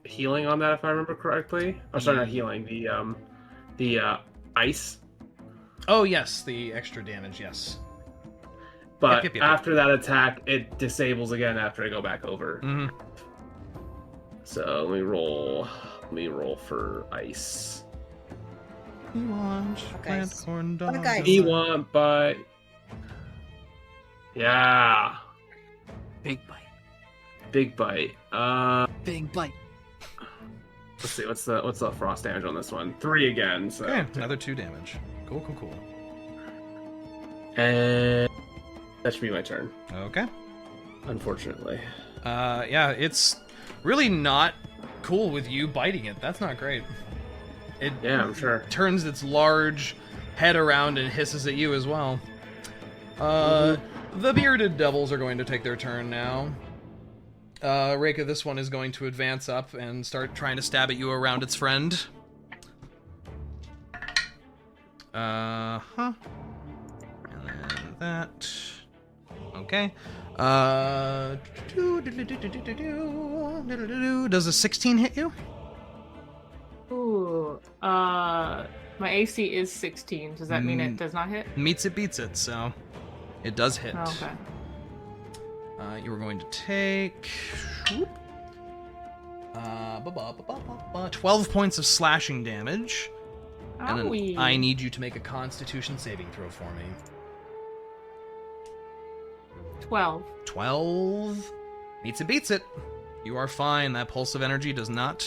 healing on that if I remember correctly. Oh, sorry, not healing. The ice. Oh yes, the extra damage. Yes. But Yep. after that attack, it disables again after I go back over. Mm-hmm. So let me roll for ice. You want Okay. plant corn dog. Okay. Me want bite. Yeah. Big bite. Big bite. Big bite. Let's see. What's the frost damage on this one? 3 again. So Okay, another 2 damage. Cool. and that should be my turn. Okay. Unfortunately. Yeah, it's really not cool with you biting it. That's not great. It Yeah, I'm sure. turns its large head around and hisses at you as well. The bearded devils are going to take their turn now. Reyka, this one is going to advance up and start trying to stab at you around its friend. And then that. Okay. Does a 16 hit you? Ooh. My AC is 16. Does that mean it does not hit? Meets it, beats it, so it does hit. Oh, okay. You were going to take 12 points of slashing damage. And then I need you to make a Constitution saving throw for me. 12. 12 meets it, beats it. You are fine. That pulse of energy does not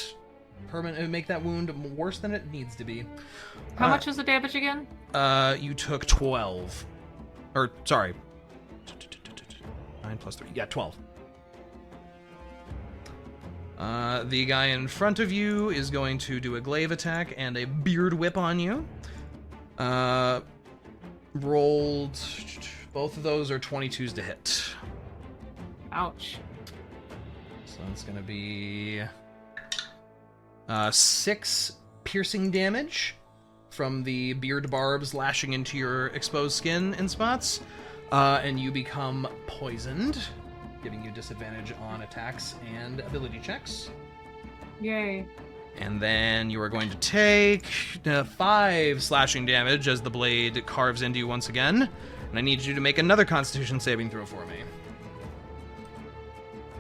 make that wound worse than it needs to be. How much was the damage again? You took 12. Or, sorry. 9 plus 3. Yeah, 12. The guy in front of you is going to do a glaive attack and a beard whip on you. Rolled... Both of those are 22s to hit. Ouch. So it's going to be 6 piercing damage from the beard barbs lashing into your exposed skin in spots. And you become poisoned, giving you disadvantage on attacks and ability checks. Yay. And then you are going to take 5 slashing damage as the blade carves into you once again. And I need you to make another Constitution saving throw for me.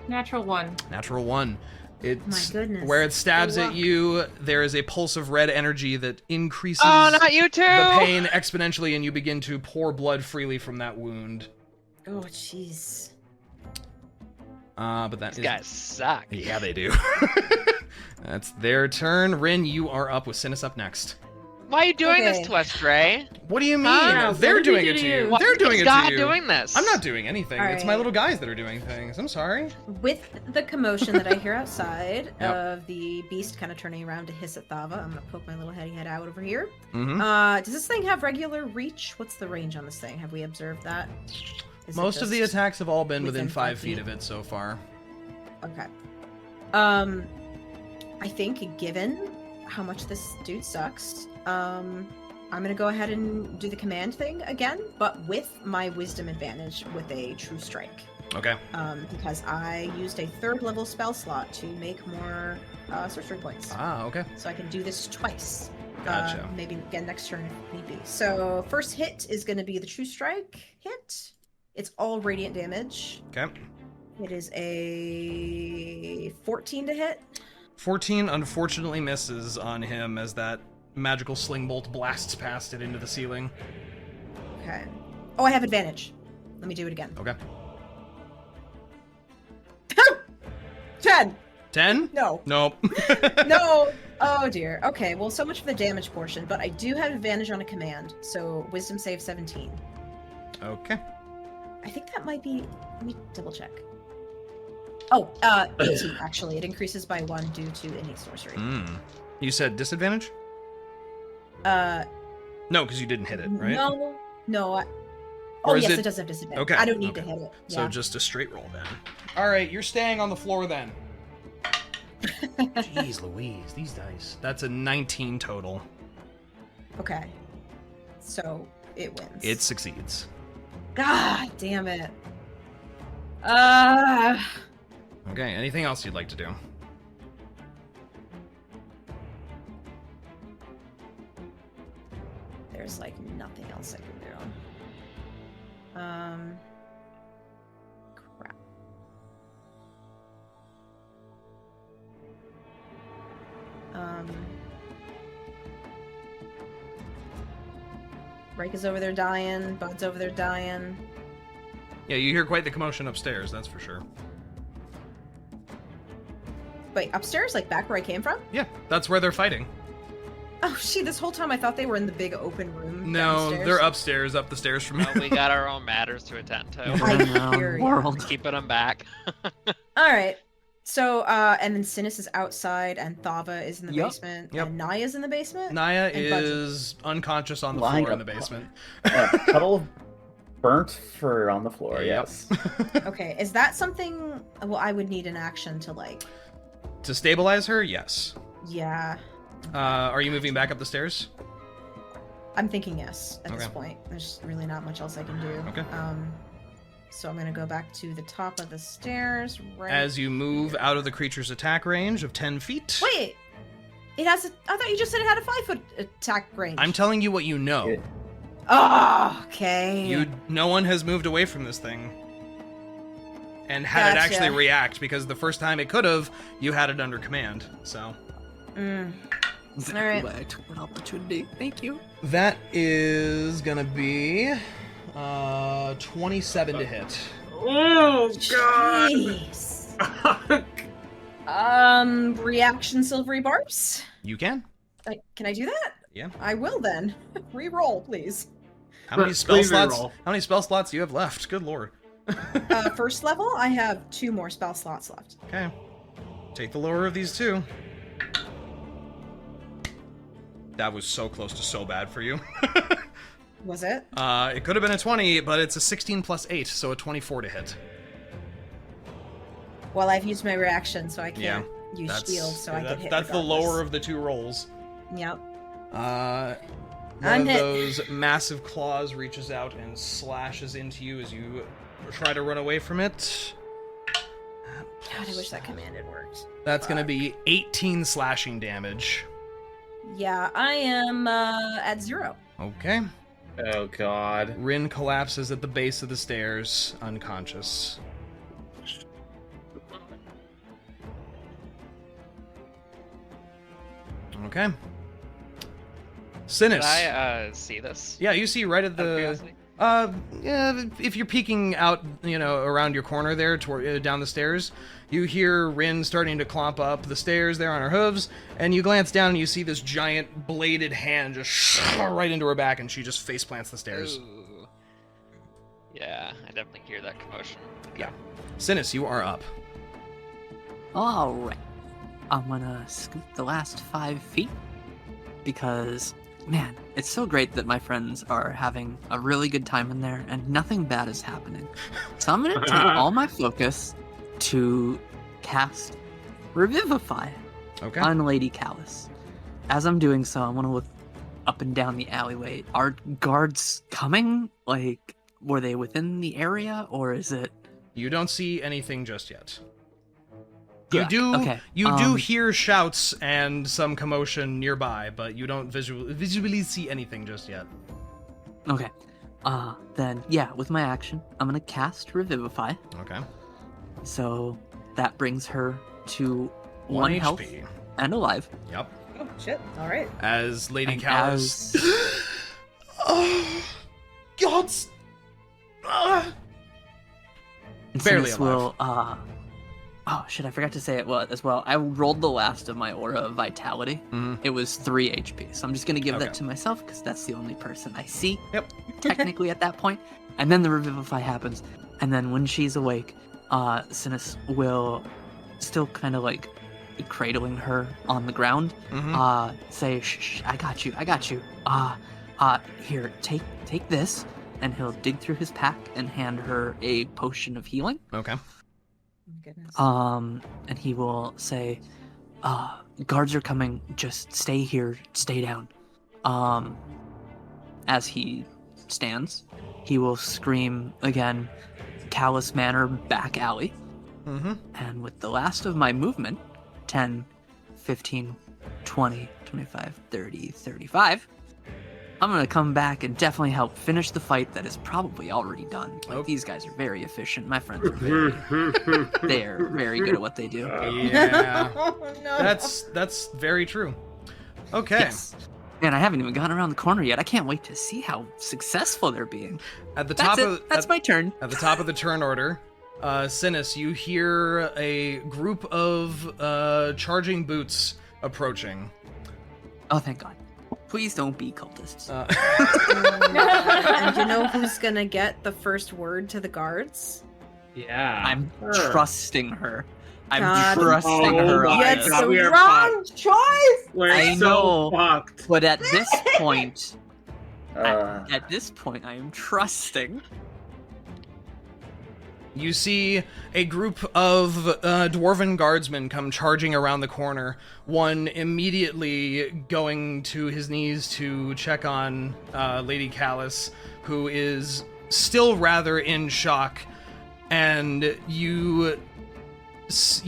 Natural 1. Natural 1. It's My goodness. where it stabs Good at luck. you, there is a pulse of red energy that increases Oh, not you too! the pain exponentially, and you begin to pour blood freely from that wound. Oh, jeez. But that These is... guys suck. Yeah, they do. That's their turn. Rinn, you are up with Synas up next. Why are you doing Okay. this to us, Dre? What do you mean? Huh? They're What did doing he it do to to you. you? Why They're doing is it God to you. doing this? I'm not doing anything. All It's my right. little guys that are doing things. I'm sorry. With the commotion that I hear outside Yep. of the beast kind of turning around to hiss at Thava, I'm gonna poke my little heady head out over here. Mm-hmm. Does this thing have regular reach? What's the range on this thing? Have we observed that? Is it Most of the just- attacks have all been within within 5 5 feet feet? of it so far. Okay. I think given how much this dude sucks, I'm gonna go ahead and do the command thing again, but with my wisdom advantage with a true strike. Okay. Because I used a 3rd level spell slot to make more sorcery points. Ah, okay. So I can do this twice. Gotcha. Maybe again next turn if need be. So first hit is going to be the true strike hit. It's all radiant damage. Okay. It is a 14 to hit. 14 unfortunately misses on him as that magical sling bolt blasts past it into the ceiling. Okay. Oh, I have advantage. Let me do it again. Okay. 10. 10? No. Nope. No. Oh dear. Okay. Well, so much for the damage portion, but I do have advantage on a command. So wisdom save 17. Okay. I think that might be. Let me double check. Oh, 18 actually. It increases by 1 due to innate sorcery. You said disadvantage? Uh, No, because you didn't hit it, right? No. Or Oh is yes, it- it does have disadvantage. Okay, I don't need to okay. hit it. So Yeah. just a straight roll then. All right, you're staying on the floor then. Jeez Louise, these dice. That's a 19 total. Okay. So it wins. It succeeds. God damn it. Okay, anything else you'd like to do? There's like nothing else I can do. Crap. Reyka's over there dying. Bud's over there dying. Yeah, you hear quite the commotion upstairs, that's for sure. Wait, upstairs? Like back where I came from? Yeah, that's where they're fighting. Oh, shit, this whole time I thought they were in the big open room. No, downstairs. they're upstairs, up the stairs from We got our own matters to attend to. I hear ya. World. Keeping them back. Alright. So, and then Synas is outside, and Thava is in the Yep. basement, Yep. and Niah is in the basement? Niah And Bud's- is unconscious on the Lying floor in the up- basement. A puddle of burnt fur on the floor, Yep. yes. Okay, is that something... Well, I would need an action to, like... To stabilize her, yes. Yeah. Are you moving back up the stairs? I'm thinking yes, at this Okay. point. There's really not much else I can do. Okay. So I'm gonna go back to the top of the stairs, right... As you move out of the creature's attack range of 10 feet. Wait! It has a... I thought you just said it had a 5-foot attack range. I'm telling you what you know. Yeah. Oh, okay. No one has moved away from this thing. And had it Gotcha. actually react, because the first time it could have, you had it under command. So Alright. Why I took that opportunity. Thank you. that is gonna be 27 to hit. Oh god! Jeez. Reaction silvery barbs? You can. Can I do that? Yeah. I will then. Re-roll, please. How many Please spell slots? reroll. How many spell slots do you have left? Good lord. First level, I have 2 more spell slots left. Okay. Take the lower of these two. That was so close to so bad for you. Was it? It could have been a 20, but it's a 16 plus 8, so a 24 to hit. Well, I've used my reaction, so I can't use That's, shield, so I get hit. that's the regardless. lower of the two rolls. Yep. One I'm of hit. those massive claws reaches out and slashes into you as you try to run away from it. God, I wish that command had worked. That's going to be 18 slashing damage. Yeah, I am at 0. Okay. Oh god. Rinn collapses at the base of the stairs, unconscious. Okay. Synas. Did I see this? Yeah, you see right at Out of the curiosity? Yeah, if you're peeking out, around your corner there, toward down the stairs, you hear Rinn starting to clomp up the stairs there on her hooves, and you glance down and you see this giant bladed hand just right into her back, and she just face plants the stairs. Ooh. Yeah, I definitely hear that commotion. Yeah. Synas, you are up. All right. I'm gonna scoot the last 5 feet because, man, it's so great that my friends are having a really good time in there and nothing bad is happening. So I'm gonna take all my focus to cast Revivify on Lady Callus. As I'm doing so, I want to look up and down the alleyway. Are guards coming? Like, were they within the area, or is it... You don't see anything just yet. Yeah, You do hear shouts and some commotion nearby, but you don't visually see anything just yet. Okay. Then, yeah, with my action, I'm gonna cast Revivify. Okay. So that brings her to 1 health HP. and alive. Yep. Oh, shit. All right. As Lady And Callus... as- Oh, gods! And Barely Synas alive. will, oh shit, I forgot to say it as well. I rolled the last of my Aura of Vitality. Mhm. It was 3 HP, so I'm just gonna give Okay. that to myself because that's the only person I see. Yep. Technically at that point. And then the Revivify happens, and then when she's awake, Synas will still kind of like cradling her on the ground, Mhm. say, shh, I got you. Here, take this, and he'll dig through his pack and hand her a potion of healing. Okay. Goodness. And he will say, guards are coming, just stay here, stay down. As he stands, he will scream again, Callous Manor, back alley. Mm-hmm. And with the last of my movement, 10, 15, 20, 25, 30, 35, I'm going to come back and definitely help finish the fight that is probably already done. Like, these guys are very efficient. My friends are they're very good at what they do. Yeah. Oh, no. That's very true. Okay. Yes. Man, I haven't even gotten around the corner yet. I can't wait to see how successful they're being. At the top That's my turn. At the top of the turn order, Synas, you hear a group of charging boots approaching. Oh, thank God. Please don't be cultists. And you know who's gonna get the first word to the guards? Yeah. I'm her. trusting her. I'm God. trusting her. on my It's this. the we are wrong choice! We're I so know. fucked. But at this point, Uh, at this point, I am trusting. You see a group of dwarven guardsmen come charging around the corner, one immediately going to his knees to check on Lady Callus, who is still rather in shock, and you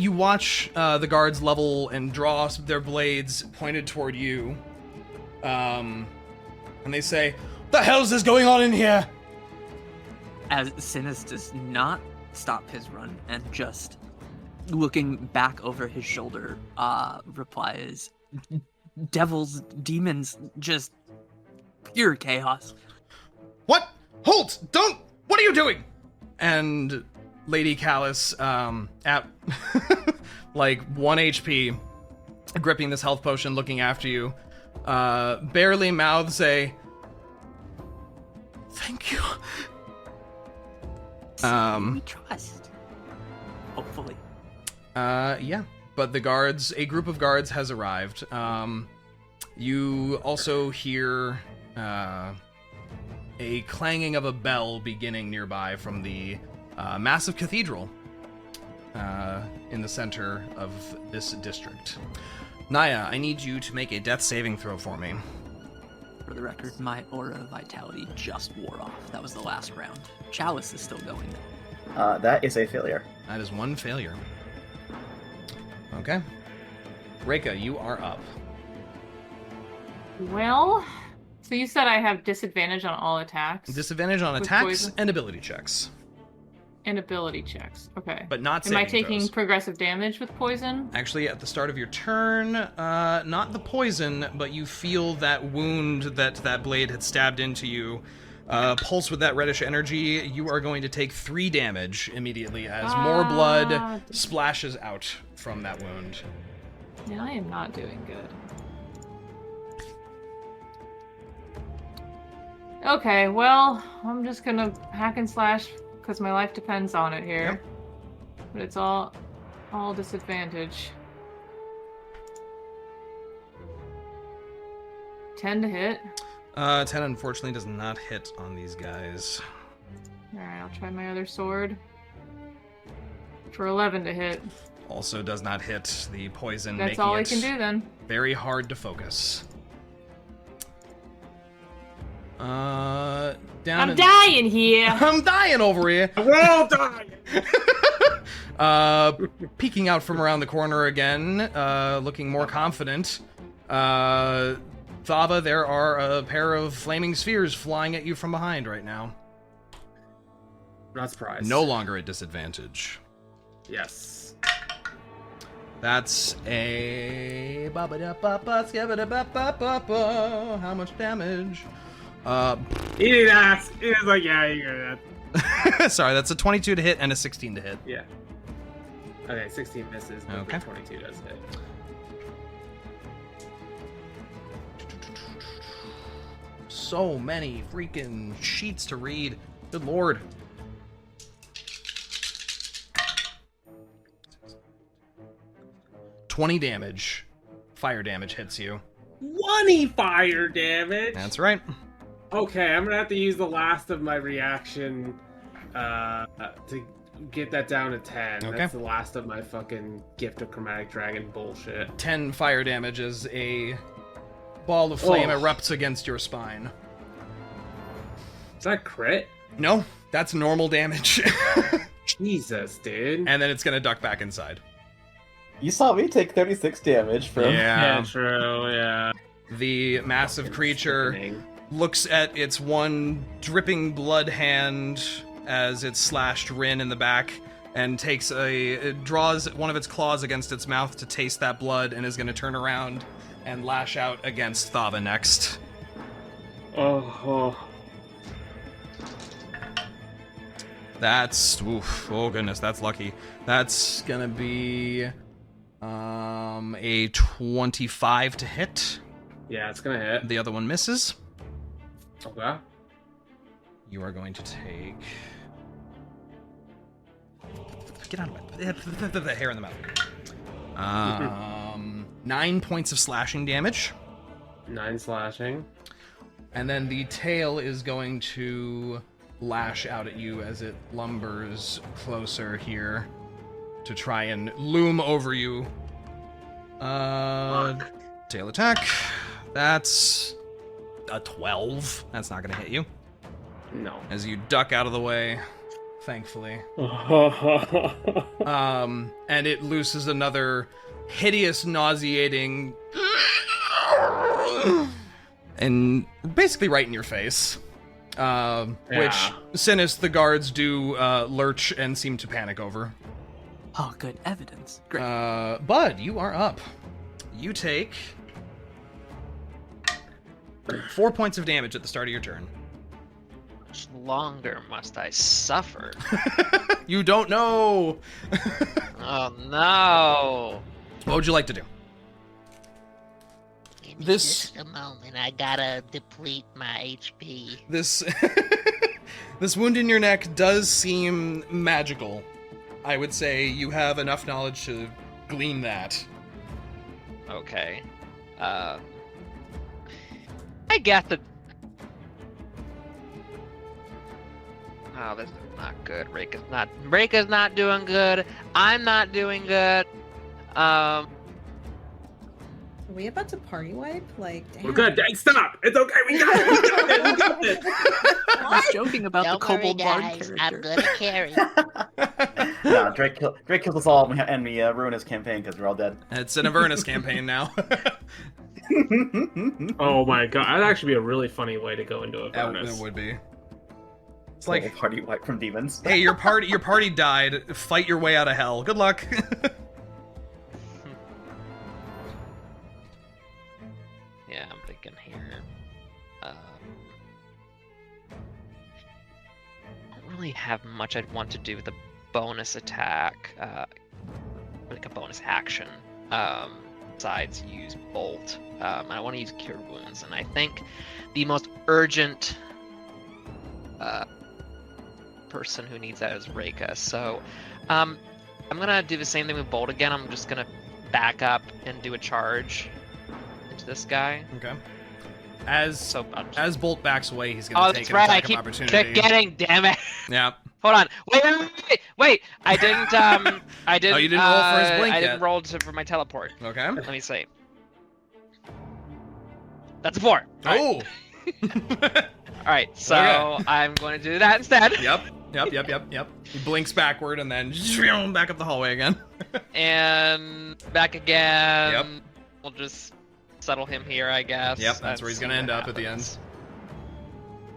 watch the guards level and draw their blades pointed toward you, and they say, "The hell's is going on in here?" As Synas does not stop his run and just looking back over his shoulder, replies, devils, demons, just pure chaos. What? Halt! Don't! What are you doing? And Lady Callus, at like 1 HP, gripping this health potion, looking after you, barely mouths a, "Thank you." We trust. Hopefully. Yeah. But a group of guards has arrived. You also hear a clanging of a bell beginning nearby from the massive cathedral in the center of this district. Niah, I need you to make a death saving throw for me. For the record, my Aura of Vitality just wore off. That was the last round. Chalice is still going. that is a failure. That is 1 failure. Okay. Reyka, you are up. Well, so you said I have disadvantage on all attacks Disadvantage on With attacks poison? and ability checks, and ability checks. Okay. but not Am I saving taking throws. progressive damage with poison? Actually, at the start of your turn, not the poison, but you feel that wound that blade had stabbed into you pulse with that reddish energy. You are going to take 3 damage immediately as more blood splashes out from that wound. Yeah, I am not doing good. Okay, well, I'm just gonna hack and slash because my life depends on it here. Yep. But it's all disadvantage. 10 to hit. 10 unfortunately does not hit on these guys. Alright, I'll try my other sword. For 11 to hit. Also does not hit. The poison That's making all I it can do then. very hard to focus. Down I'm dying here! I'm dying over here! We're all dying! Peeking out from around the corner again, looking more confident. Thava, there are a pair of flaming spheres flying at you from behind right now. Not surprised. No longer at disadvantage. Yes. That's a... How much damage? He didn't ask. He was like, yeah, you got that. Sorry, that's a 22 to hit and a 16 to hit. Yeah. Okay, 16 misses, but Okay. 22 does hit. So many freaking sheets to read. Good lord. $20 damage. Fire damage hits you. 20 fire damage! That's right. Okay, I'm gonna have to use the last of my reaction to get that down to 10. Okay. That's the last of my fucking Gift of Chromatic Dragon bullshit. 10 fire damage as a ball of flame Oh. erupts against your spine. Is that crit? No, that's normal damage. Jesus, dude. And then it's gonna duck back inside. You saw me take 36 damage from... Yeah, true, yeah. The massive creature Sickening. looks at its one dripping blood hand as it slashed Rinn in the back and it draws one of its claws against its mouth to taste that blood and is going to turn around and lash out against Thava next. Oh. That's... Oof, oh goodness, that's lucky. That's going to be a 25 to hit. Yeah, it's gonna hit. The other one misses. Okay. You are going to take... Get out of the hair in the mouth. 9 points of slashing damage. 9 slashing. And then the tail is going to lash out at you as it lumbers closer here to try and loom over you. Tail attack. That's a 12. That's not going to hit you. No. As you duck out of the way, thankfully. And it looses another hideous, nauseating... and basically right in your face. Which Synas, the guards do lurch and seem to panic over. Oh, good evidence. Great. Bud, you are up. You take 4 points of damage at the start of your turn. How much longer must I suffer? You don't know. Oh no! What would you like to do? Give me This- just a moment. I gotta deplete my HP. This this wound in your neck does seem magical. I would say you have enough knowledge to glean that. Okay. I got the... Oh, this is not good. Reyka's not doing good. I'm not doing good. Are we about to party wipe? Like, damn. We're good. Dang, stop! It's okay. We got it. We got it. We got it. I was joking about Don't the worry, kobold bard guys. character. I'm gonna carry. No, Drake killed us all and we ruined his campaign because we're all dead. It's an Avernus campaign now. Oh my god, that'd actually be a really funny way to go into a It furnace. would be. It's like a party wipe from demons. Hey, your party died. Fight your way out of hell. Good luck. Yeah, I'm thinking here. much I'd want to do the bonus attack, like a bonus action, besides use Bolt. I want to use Cure Wounds, and I think the most urgent person who needs that is Reyka. So I'm gonna do the same thing with Bolt again. I'm just gonna back up and do a charge into this guy. Okay. As Bolt backs away, he's gonna take that's an right. attack I keep of opportunity. forgetting. Damn it. Yeah. Hold on. Wait. I didn't. I didn't. Oh, you didn't roll for his blink I yet. didn't roll for my teleport. Okay. Let me see. That's a 4. Oh. All right. So Okay. I'm going to do that instead. Yep. He blinks backward and then back up the hallway again. And back again. Yep. We'll just settle him here, I guess. Yep, that's where he's see gonna end what up at the end. happens.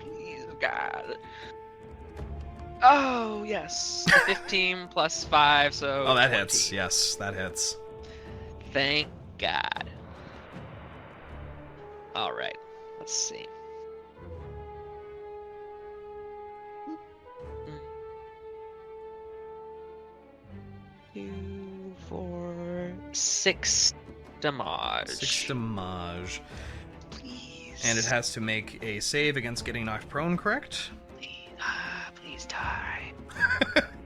Please, God. Oh, yes. 15 plus 5, so... Oh, that 20. hits. Yes, that hits. Thank God. Alright, let's see. 2, 4, 6 damage. 6 damage. Please. And it has to make a save against getting knocked prone, correct? Please die.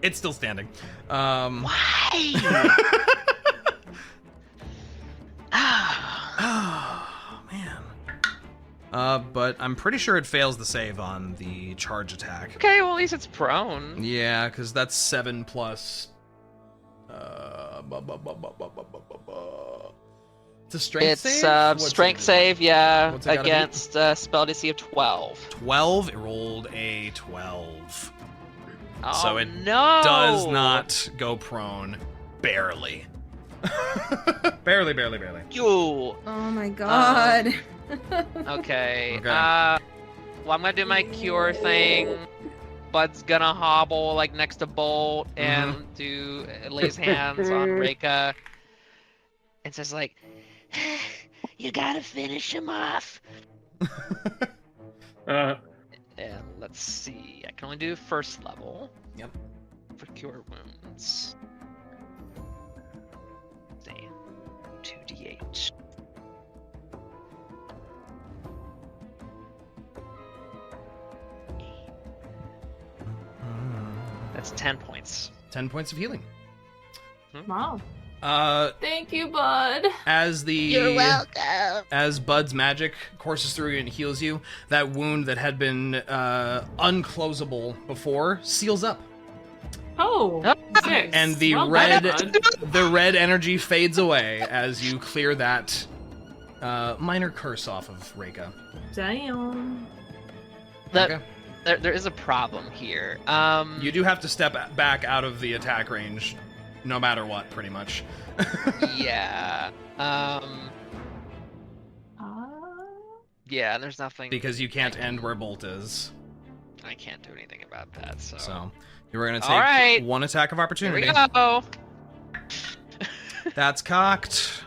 It's still standing. Why? Oh, man. But I'm pretty sure it fails the save on the charge attack. Okay, well at least it's prone. Yeah, because that's 7 plus... It's a strength save? It's strength save, yeah, What's it gotta be? against spell DC of 12. 12? It rolled a 12. Oh, So it no! does not go prone. Barely. barely. You. Oh my god. Okay. Okay. Well, I'm gonna do my cure thing. Bud's gonna hobble like next to Bolt and lay his hands on Reyka. And says like, you gotta finish him off. And let's see. I can only do first level. Yep. For cure wounds. Let's see. 2d8. That's 10 points. 10 points of healing. Wow. Thank you, Bud. As You're welcome. As Bud's magic courses through you and heals you, that wound that had been unclosable before seals up. Oh, 6. And the Well red done, Bud. the red energy fades away as you clear that minor curse off of Reyka. Damn. Okay. There is a problem here. You do have to step back out of the attack range, no matter what, pretty much. Yeah. Yeah, there's nothing. Because you can't end where Bolt is. I can't do anything about that, so. So, you were going to All take right. one attack of Here opportunity. we go. That's cocked.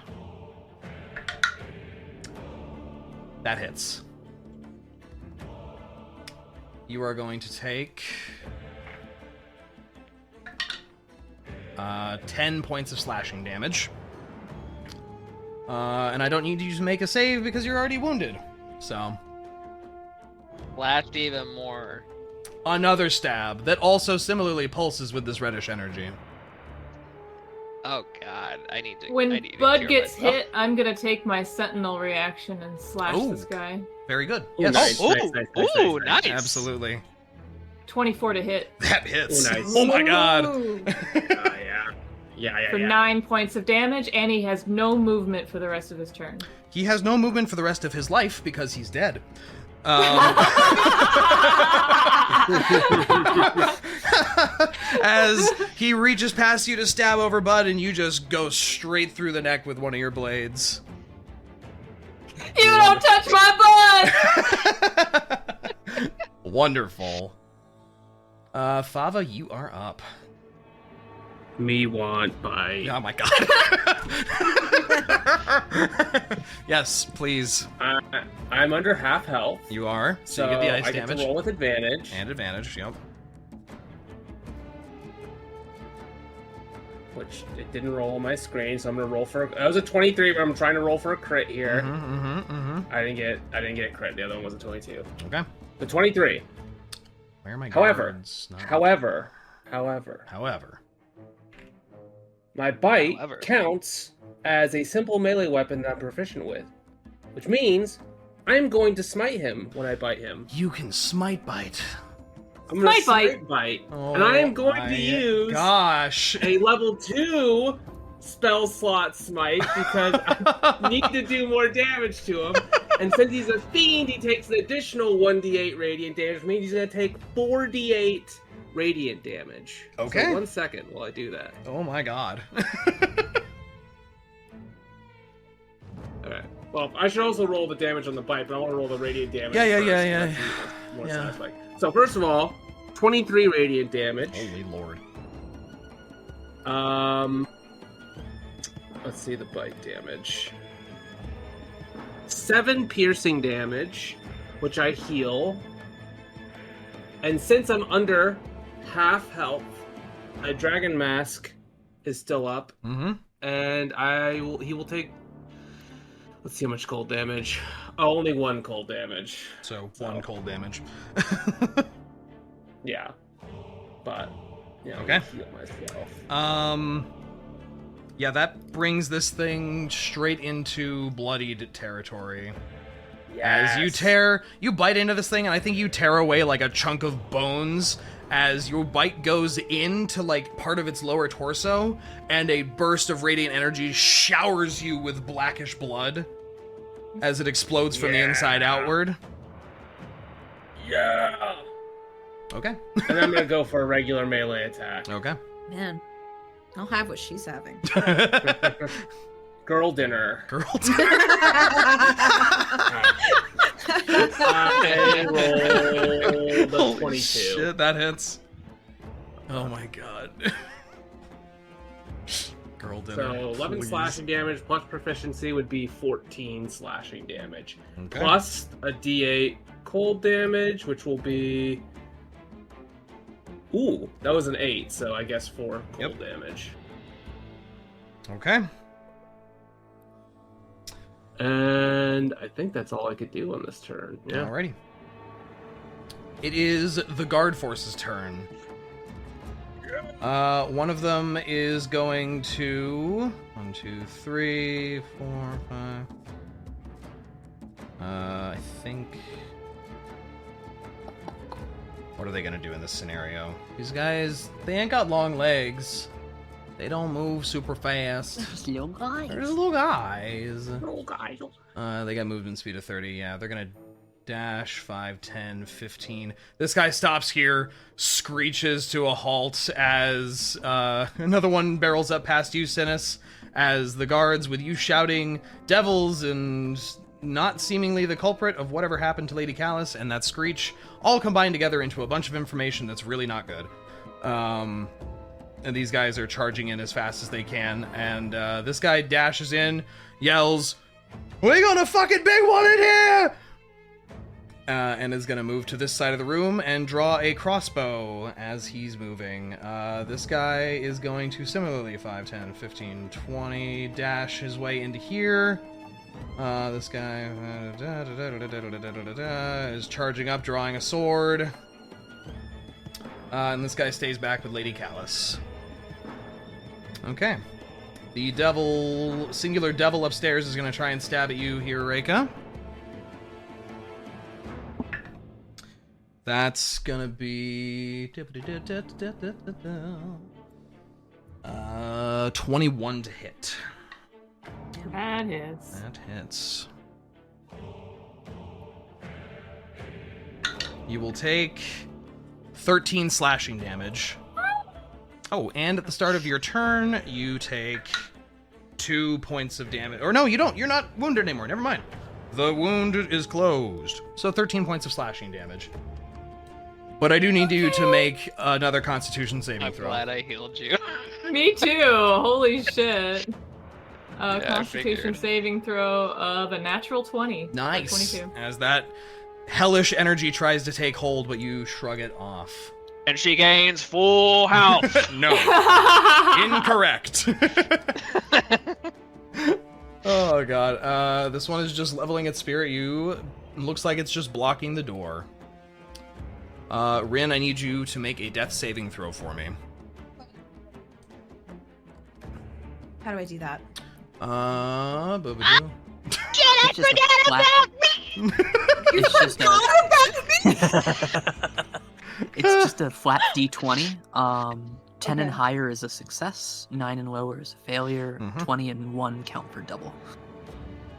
That hits. You are going to take 10 points of slashing damage. And I don't need you to make a save because you're already wounded. So, Lashed even more. another stab that also similarly pulses with this reddish energy. Oh god, I need to. When I need to Bud cure gets myself. hit, I'm gonna take my sentinel reaction and slash Ooh. this guy. Very good. Ooh, Yes. nice, Oh, nice, ooh, nice. nice. Absolutely. 24 to hit. That hits. Ooh, nice. Oh my god. Ooh. Yeah. For 9 points of damage, and he has no movement for the rest of his turn. He has no movement for the rest of his life because he's dead. As he reaches past you to stab over Bud, and you just go straight through the neck with one of your blades. You don't touch my butt! Wonderful. Thava, you are up. Me want by. Oh my god. Yes, please. I'm under half health, You are. So so you get the ice I get damage. to roll with advantage. And advantage, yep. which it didn't roll on my screen, so I'm gonna roll for. That was a 23, but I'm trying to roll for a crit here. I didn't get a crit. The other one was a 22. Okay. The 23. Where are my However, guards? Not- however, my bite counts as a simple melee weapon that I'm proficient with, which means I'm going to smite him when I bite him. You can smite bite. I'm going to Smite bite, Oh, and I am going to my use gosh. a level 2 spell slot smite because I need to do more damage to him. And since he's a fiend, he takes an additional 1d8 radiant damage, which means he's going to take 4d8 radiant damage. Okay. So 1 second while I do that. Oh my god. Alright. Well, I should also roll the damage on the bite, but I want to roll the radiant damage. Yeah. That's more satisfying. So first of all, 23 radiant damage. Holy lord. Let's see the bite damage. 7 piercing damage, which I heal. And since I'm under half health, my dragon mask is still up. And he will take. Let's see how much cold damage. Oh, only 1 cold damage. So 1 cold damage. Yeah. But yeah, Okay. I'll heal myself. Yeah, that brings this thing straight into bloodied territory. As you bite into this thing, and I think you tear away like a chunk of bones as your bite goes into like part of its lower torso, and a burst of radiant energy showers you with blackish blood as it explodes from the inside outward. Yeah. Okay. And I'm gonna go for a regular melee attack. Okay. Man, I'll have what she's having. Girl dinner. Girl dinner. I roll the Holy 22. shit, that hits. Oh my god. Girl dinner. So 11 please. slashing damage plus proficiency would be 14 slashing damage. Okay. Plus a d8 cold damage, which will be... Ooh, that was an 8, so I guess 4 cold damage. Okay. And I think that's all I could do on this turn. Yeah. Alrighty. It is the guard force's turn. One of them is going to 1, 2, 3, 4, 5. I think. What are they gonna do in this scenario? These guys, they ain't got long legs. They don't move super fast. Those little guys. They're little guys. Little guys. They got movement speed of 30. Yeah, they're gonna dash 5, 10, 15. This guy stops here, screeches to a halt as another one barrels up past you, Synas, as the guards, with you shouting devils and not seemingly the culprit of whatever happened to Lady Callus and that screech, all combined together into a bunch of information that's really not good. And these guys are charging in as fast as they can, and this guy dashes in, yells, "We got a fucking big one in here!" And is gonna move to this side of the room and draw a crossbow as he's moving. This guy is going to similarly 5, 10, 15, 20, dash his way into here. This guy is charging up, drawing a sword. And this guy stays back with Lady Callus. Okay. The singular devil upstairs is going to try and stab at you here, Reyka. That's going to be 21 to hit. That hits. That hits. You will take 13 slashing damage. Oh, and at the start of your turn, you take 2 points of damage. Or no, you don't. You're not wounded anymore. Never mind. The wound is closed. So 13 points of slashing damage. But I do need you to make another Constitution saving I'm throw. glad I healed you. Me too. Holy shit. I Constitution figured. saving throw of a natural 20. Nice. 22. As that hellish energy tries to take hold, but you shrug it off. And she gains full health. No. Incorrect. Oh god. This one is just leveling its spirit. Looks like it's just blocking the door. Rinn, I need you to make a death saving throw for me. How do I do that? Boo-ba-doo. Shit, I forgot about me! It's just a. It's just a flat D20. 10 and Okay. higher is a success. 9 and lower is a failure. Mhm. 20 and 1 count for double.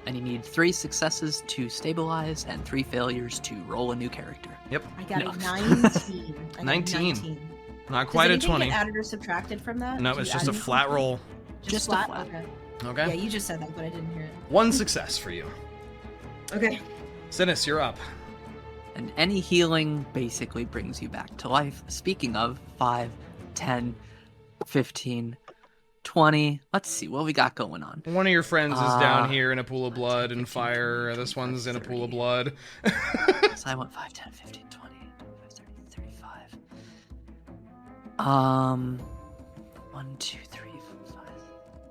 And you need 3 successes to stabilize and 3 failures to roll a new character. I got No. a 19. I got a 19. Not quite a Does 20. anything get added or subtracted from that? No, Do it's you just add a flat anything? roll. Just a flat? flat. Okay. Okay? Yeah, you just said that, but I didn't hear it. 1 success for you. Okay. Synas, you're up. And any healing basically brings you back to life. Speaking of, 5, 10, 15, 20. Let's see what we got going on. One of your friends is down Ah. here in a pool of blood and 15, fire. 20, This one's in a pool of 30. blood. So I went 5, 10, 15, 20, 25, 30, 35. 1, 2, 3, 4,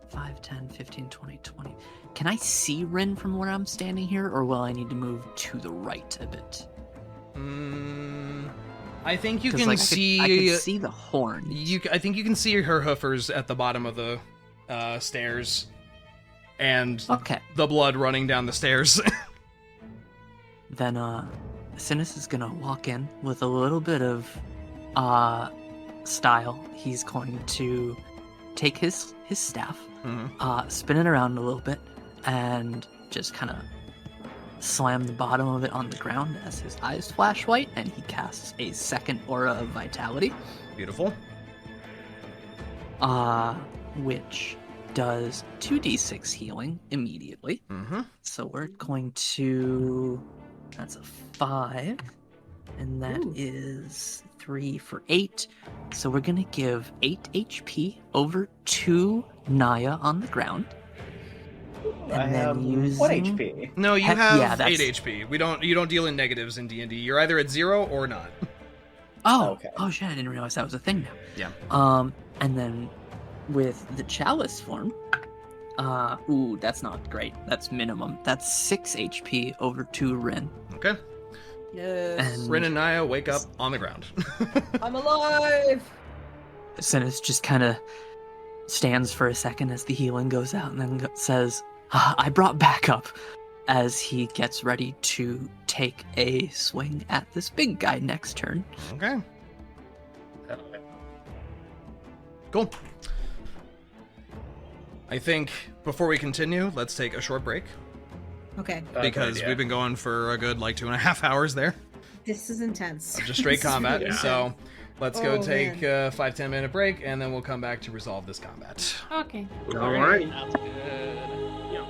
5, 10, 15, 20, 20. Can I see Rinn from where I'm standing here, or will I need to move to the right a bit? I think you 'Cause, can like, see. I could see the horn. I think you can see her hoofers at the bottom of the stairs, and Okay. the blood running down the stairs. Then Synas is gonna walk in with a little bit of style. He's going to take his staff, Mhm. spin it around a little bit, and just kind of slam the bottom of it on the ground as his eyes flash white, and he casts a second aura of vitality, Beautiful. which does 2d6 healing immediately. Mm-hmm. So we're going to. That's a 5. And that Ooh. is 3 for 8. So we're going to give 8 HP over to Niah on the ground. I And have then 1 using- HP. No, you Heck, have yeah, 8 that's- HP. You don't deal in negatives in D&D. You're either at 0 or not. Oh, Okay. oh shit, I didn't realize that was a thing now. Yeah. And then with the chalice form, ooh, that's not great. That's minimum. That's 6 HP over to Rinn. Okay. Yes. And Rinn and Niah wake up on the ground. I'm alive. Synas just kind of stands for a second as the healing goes out and then says, I brought backup, as he gets ready to take a swing at this big guy next turn. Okay. Cool. I think before we continue, let's take a short break Okay. because we've been going for a good 2.5 hours there This is intense. of just straight This is combat. really So intense. let's go Oh, take man. a 5-10 minute break, and then we'll come back to resolve this combat. Okay. All right. Sounds good.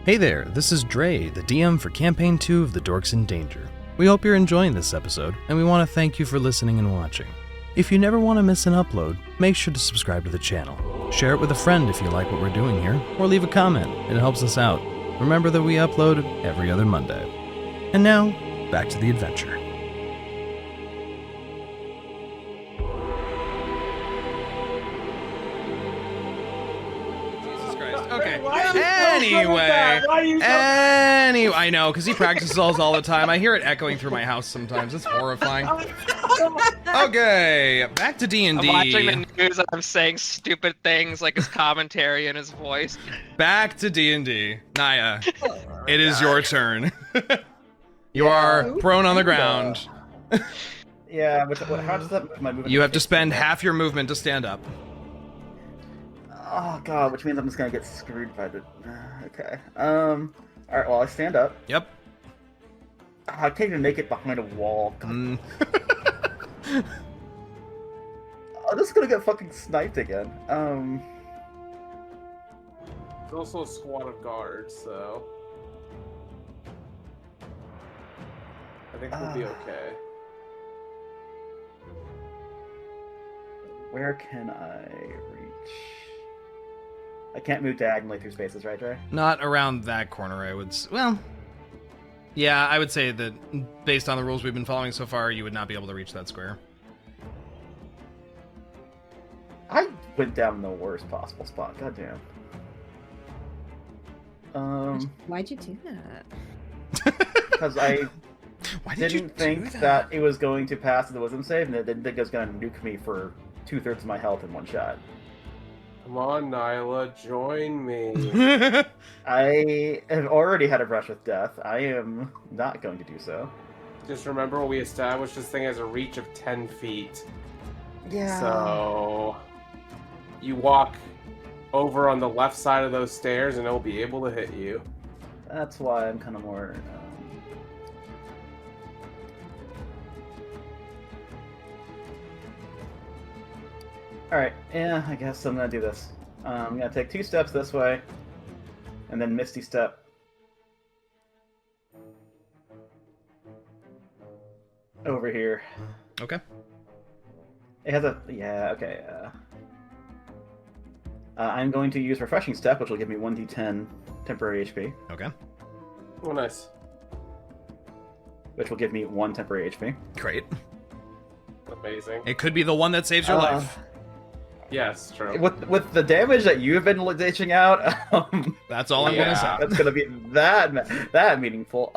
Hey there, this is Dre, the DM for Campaign 2 of the Dorks in Danger. We hope you're enjoying this episode, and we want to thank you for listening and watching. If you never want to miss an upload, make sure to subscribe to the channel. Share it with a friend if you like what we're doing here, or leave a comment. It helps us out. Remember that we upload every other Monday. And now, back to the adventure. Jesus Christ. Okay. Why are you so good Anyway. with that? Why are you so Anyway, I know, because he practices all the time. I hear it echoing through my house sometimes. It's horrifying. Okay, back to D&D. I'm watching the news and I'm saying stupid things like his commentary and his voice. Back to D&D. Niah, it is your turn. You are prone on the ground. Yeah, but how does that move my movement? You have to spend half your movement to stand up. Oh god, which means I'm just gonna get screwed by the. Okay. Alright, well, I stand up. Yep. I can't even make it behind a wall. God, Mm. I'm just gonna get fucking sniped again. There's also a squad of guards, so I think we'll be okay. Where can I reach? I can't move diagonally through spaces, right, Dre? Not around that corner, I would well, Yeah, I would say that based on the rules we've been following so far, you would not be able to reach that square. I went down the worst possible spot. Goddamn. Why'd you do that? Because I Why did you didn't do think that it was going to pass the wisdom save, and I didn't think it was going to nuke me for 2/3 of my health in one shot. Come on, Nyla, join me. I have already had a brush with death. I am not going to do so. Just remember we established this thing has a reach of 10 feet. Yeah. So you walk over on the left side of those stairs and it'll be able to hit you. That's why I'm kind of more... Alright, yeah, I guess I'm gonna do this. I'm gonna take 2 steps this way, and then Misty Step. Over here. Okay. It has a... yeah, okay. I'm going to use Refreshing Step, which will give me 1d10 temporary HP, Okay. Oh, nice. which will give me 1 temporary HP. Great. Amazing. It could be the one that saves your life. Yes, true. With the damage that you've been dishing out, That's all I'm gonna say. that's gonna be that meaningful.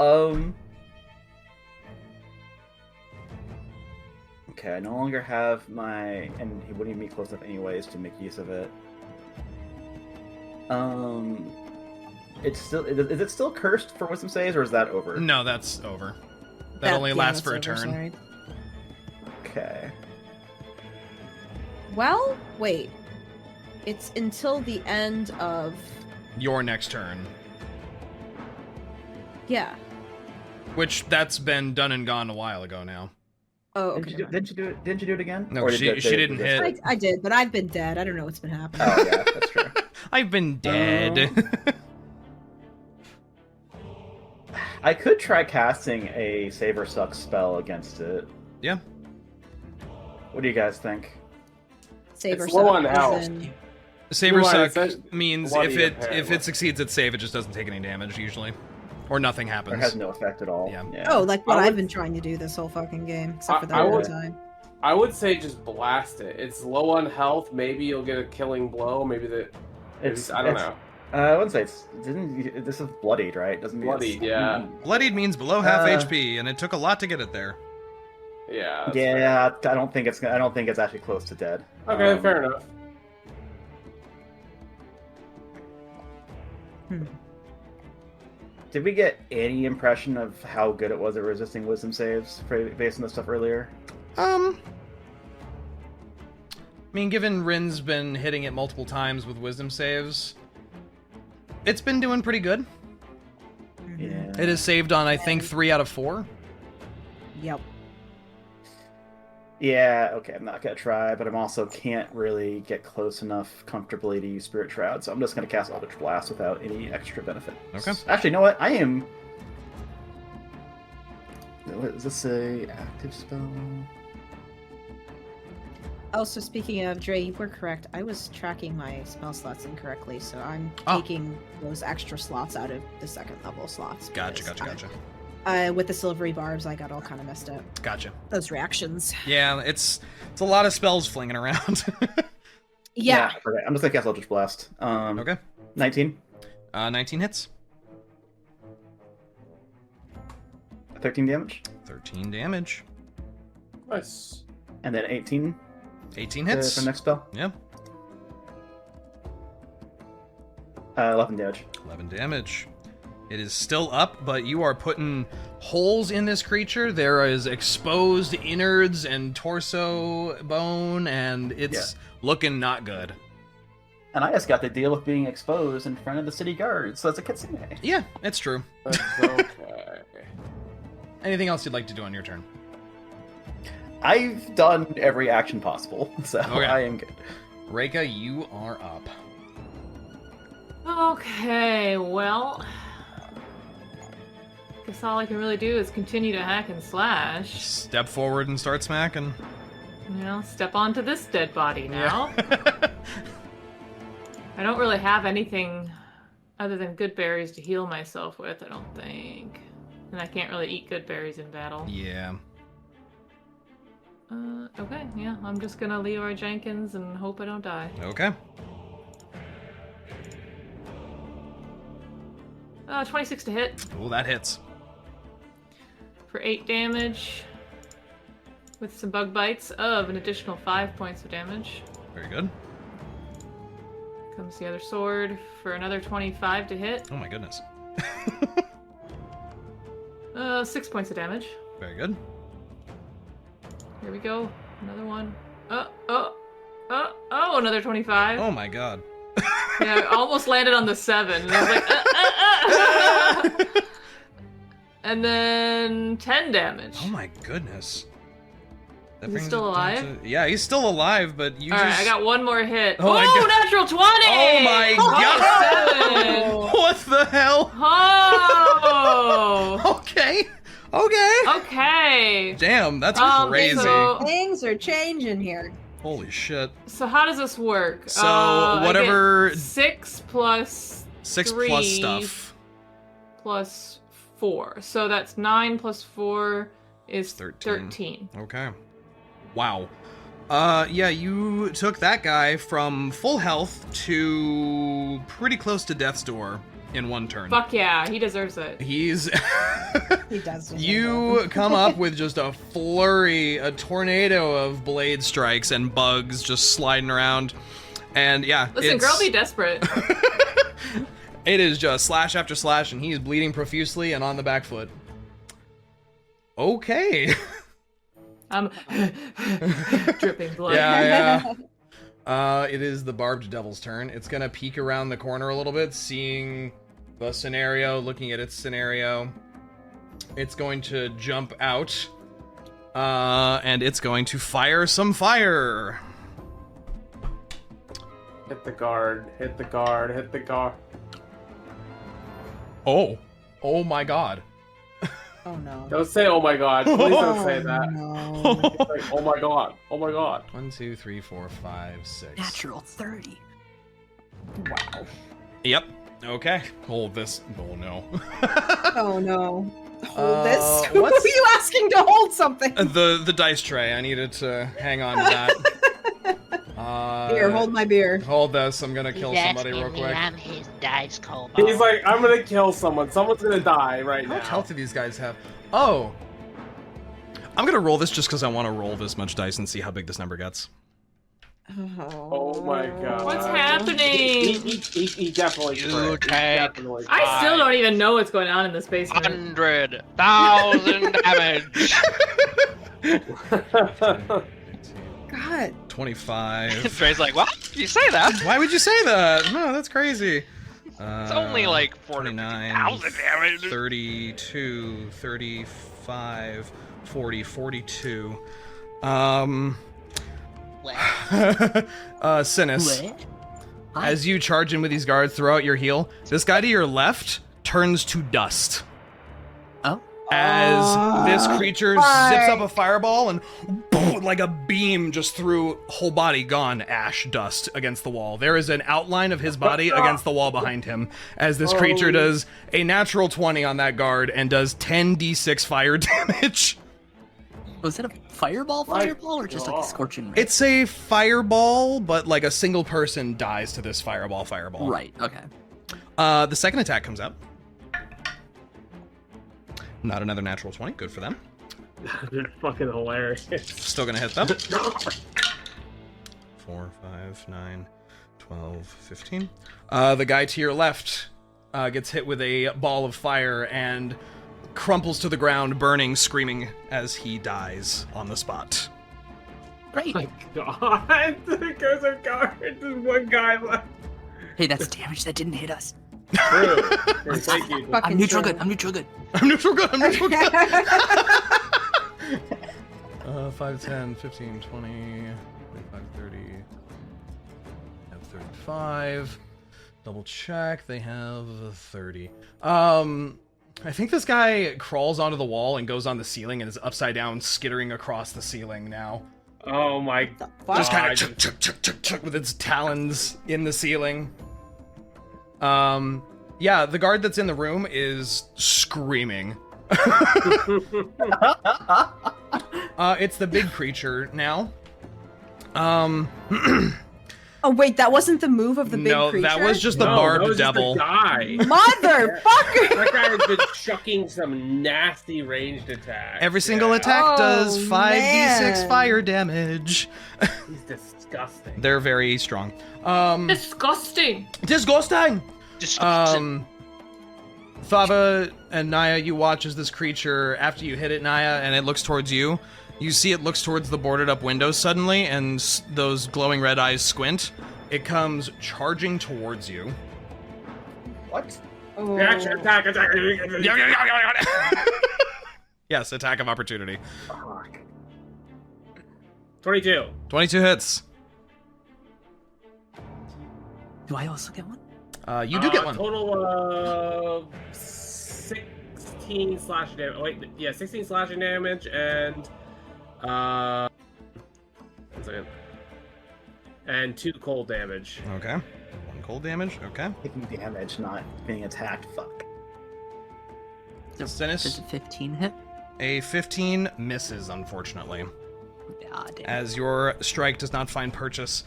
Okay, I no longer have my, and he wouldn't even be close enough anyways to make use of it. It's still, is it still cursed for wisdom saves, or is that over? No, that's over. That only lasts for a that's over, turn. sorry. Okay. Well, wait. It's until the end of... Your next turn. Yeah. Which, that's been done and gone a while ago now. Oh, okay. Didn't you do it? Didn't you do it again? No, Or she didn't hit. I did, but I've been dead. I don't know what's been happening. Oh yeah, that's true. I've been dead. I could try casting a Save or Suck spell against it. Yeah. What do you guys think? Save or It's low suck on as health. in- Save or Why, suck it says means bloody if it apparently. succeeds its save, it just doesn't take any damage usually, or nothing Or happens. has no effect at all. Yeah. Oh, like what I would- I've been trying to do this whole fucking game, except for I that one would- time. I would say just blast it. It's low on health. Maybe you'll get a killing blow. Maybe I don't know. I wouldn't say it's. This is bloodied, right? Doesn't mean Bloodied, yeah. Bloodied means below half Uh, HP, and it took a lot to get it there. Yeah. that's Yeah, I don't think it's actually close to dead. fair. Okay, fair enough. Did we get any impression of how good it was at resisting wisdom saves based on the stuff earlier? I mean, given Rinn's been hitting it multiple times with wisdom saves, it's been doing pretty good. Yeah. It is saved on, I think, 3 out of 4. Yep. Yeah, okay, I'm not gonna try, but I'm also can't really get close enough comfortably to use Spirit Shroud, so I'm just gonna cast Eldritch Blast without any extra benefit. Okay. Actually, you know what? I am... Is this a active spell? Oh, so speaking of Dre, you were correct. I was tracking my spell slots incorrectly, so I'm Oh. taking those extra slots out of the second level slots. Gotcha. because with the silvery barbs, I got all kind of messed up. Gotcha. Those reactions. Yeah, it's a lot of spells flinging around. Yeah. Okay, I'm just gonna cast Eldritch Blast. Okay. 19. 19 hits. 13 damage. 13 damage. Nice. And then 18 18 hits. for next spell. Yeah. 11 damage. 11 damage. It is still up, but you are putting holes in this creature. There is exposed innards and torso bone, and it's looking not good. And I just got to deal with being exposed in front of the city guards, so it's a kitsune. Yeah, it's true. That's okay. Anything else you'd like to do on your turn? I've done every action possible, so Okay. I am good. Reyka, you are up. Okay, well, guess all I can really do is continue to hack and slash. Step forward and start smacking. You know, step onto this dead body now. I don't really have anything other than good berries to heal myself with, I don't think. And I can't really eat good berries in battle. Yeah. Okay, yeah. I'm just gonna Leroy Jenkins and hope I don't die. Okay. 26 to hit Oh, that hits. for 8 damage. With some bug bites of an additional 5 points of damage. Very good. Comes the other sword for another 25 to hit. Oh my goodness. 6 points of damage. Very good. Here we go. Another one. Another 25. Oh my god. Yeah, I almost landed on the 7. And I was like, And then 10 damage. Oh my goodness. That Is he brings still it down alive? Yeah, he's still alive, but you Alright, just... I got one more hit. Oh my Oh, God. natural 20! Oh my god! 7. What the hell? Oh! Okay. Okay. Okay. Damn, that's crazy. So, Things are changing here. Holy shit. so how does this work? So, I whatever- get 6 plus 6 3 plus stuff. plus 4. So that's 9 plus 4 is 13. 13. Okay. Wow. Yeah, you took that guy from full health to pretty close to death's door in one turn. Fuck yeah, he deserves it. He's... He does. You come up with just a flurry, a tornado of blade strikes and bugs just sliding around. And yeah, Listen, it's... girl, be desperate. It is just slash after slash, and he's bleeding profusely and on the back foot. Okay. I'm dripping blood. Yeah. It is the barbed devil's turn. It's gonna peek around the corner a little bit, seeing the scenario, looking at its scenario. It's going to jump out, and it's going to fire some fire. Hit the guard. Hit the guard. Hit the guard. Oh my god. Oh no. Don't say "Oh my god." Please don't say that. No. It's like, "Oh my god." Oh my god. 1, 2, 3, 4, 5, 6. Natural 30. Wow. Yep. Okay. Hold this. Oh no. Oh no. Hold this? Who what's- are you asking to hold something? The dice tray. I needed to hang on to that. Here, hold my beer. Hold this. I'm gonna kill He's somebody asking real me, quick. I'm his dice kobold. He's like, "I'm gonna kill someone. Someone's gonna die right How now." much health do these guys have? Oh. I'm gonna roll this just because I want to roll this much dice and see how big this number gets. Oh my god. What's happening? He definitely You crit. He take definitely I still don't even know what's going on in this basement. 100,000 damage. God. 25. Draen's like, what? You say that? Why would you say that? No, that's crazy. It's only like 29, 49,000 damage. 32, 35, 40, 42. What? Synas, What? Hi. as you charge in with these guards throughout your heal, this guy to your left turns to dust. Oh? As this creature zips up a fireball and boom, like a beam just through whole body gone, ash dust against the wall. There is an outline of his body against the wall behind him as this creature does a natural 20 on that guard and does 10d6 fire damage. Was it a fireball or just like a scorching ray? It's a fireball, but like a single person dies to this fireball. Right, okay. The second attack comes out. Not another natural 20. Good for them. They're fucking hilarious. Still gonna hit them. 4, 5, 9, 12, 15. The guy to your left gets hit with a ball of fire and crumples to the ground, burning, screaming as he dies on the spot. Great. Oh my god. There goes our guard. There's one guy left. Hey, that's damage that didn't hit us. True. Here, thank you. Fucking I'm neutral true. good. I'm neutral good. I'm neutral good. 5, 10, 15, 20, 25, 30. They have 35. Double check. They have 30. I think this guy crawls onto the wall and goes on the ceiling and is upside down, skittering across the ceiling now. Oh my god. Just kind of chuck with its talons in the ceiling. Yeah, the guard that's in the room is screaming. It's the big creature now. Oh wait, that wasn't the move of the big creature? No, that was just the No, barbed that was just devil. the guy. Motherfucker! That guy has been chucking some nasty ranged attacks. Every single Yeah. attack does Oh, 5d6 man. fire damage. He's disgusting. They're very strong. Disgusting. Disgusting! Disgusting. Thava and Niah, you watch as this creature, after you hit it, Niah, and it looks towards you, you see it looks towards the boarded up windows suddenly, and those glowing red eyes squint. It comes charging towards you. What? Oh. Action, attack. Yes, attack of opportunity. Fuck. 22. 22 hits. Do I also get one? You do get one. Total of 16 slashing damage. Oh, wait, yeah, 16 slashing damage and 1 second. And 2 cold damage. Okay. 1 cold damage. Okay. Taking damage, not being attacked. Fuck. Does Synas, a 15 hit? a 15 misses, unfortunately, Ah, damn. as your strike does not find purchase.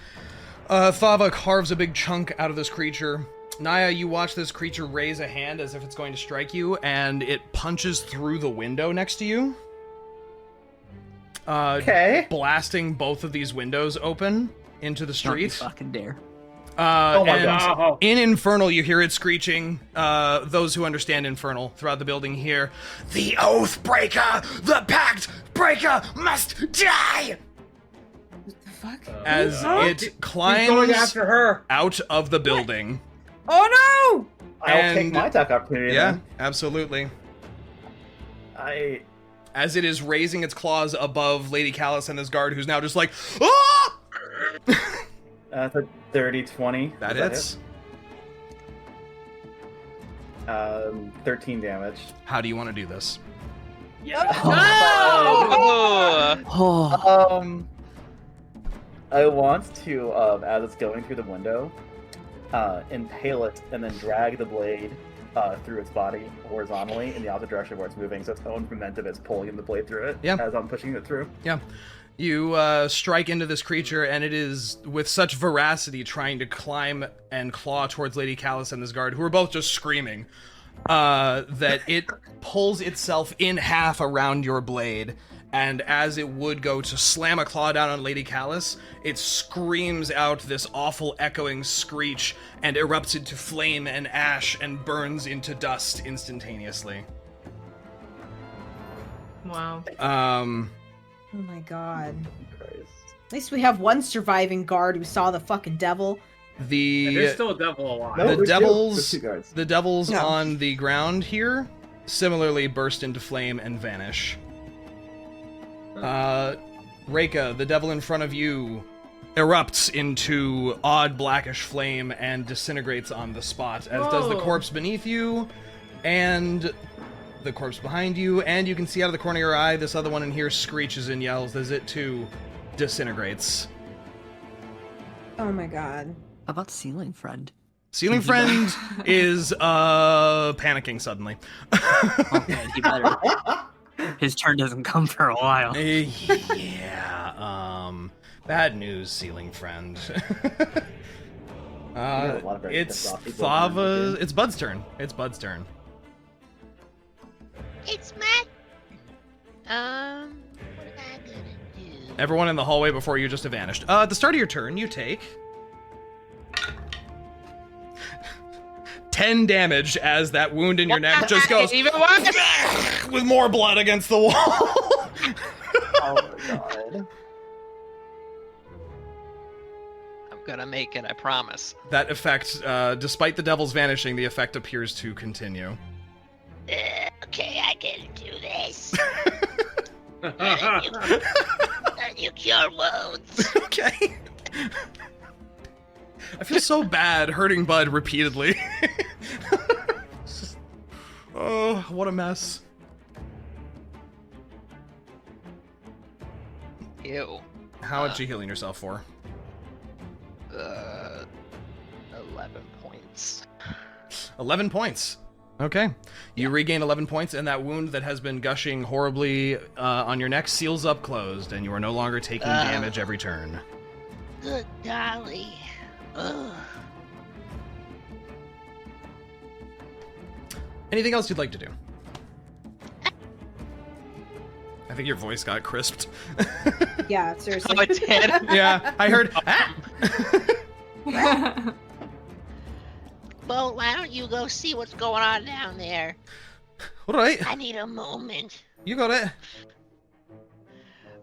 Thava carves a big chunk out of this creature. Niah, you watch this creature raise a hand as if it's going to strike you, and it punches through the window next to you. Okay. Blasting both of these windows open into the Don't you street. fucking dare. Oh my And God. in Infernal, you hear it screeching. Those who understand Infernal throughout the building hear, "The Oath Breaker, the Pact Breaker must die!" What the fuck? As Oh, it He's going climbs after her. out of the building. Oh no! I'll take And- my attack opportunity Yeah, then. absolutely. I... As it is raising its claws above Lady Callus and this guard, who's now just like, "Ah!" That's a 30-20. That Is hits. hit? 13 damage. How do you want to do this? Oh, I want to, as it's going through the window, impale it and then drag the blade through its body horizontally in the opposite direction where it's moving, so its own momentum is pulling the blade through it as I'm pushing it through. Yeah. You strike into this creature, and it is, with such veracity, trying to climb and claw towards Lady Callus and this guard, who are both just screaming, that it pulls itself in half around your blade, and as it would go to slam a claw down on Lady Callus, it screams out this awful echoing screech and erupts into flame and ash and burns into dust instantaneously. Wow. Oh my god. Christ. At least we have one surviving guard who saw the fucking devil. And there's The still a devil alive. No, The there's devils- There's 2 guards. the devils No. on the ground here similarly burst into flame and vanish. Reyka, the devil in front of you, erupts into odd blackish flame and disintegrates on the spot, as does the Whoa. corpse beneath you and the corpse behind you, and you can see out of the corner of your eye this other one in here screeches and yells as it too disintegrates. Oh my god. how about Ceiling Friend? Ceiling Friend is panicking suddenly. Oh, man, he better. His turn doesn't come for a while. Yeah, bad news, Ceiling Friend. a lot of very It's pissed off people Thava. around It's Bud's turn. It's Bud's turn. It's my. What am I gonna do? Everyone in the hallway before you just have vanished. At the start of your turn, you take 10 damage as that wound in your neck just goes Even worse. with more blood against the wall. Oh my god. I'm gonna make it, I promise. That effect, despite the devil's vanishing, the effect appears to continue. Okay, I can do this. You cure wounds. Okay. I feel so bad hurting Bud repeatedly. It's just- oh, what a mess. Ew. How much are you healing yourself for? 11 points. 11 points. Okay. You regain 11 points, and that wound that has been gushing horribly on your neck seals up closed, and you are no longer taking damage every turn. Good golly. Ugh. Anything else you'd like to do? I think your voice got crisped. Yeah, seriously. Oh, it did. Yeah, I heard. Ah! Well, why don't you go see what's going on down there? All right, I need a moment. you got it.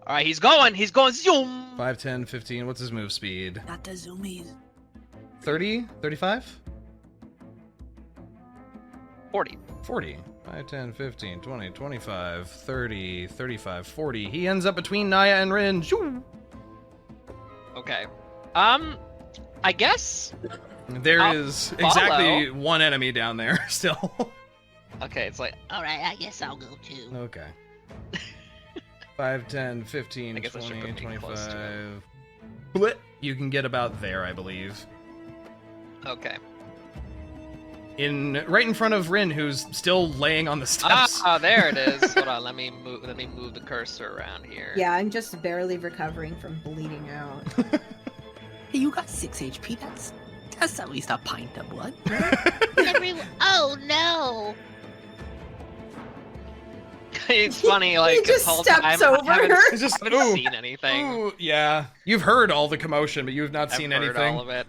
All right, he's going. He's going. Zoom. 5, 10, 15. What's his move speed? Not the zoomies. 30? 35? 40. 40. 5, 10, 15, 20, 25, 30, 35, 40. He ends up between Niah and Rinn. Shoo! Okay. I guess. There I'll is follow. exactly one enemy down there still. Okay, it's like All right, I guess I'll go too. Okay. 5, 10, 15, I guess I should 20, put me close to 25. Blit. You can get about there, I believe. okay. Right in front of Rinn, who's still laying on the steps. Ah, there it is. Hold on, let me move the cursor around here. Yeah, I'm just barely recovering from bleeding out. Hey, you got 6 HP. That's at least a pint of blood. Oh no! It's funny, like He just this whole steps time over I haven't, her. It's just, I haven't ooh, seen anything. ooh, yeah. You've heard all the commotion, but you've not seen I've heard anything. all of it.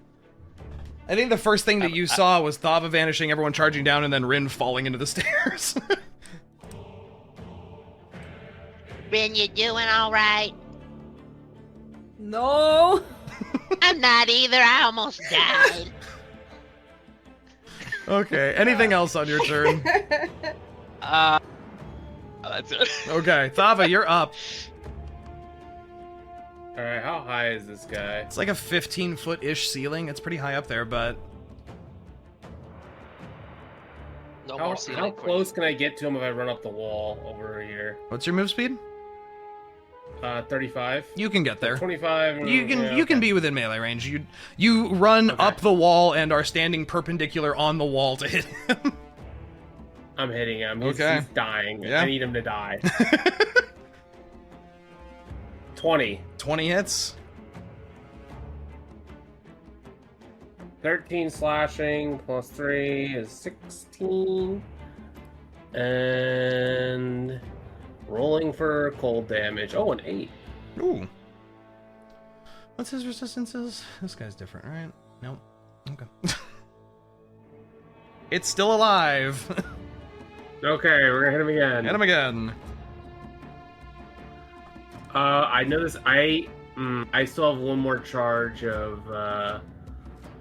I think the first thing that you saw was Thava vanishing, everyone charging down, and then Rinn falling into the stairs. Rinn, you doing all right? No. I'm not either. I almost died. Okay, anything else on your turn? That's it. Okay, Thava, you're up. Alright, how high is this guy? It's like a 15-foot-ish ceiling. It's pretty high up there, but... No How more ceiling how quick. close can I get to him if I run up the wall over here? What's your move speed? 35? You can get there. 25? You can yeah, you can okay. be within melee range. You run Okay. up the wall and are standing perpendicular on the wall to hit him. I'm hitting him. He's Okay. he's dying. Yeah. I need him to die. 20. 20 hits. 13 slashing plus 3 is 16. And rolling for cold damage. Oh, an 8. Ooh. What's his resistances? This guy's different, right? Nope. Okay. It's still alive. Okay, we're gonna hit him again. Hit him again. I noticed I still have one more charge of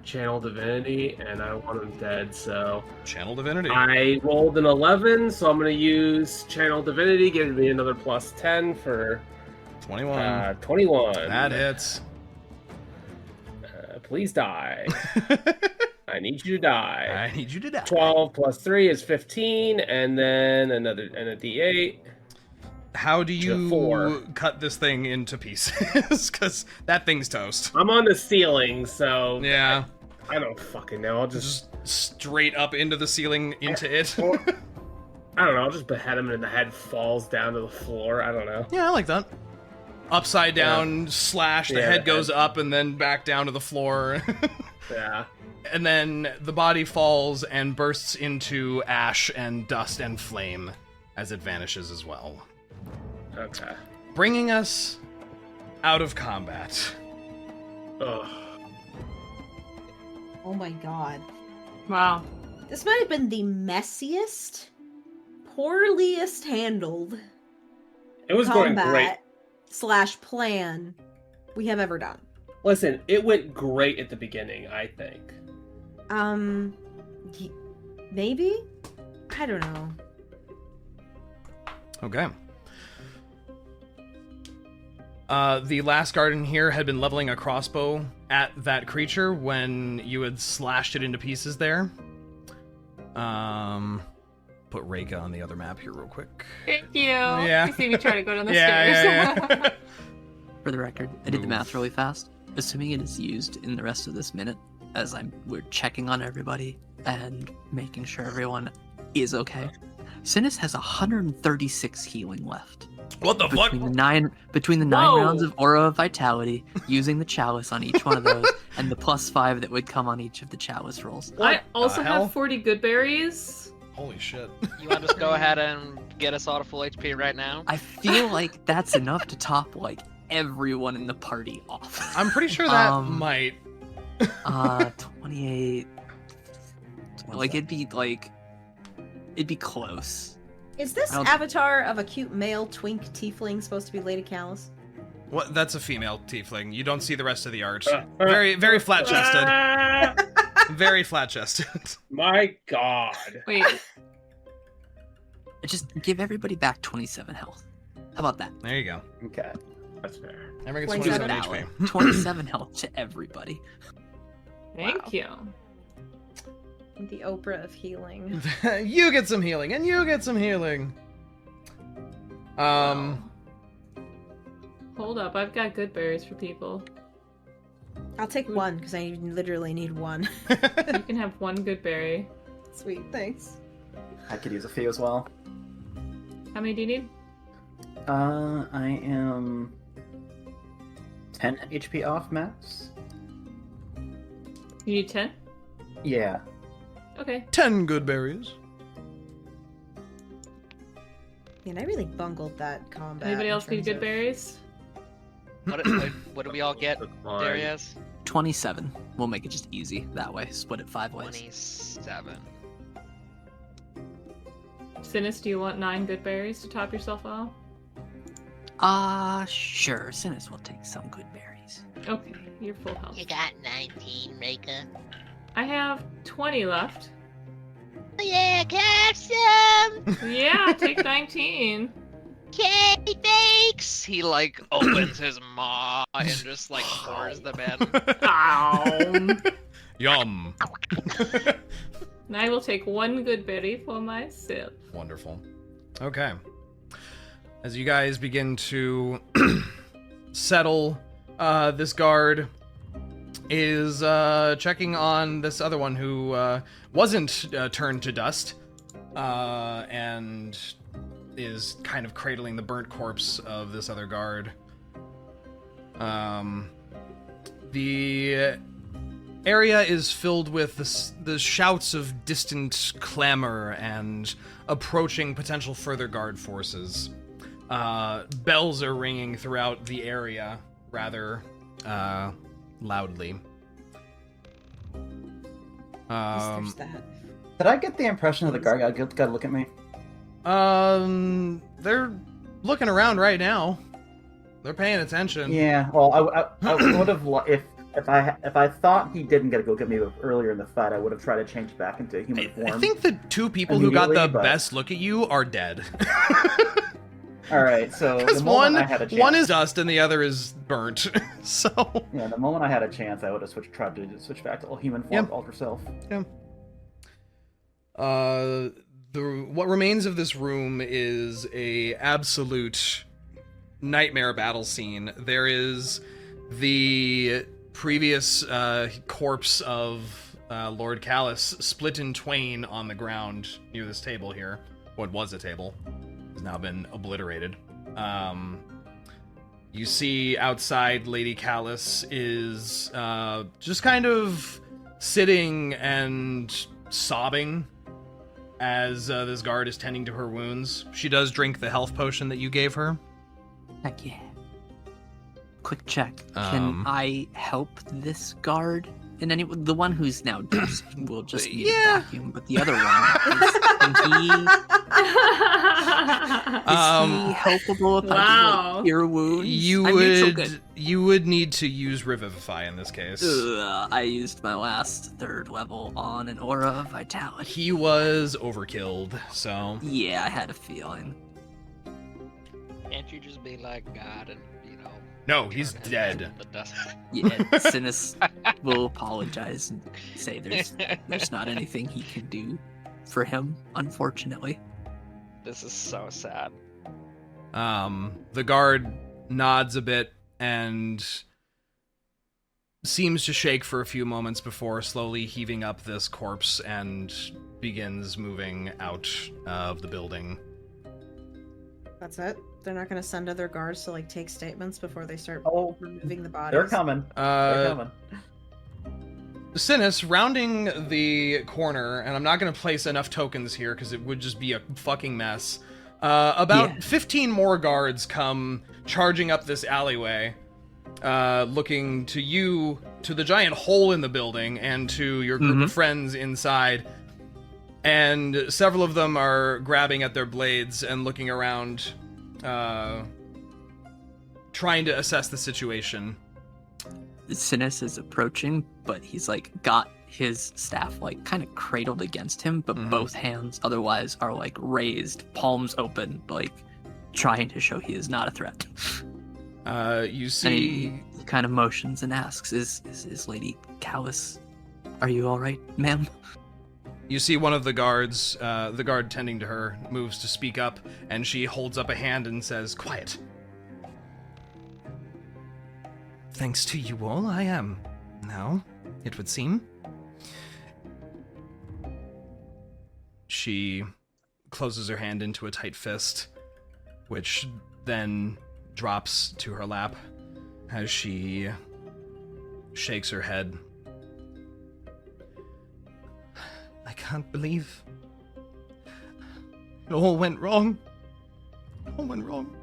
Channel Divinity, and I want him dead, so Channel Divinity. I rolled an 11, so I'm gonna use Channel Divinity, giving me another plus 10 for 21. 21. That hits. Please die. I need you to die. I need you to die. 12 plus 3 is 15, and then a D8. How do you 4. cut this thing into pieces? Because that thing's toast. I'm on the ceiling, so Yeah. I don't fucking know. I'll Just straight up into the ceiling, into it. Or- I don't know. I'll just behead him, and the head falls down to the floor. I don't know. Yeah, I like that. Upside down, slash, the Yeah, head the goes head. up and then back down to the floor. Yeah. And then the body falls and bursts into ash and dust and flame as it vanishes as well. Okay. Bringing us out of combat. Ugh. Oh my god. Wow. This might have been the messiest, poorliest handled It was going great. combat/plan we have ever done. Listen, it went great at the beginning, I think. Maybe? I don't know. Okay. The last garden here had been leveling a crossbow at that creature when you had slashed it into pieces there. Put Reyka on the other map here real quick. Thank you. Yeah. You see me try to go down the Yeah, stairs. yeah. For the record, I did the Move. math really fast. Assuming it is used in the rest of this minute, as we're checking on everybody and making sure everyone is okay. Synas has 136 healing left. What the fuck? Between the 9 Whoa. rounds of Aura of Vitality, using the chalice on each one of those, and the +5 that would come on each of the chalice rolls. I also hell? have 40 good berries. Holy shit. You want to just go ahead and get us all to full HP right now? I feel like that's enough to top like everyone in the party off. I'm pretty sure that might. 28. Like it'd be close. Is this I don't- avatar of a cute male twink tiefling supposed to be Lady Callus? What? That's a female tiefling. You don't see the rest of the art. Very, very flat chested. Very flat chested. My God. Wait, Just give everybody back 27 health. How about that? There you go. Okay. That's fair. Everyone gets 27 27 Valid. 27 health to everybody. thank you. The Oprah of healing. HP. You get some healing, and you get some healing. Hold up, I've got good berries for people. I'll take one because I literally need one. You can have one good berry. Sweet, thanks. I could use a few as well. How many do you need? I am 10 HP off max. You need 10? Yeah. Okay. 10 good berries. Man, I really bungled that combat. Anybody in else need terms good of- berries? What do we all get, That's fine. Deriaz? 27. We'll make it just easy that way. Split it 5 ways. 27. Synas, do you want 9 good berries to top yourself off? Sure. Synas will take some good berries. Okay, you're full health. You got 19, Reyka. I have 20 left. Oh, yeah, can I have some? Yeah, take 19. Okay, thanks. He like opens his maw and just like pours them in. Ow. Yum. And I will take 1 good berry for myself. Wonderful. Okay. As you guys begin to settle, this guard is checking on this other one who wasn't turned to dust, and is kind of cradling the burnt corpse of this other guard. The area is filled with the shouts of distant clamor and approaching potential further guard forces. Bells are ringing throughout the area rather loudly. There's that. Did I get the impression of the guard got to look at me? They're looking around right now. They're paying attention. Yeah. Well, I would have if I thought he didn't get to go get me earlier in the fight, I would have tried to change back into human form. I think the two people who got the Immediately, but- best look at you are dead. All right. So Because the moment I had a chance, one is dust and the other is burnt. So yeah, the moment I had a chance, I would have tried to switch back to human form, Yep. alter self. yeah. What remains of this room is a absolute nightmare battle scene. There is the previous corpse of Lord Callus split in twain on the ground near this table here. What was a table has now been obliterated. You see outside Lady Callus is just kind of sitting and sobbing as this guard is tending to her wounds. She does drink the health potion that you gave her. Heck yeah. Quick check. Can I help this guard? And the one who's now dust will just need Yeah. a vacuum, but the other one is he helpable if I Wow. do like, cure wounds? You I'm neutral good. would need to use Revivify in this case. I used my last 3rd level on an Aura of Vitality. He was overkilled, so Yeah, I had a feeling. Can't you just be like God and no, he's turn him dead. into the dust? Yeah, Synas will apologize and say there's not anything he can do for him, unfortunately. This is so sad. The guard nods a bit and seems to shake for a few moments before slowly heaving up this corpse and begins moving out of the building. That's it? They're not going to send other guards to, like, take statements before they start removing the bodies? They're coming. They're coming. Synas, rounding the corner, and I'm not going to place enough tokens here because it would just be a fucking mess. About 15 more guards come charging up this alleyway, looking to you, to the giant hole in the building, and to your group of friends inside. And several of them are grabbing at their blades and looking around, trying to assess the situation. Synas is approaching, but he's like got his staff like kind of cradled against him, but both hands otherwise are like raised, palms open, like trying to show he is not a threat. You see, and he kind of motions and asks, "Is Lady Callus? Are you all right, ma'am?" You see one of the guards, the guard tending to her, moves to speak up, and she holds up a hand and says, "Quiet. Thanks to you all, I am now, it would seem." She closes her hand into a tight fist, which then drops to her lap as she shakes her head. "I can't believe it all went wrong. All went wrong."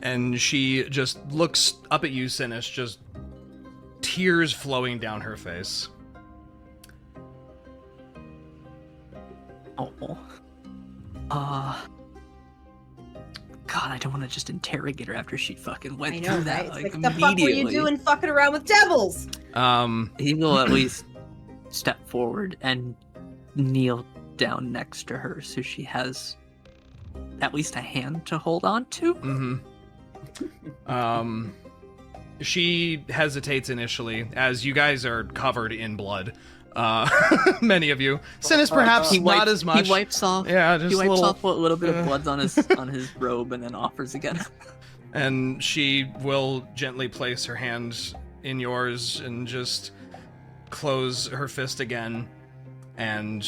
And she just looks up at you, Synas, just tears flowing down her face. Oh. God, I don't want to just interrogate her after she fucking went through that. Right? Like, the fuck were you doing fucking around with devils? He will at least step forward and kneel down next to her so she has at least a hand to hold on to. She hesitates initially, as you guys are covered in blood. Many of you. Synas perhaps not as much. He wipes off. Yeah, just he wipes little, off what little bit of blood's on his robe and then offers again. And she will gently place her hand in yours and just close her fist again, and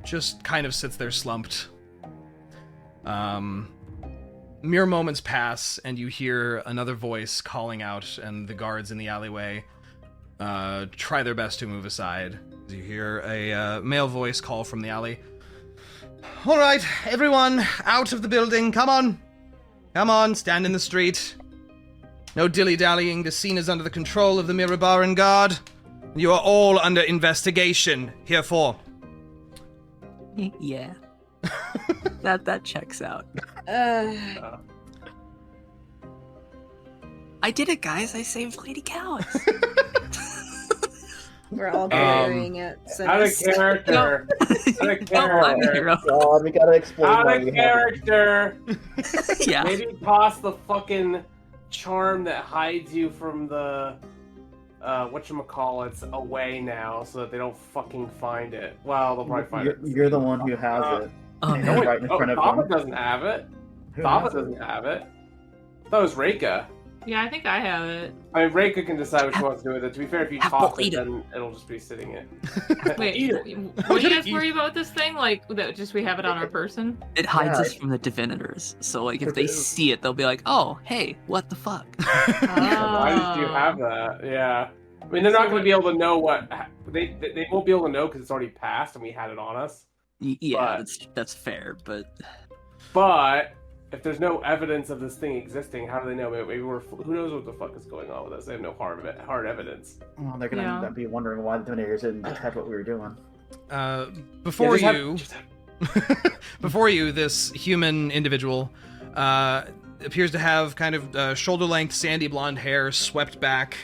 just kind of sits there slumped. Mere moments pass, and you hear another voice calling out, and the guards in the alleyway try their best to move aside. You hear a male voice call from the alley. "All right, everyone, out of the building. Come on. Come on, stand in the street. No dilly-dallying. The scene is under the control of the Mirabaran Guard. You are all under investigation, herefore." Yeah. That checks out. I did it, guys. I saved Lady Callus. We're all carrying it. Out of character. Out of character. God, we gotta explain. Out of character. Yeah. Maybe toss the fucking charm that hides you from the whatchamacallits away now so that they don't fucking find it. Well, they'll probably find it. You're the one who has it. No, right in front of Thava them. doesn't have it. Who Thava has it? doesn't have it. That was Reyka. Yeah, I think I have it. I mean, Reyka can decide what she wants to do with it. To be fair, if you toss it, then it'll just be sitting it. Wait, Eat it. what do you guys worry about this thing? Like, that just we have it on our person? It hides Yeah. us from the divinators. So, like, if they see it, they'll be like, "Oh, hey, what the fuck?" Why did you have that? Yeah. I mean, they're not going to be able to know what... They won't be able to know because it's already passed and we had it on us. Yeah, But- that's fair, but... But if there's no evidence of this thing existing, how do they know? Maybe who knows what the fuck is going on with us? They have no hard evidence. Well, they're gonna be wondering why the Dominators didn't detect what we were doing. Before Yeah, you, before you, this human individual appears to have kind of shoulder-length, sandy blonde hair swept back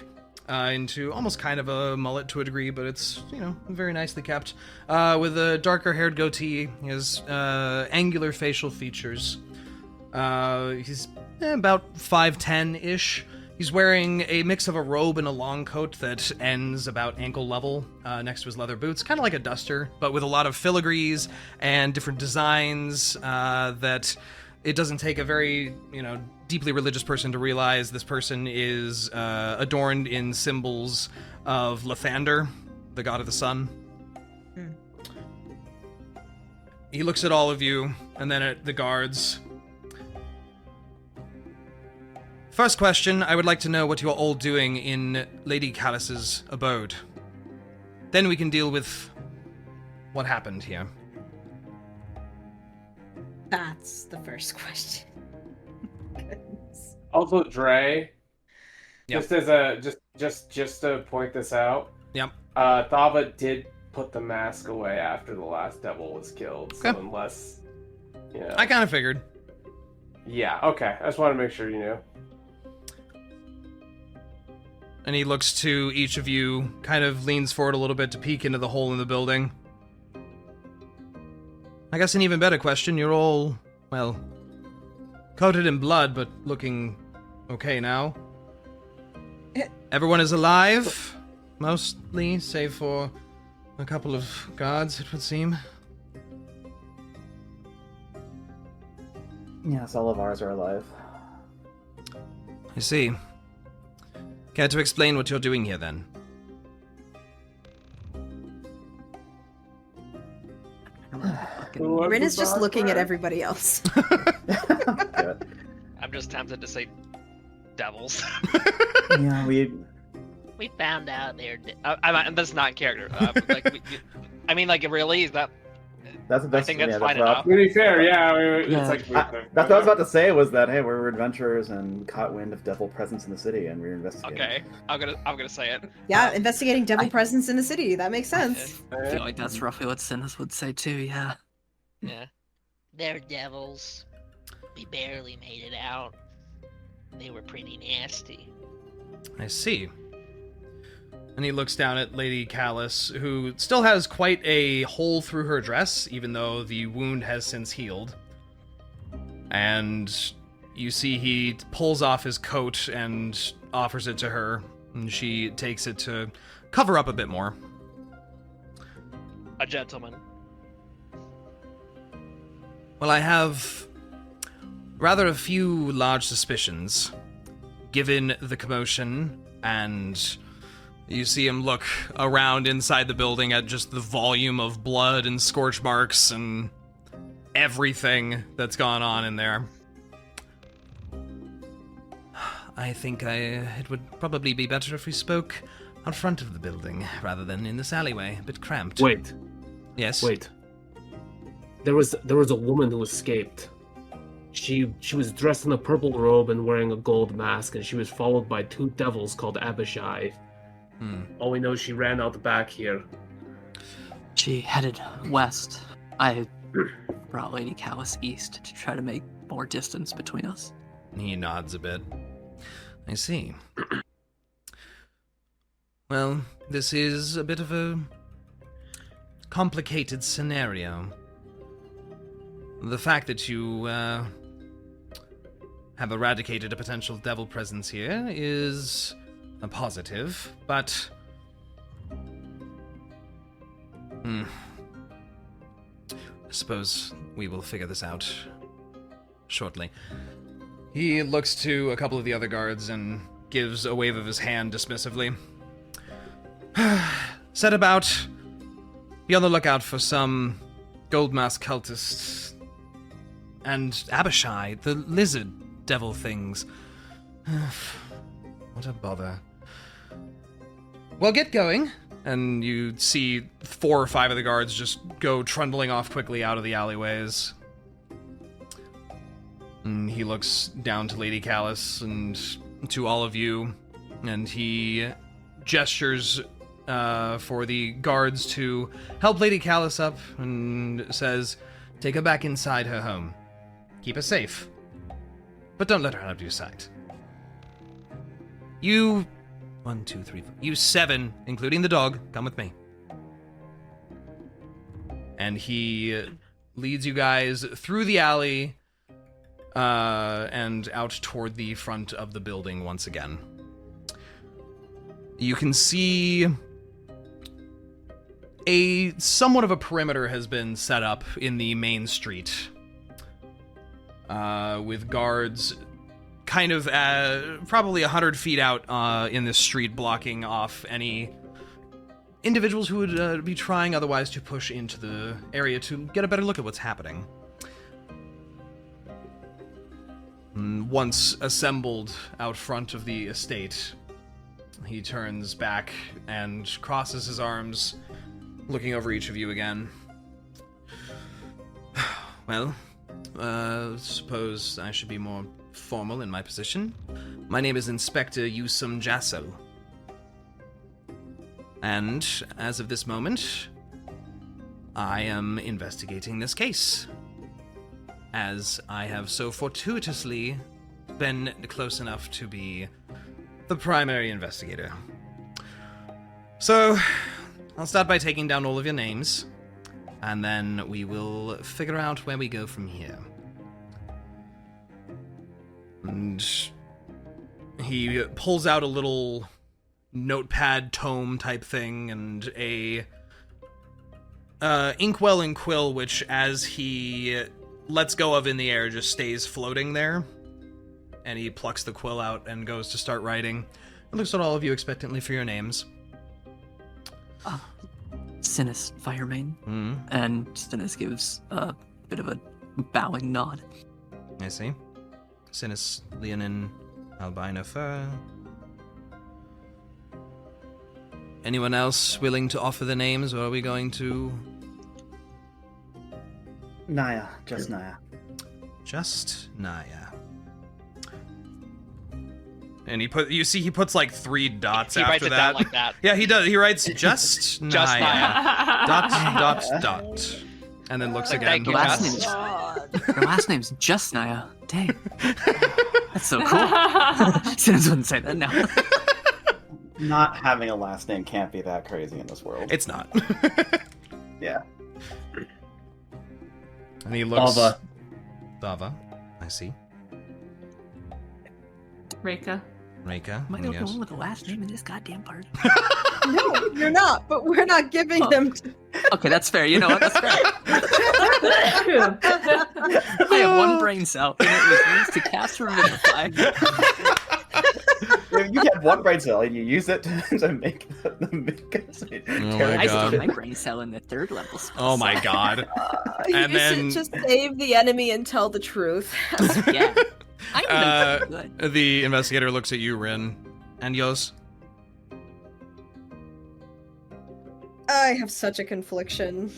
into almost kind of a mullet to a degree, but it's, very nicely kept. With a darker-haired goatee, he has angular facial features. He's about 5'10"-ish. He's wearing a mix of a robe and a long coat that ends about ankle level next to his leather boots, kind of like a duster, but with a lot of filigrees and different designs that it doesn't take a very, deeply religious person to realize this person is adorned in symbols of Lathander, the god of the sun. Hmm. He looks at all of you, and then at the guards. First question, I would like to know what you're all doing in Lady Callus's abode. Then we can deal with what happened here. That's the first question. Goodness. Also, Dre. Yep. Just as a just to point this out. Yep. Thava did put the mask away after the last devil was killed. So Okay. unless, you know. I kind of figured. Yeah. Okay. I just want to make sure you knew. And he looks to each of you, kind of leans forward a little bit to peek into the hole in the building. I guess an even better question, you're all, well, coated in blood, but looking okay now. Everyone is alive, mostly, save for a couple of guards, it would seem. Yes, all of ours are alive. I see. Care to explain what you're doing here, then? Rinn is just looking at everybody else. Good. I'm just tempted to say devils. Yeah, We found out they're. That's not in character. I mean, like, really? Is that? that's I think that's fine what I- enough. To be fair, yeah. It's Yeah. like that's what I was about to say, was that, hey, we were adventurers and caught wind of devil presence in the city, and we were investigating. Okay, I'm gonna say it. Yeah, investigating devil presence in the city. That makes sense. I feel like that's roughly what Synas would say too, yeah. Yeah. They're devils. We barely made it out. They were pretty nasty. I see. And he looks down at Lady Callus, who still has quite a hole through her dress, even though the wound has since healed. And you see he pulls off his coat and offers it to her, and she takes it to cover up a bit more. A gentleman. Well, I have rather a few large suspicions, given the commotion, and you see him look around inside the building at just the volume of blood and scorch marks and everything that's gone on in there. I think it would probably be better if we spoke out front of the building rather than in this alleyway, a bit cramped. Wait. Yes? Wait. There was a woman who escaped. She was dressed in a purple robe and wearing a gold mask, and she was followed by two devils called Abishai. All we know is she ran out the back here. She headed west. I brought Lady Callus east to try to make more distance between us. He nods a bit. I see. Well, this is a bit of a complicated scenario. The fact that you have eradicated a potential devil presence here is a positive, but I suppose we will figure this out shortly. He looks to a couple of the other guards and gives a wave of his hand dismissively. Set about. Be on the lookout for some gold mask cultists. And Abishai, the lizard devil things. What a bother. Well, get going. And you see 4 or 5 of the guards just go trundling off quickly out of the alleyways. And he looks down to Lady Callus and to all of you, and he gestures for the guards to help Lady Callus up and says, take her back inside her home. Keep her safe. But don't let her out of your sight. You... 1, 2, 3, 4... You 7, including the dog, come with me. And he leads you guys through the alley and out toward the front of the building once again. You can see somewhat of a perimeter has been set up in the main street, with guards kind of probably 100 feet out in this street, blocking off any individuals who would be trying otherwise to push into the area to get a better look at what's happening. Once assembled out front of the estate, he turns back and crosses his arms, looking over each of you again. Well, suppose I should be more formal in my position. My name is Inspector Yusum Jassel. And, as of this moment, I am investigating this case, as I have so fortuitously been close enough to be the primary investigator. So, I'll start by taking down all of your names, and then we will figure out where we go from here. And he pulls out a little notepad tome type thing and a inkwell and quill, which as he lets go of in the air just stays floating there. And he plucks the quill out and goes to start writing. And looks at all of you expectantly for your names. Synas, Firemane. And Synas gives a bit of a bowing nod. I see. Synas, Leonin, Albino Fur. Anyone else willing to offer the names, or are we going to... Niah, just Niah. Just Niah. And he puts like 3 dots He after writes it that. down like that. Yeah, he does. He writes just Niah. Just Niah. dot. And then looks again. Thank you, Your last Gus. name's, your last name's just Niah. Dang. That's so cool. Synas wouldn't say that now. Not having a last name can't be that crazy in this world. It's not. Yeah. And he looks... Thava. Thava. I see. Reyka. Reyka. Am I the only yes. one with the last name in this goddamn party? No, you're not, but we're not giving them to... Okay, that's fair. You know what? That's fair. I have one brain cell, and it was used to cast Revivify. You have one brain cell and you use it to make my I God. still have my brain cell in the 3rd level spell. Oh my god. You And then- should just save the enemy and tell the truth. Yeah. I'm pretty good. The investigator looks at you, Rinn. And yours? I have such a confliction.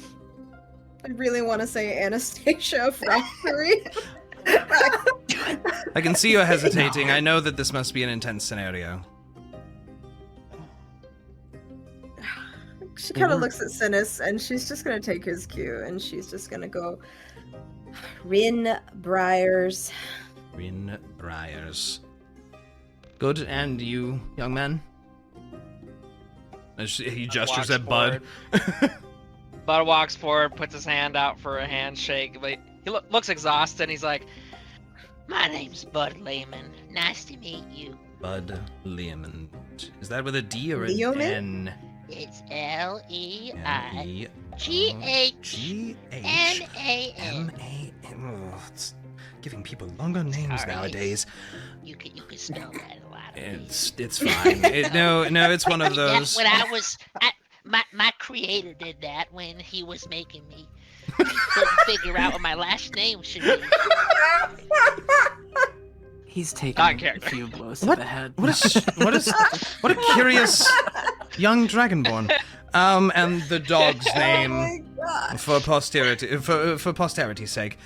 I really want to say Anastasia Fractory. I can see you're hesitating. I know that this must be an intense scenario. She kind of looks at Synas, and she's just going to take his cue, and she's just going to go, Rinn Briars. Rinn Briars. Good, and you, young man? As he gestures at Bud. Bud walks forward, puts his hand out for a handshake, but he looks exhausted. He's like, My name's Bud Lehman. Nice to meet you. Bud Leomund. Is that with a D or an Leomund? N? It's Leighnaam. Oh, it's giving people longer names Alright. nowadays. You can spell that a lot. It's fine. No, it's one of those. When I was, my creator did that when he was making me. He couldn't figure out what my last name should be. He's taking Not a character. few blows to What? the head. What a curious young dragonborn. And the dog's name Oh my god. for posterity, for posterity's sake.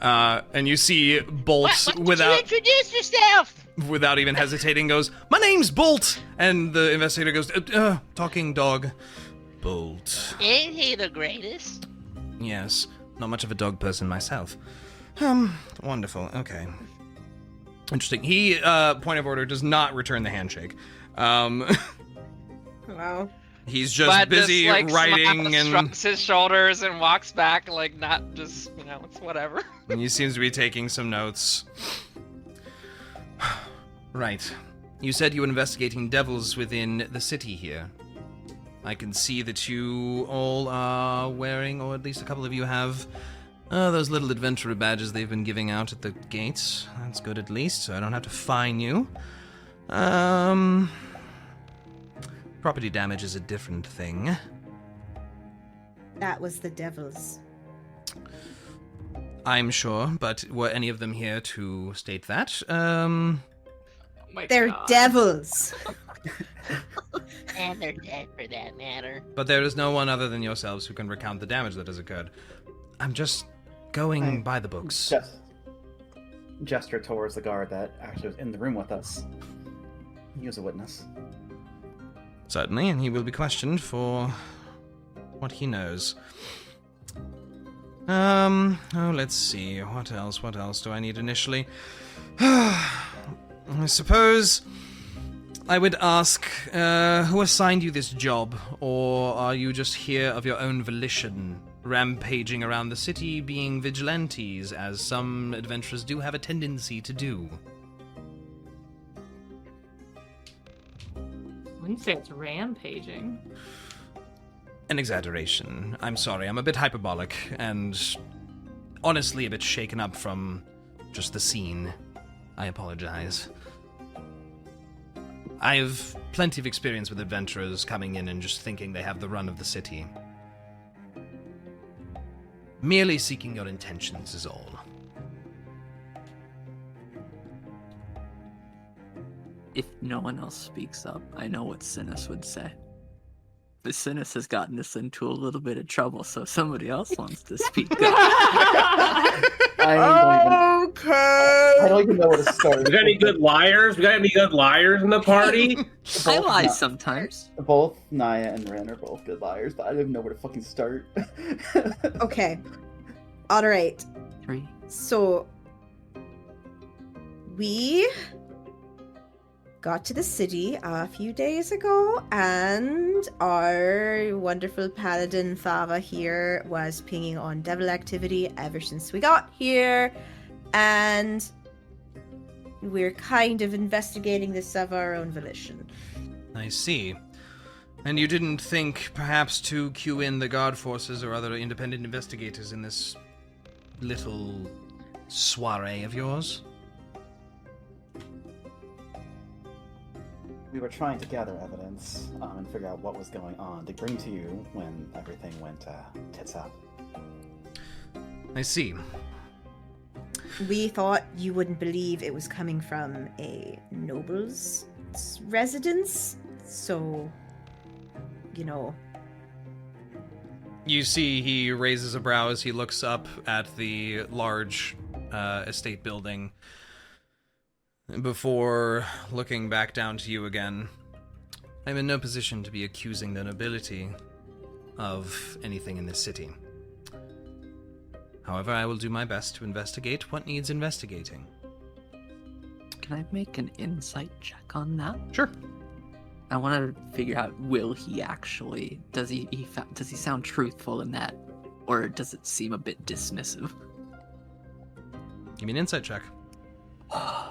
And you see Bolt What did you without introduce yourself? even hesitating goes, "My name's Bolt," and the investigator goes, "Talking dog, Bolt." Ain't he the greatest? Yes, not much of a dog person myself. Wonderful. Okay. Interesting. He, point of order, does not return the handshake. Wow. He's just Bud busy just, like, writing smiles, and shrugs his shoulders and walks back, like, not just, it's whatever. and he seems to be taking some notes. Right. You said you were investigating devils within the city here. I can see that you all are wearing, or at least a couple of you have, those little adventurer badges they've been giving out at the gates. That's good at least, so I don't have to fine you. Property damage is a different thing. That was the devil's. I'm sure, but were any of them here to state that? Oh my They're God. devils. And they're dead for that matter. But there is no one other than yourselves who can recount the damage that has occurred. I'm just going by the books. Just gesture towards the guard that actually was in the room with us. He was a witness. Certainly, and he will be questioned for what he knows. Oh, let's see. What else do I need initially? I suppose I would ask, who assigned you this job? Or are you just here of your own volition, rampaging around the city, being vigilantes, as some adventurers do have a tendency to do? I wouldn't say it's rampaging. An exaggeration. I'm sorry, I'm a bit hyperbolic, and honestly a bit shaken up from just the scene. I apologize. I have plenty of experience with adventurers coming in and just thinking they have the run of the city. Merely seeking your intentions is all. If no one else speaks up, I know what Synas would say. But Synas has gotten us into a little bit of trouble, so if somebody else wants to speak up. I don't even know where to start. We got any good liars? We got any good liars in the party? I lie sometimes. Both Niah and Rinn are both good liars, but I don't even know where to fucking start. Okay. All right. 3. So we got to the city a few days ago, and our wonderful paladin Thava here was pinging on devil activity ever since we got here, and we're kind of investigating this of our own volition. I see. And you didn't think perhaps to cue in the guard forces or other independent investigators in this little soiree of yours? We were trying to gather evidence and figure out what was going on to bring to you when everything went tits up. I see. We thought you wouldn't believe it was coming from a noble's residence, so, you know. You see he raises a brow as he looks up at the large estate building before looking back down to you again. I'm in no position to be accusing the nobility of anything in this city. However, I will do my best to investigate what needs investigating. Can I make an insight check on that? Sure. I want to figure out, will he actually, does he sound truthful in that, or does it seem a bit dismissive? Give me an insight check. I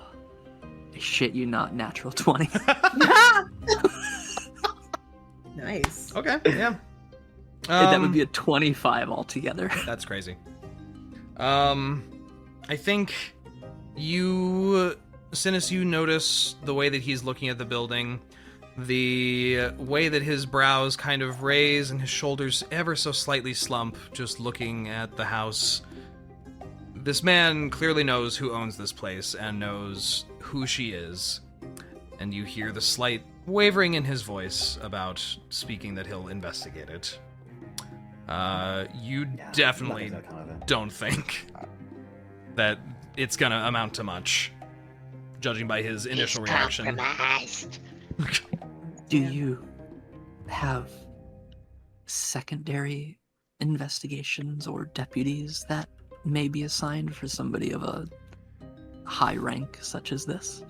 shit you not, natural 20. Nice. Okay, yeah. That would be a 25 altogether. That's crazy. I think you, Synas, you notice the way that he's looking at the building, the way that his brows kind of raise and his shoulders ever so slightly slump, just looking at the house. This man clearly knows who owns this place and knows who she is. And you hear the slight wavering in his voice about speaking that he'll investigate it. You definitely don't think that it's gonna amount to much, judging by his initial reaction. Compromised. Do you have secondary investigations or deputies that may be assigned for somebody of a high rank such as this?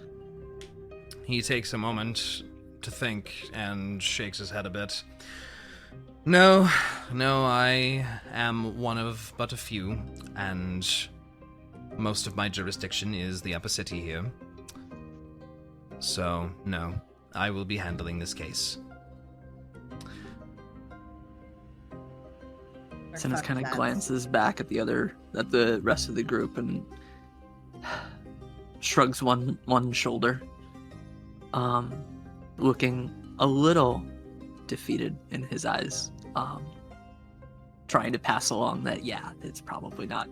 He takes a moment to think and shakes his head a bit. No, I am one of but a few, and most of my jurisdiction is the upper city here. So, no, I will be handling this case. Synas kind of glances back at the rest of the group and shrugs one shoulder, looking a little defeated in his eyes, trying to pass along that, yeah, it's probably not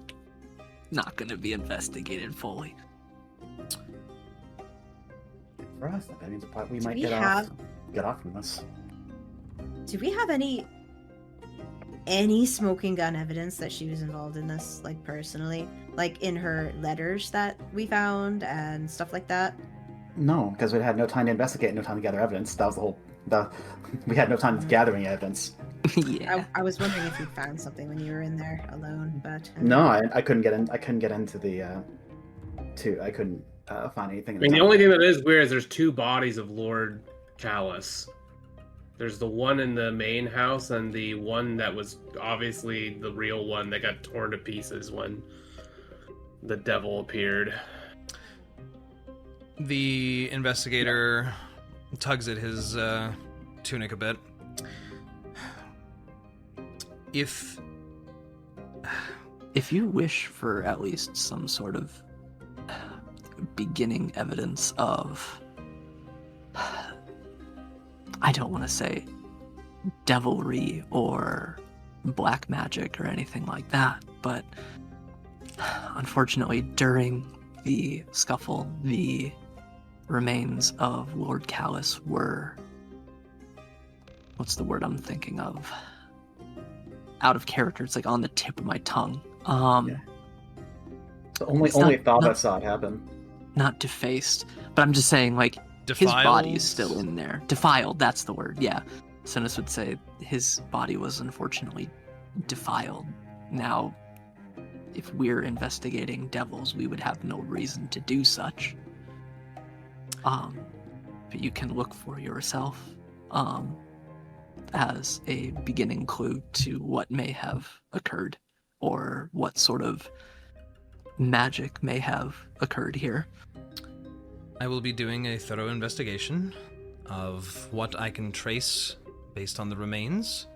going to be investigated fully. For us, that means we might get off from this. Do we have any smoking gun evidence that she was involved in this, like personally, like in her letters that we found and stuff like that? No, because we had no time to investigate, no time to gather evidence. That was the whole. We had no time to gather any evidence. Yeah. I was wondering if you found something when you were in there alone, but No, I couldn't get in. I couldn't get into the. I couldn't find anything. I mean, the only thing that is weird is there's two bodies of Lord Callus. There's the one in the main house and the one that was obviously the real one that got torn to pieces when the devil appeared. The investigator tugs at his tunic a bit. If you wish for at least some sort of beginning evidence of, I don't want to say devilry or black magic or anything like that, but unfortunately during the scuffle, the remains of Lord Callus were, what's the word I'm thinking of? Out of character. It's like on the tip of my tongue. Yeah. So only Thava saw it happen. Not defaced, but I'm just saying, like, defiled? His body is still in there. Defiled, that's the word, yeah. Synas would say his body was unfortunately defiled. Now, if we're investigating devils, we would have no reason to do such. But you can look for yourself as a beginning clue to what may have occurred, or what sort of magic may have occurred here. I will be doing a thorough investigation of what I can trace based on the remains,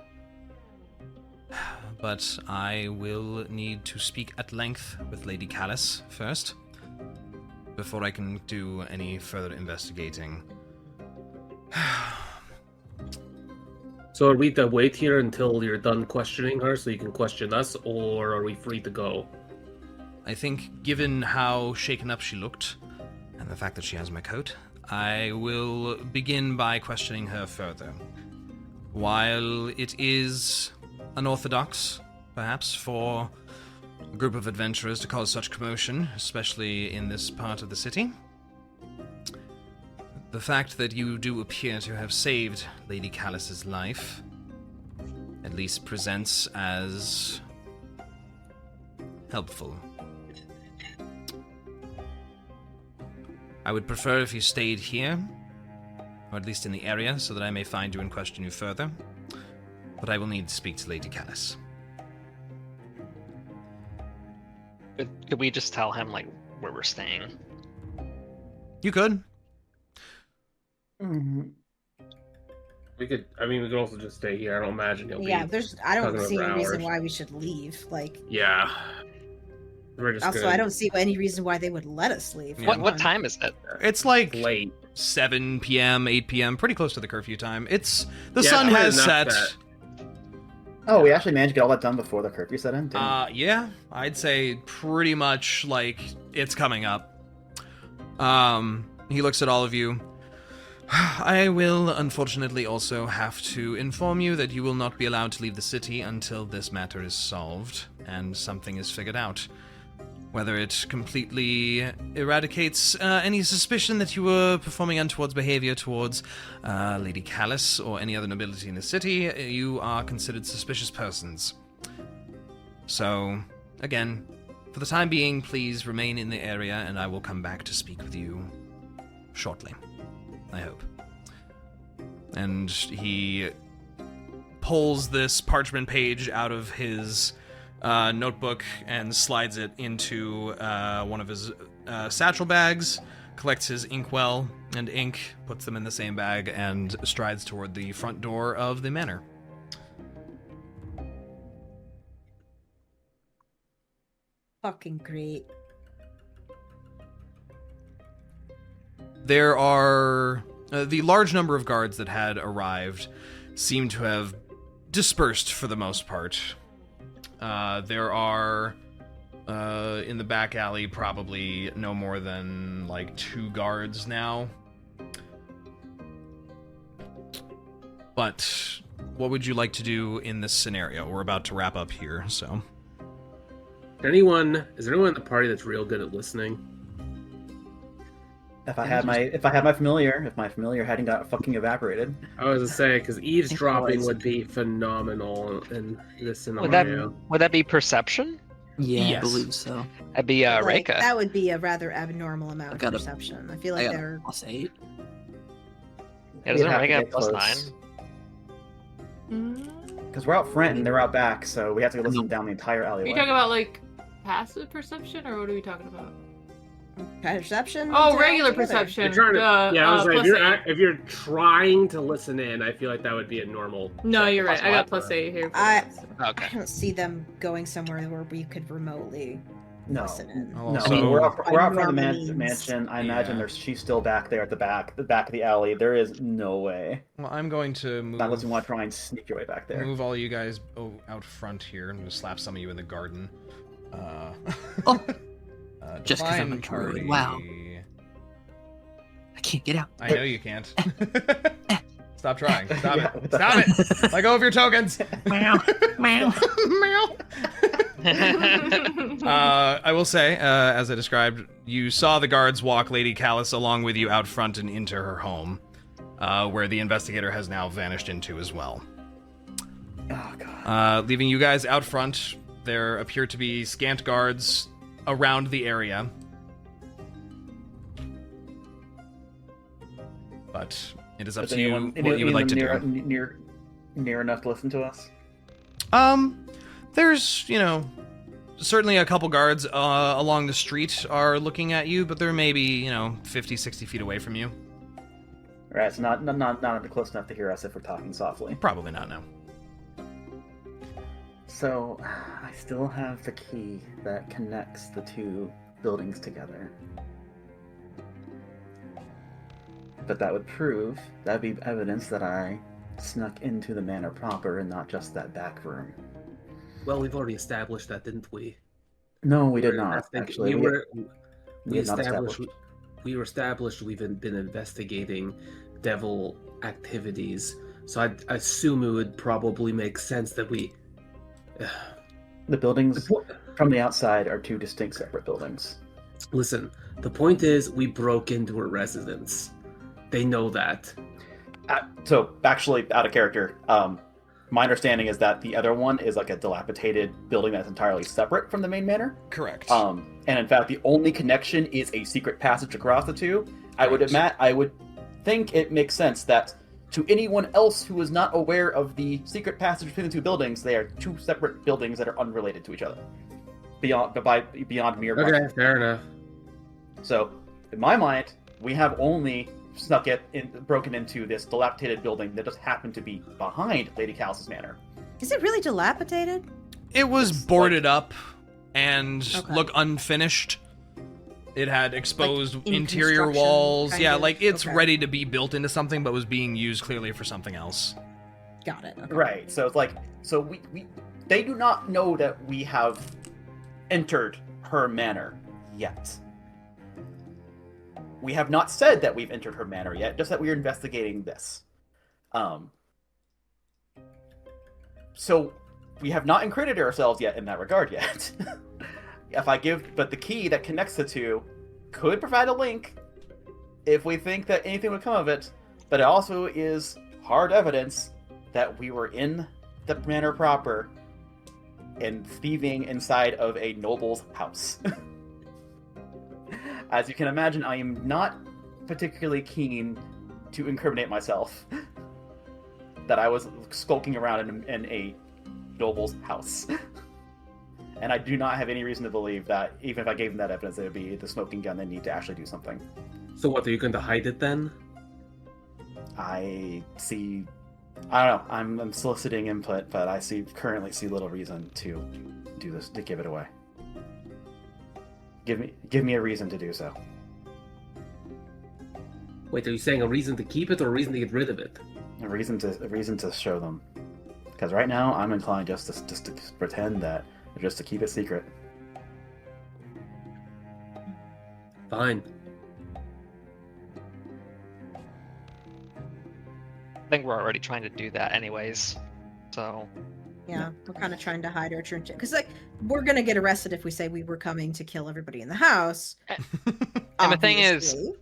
but I will need to speak at length with Lady Callus first, before I can do any further investigating. So are we to wait here until you're done questioning her so you can question us, or are we free to go? I think, given how shaken up she looked, and the fact that she has my coat, I will begin by questioning her further. While it is unorthodox, perhaps, for a group of adventurers to cause such commotion, especially in this part of the city, the fact that you do appear to have saved Lady Callus's life at least presents as helpful. I would prefer if you stayed here, or at least in the area, so that I may find you and question you further, but I will need to speak to Lady Callus. Could we just tell him, like, where we're staying? You could. Mm-hmm. We could also just stay here. I don't imagine he'll be. Yeah, I don't talking see over any reason hours. why we should leave. Like, Yeah. We're just also, gonna... I don't see any reason why they would let us leave. Yeah. What time is it? It's like late. 7 p.m., 8 p.m., pretty close to the curfew time. The Yeah, sun it's late has enough set. that- Oh, we actually managed to get all that done before the curfew set in? Yeah, I'd say pretty much like it's coming up. He looks at all of you. I will unfortunately also have to inform you that you will not be allowed to leave the city until this matter is solved and something is figured out. Whether it completely eradicates any suspicion that you were performing untoward behavior towards Lady Callus or any other nobility in the city, you are considered suspicious persons. So, again, for the time being, please remain in the area and I will come back to speak with you shortly. I hope. And he pulls this parchment page out of his notebook and slides it into one of his satchel bags, collects his inkwell and ink, puts them in the same bag, and strides toward the front door of the manor. Fucking great. There are the large number of guards that had arrived seem to have dispersed for the most part. There are, in the back alley, probably no more than, like, 2 guards now. But what would you like to do in this scenario? We're about to wrap up here, so... Is there anyone in the party that's real good at listening? If I had my familiar, if my familiar hadn't got fucking evaporated. I was gonna say, because eavesdropping would be phenomenal in this scenario. Would that be perception? Yeah, Yes. I believe so. That'd be Like, Reyka. that would be a rather abnormal amount I of got a- perception. I feel I like got they're... a +8. Yeah, doesn't We'd have to Reyka have get plus close. 9? Because we're out front and they're out back, so we have to listen down the entire Are alleyway. you talking about like passive perception, or what are we talking about? Perception? Oh, to regular together. perception. You're trying to, I was like, +8. if you're trying to listen in, I feel like that would be a normal. No, you're right. Plus I got what? +8 here. For I- that, so. Okay. I don't see them going somewhere where we could remotely No. listen in. I'll No, also- we're out front of the Means. mansion. I imagine Yeah. she's still back there at the back of the alley. There is no way. Well, I'm going to move... Not unless you want to try and sneak your way back there. Move all you guys out front here. I'm going to slap some of you in the garden. Oh. Just 'cause I'm a define druid, party. wow. I can't get out. I know you can't. Stop trying. Stop Yeah, it. Stop it. Let go of your tokens. Meow. Meow. Meow. I will say, as I described, you saw the guards walk Lady Callus along with you out front and into her home, where the investigator has now vanished into as well. Oh god. Leaving you guys out front, there appear to be scant guards around the area. But it is up Is to you anyone, what you would like to anyone do. near enough to listen to us? There's, certainly a couple guards along the street are looking at you, but they're maybe, 50, 60 feet away from you. Right, so not close enough to hear us if we're talking softly. Probably not, no. So, I still have the key that connects the 2 buildings together. But that would be evidence that I snuck into the manor proper and not just that back room. Well, we've already established that, didn't we? No, we did I not. think Actually, we had not established. We were established. We've been investigating devil activities, so I assume it would probably make sense that we. The buildings from the outside are 2 distinct separate buildings. Listen, the point is, we broke into her residence. They know that. So, actually, out of character, my understanding is that the other one is like a dilapidated building that's entirely separate from the main manor. Correct. And in fact, the only connection is a secret passage across the 2. I would think it makes sense that to anyone else who is not aware of the secret passage between the 2 buildings, they are 2 separate buildings that are unrelated to each other. Beyond mere. Okay, fair enough. So, in my mind, we have only broken into this dilapidated building that just happened to be behind Lady Callus's manor. Is it really dilapidated? It was boarded up and Okay. look unfinished. It had exposed in interior construction, walls. kind Yeah, of? like it's Okay. ready to be built into something, but was being used clearly for something else. Got it. Okay. Right. So it's like, they do not know that we have entered her manor yet. We have not said that we've entered her manor yet, just that we are investigating this. So we have not incriminated ourselves yet in that regard yet. But the key that connects the 2 could provide a link if we think that anything would come of it, but it also is hard evidence that we were in the manor proper and thieving inside of a noble's house. As you can imagine, I am not particularly keen to incriminate myself that I was skulking around in a noble's house. And I do not have any reason to believe that, even if I gave them that evidence, it would be the smoking gun they need to actually do something. So what, are you going to hide it then? I don't know, I'm soliciting input, but I currently see little reason to do this, to give it away. Give me a reason to do so. Wait, are you saying a reason to keep it or a reason to get rid of it? A reason to show them. Because right now, I'm inclined just to pretend that, just to keep it secret. Fine. I think we're already trying to do that anyways. So Yeah, we're kind of trying to hide our true because like we're gonna get arrested if we say we were coming to kill everybody in the house. And the thing is, obviously.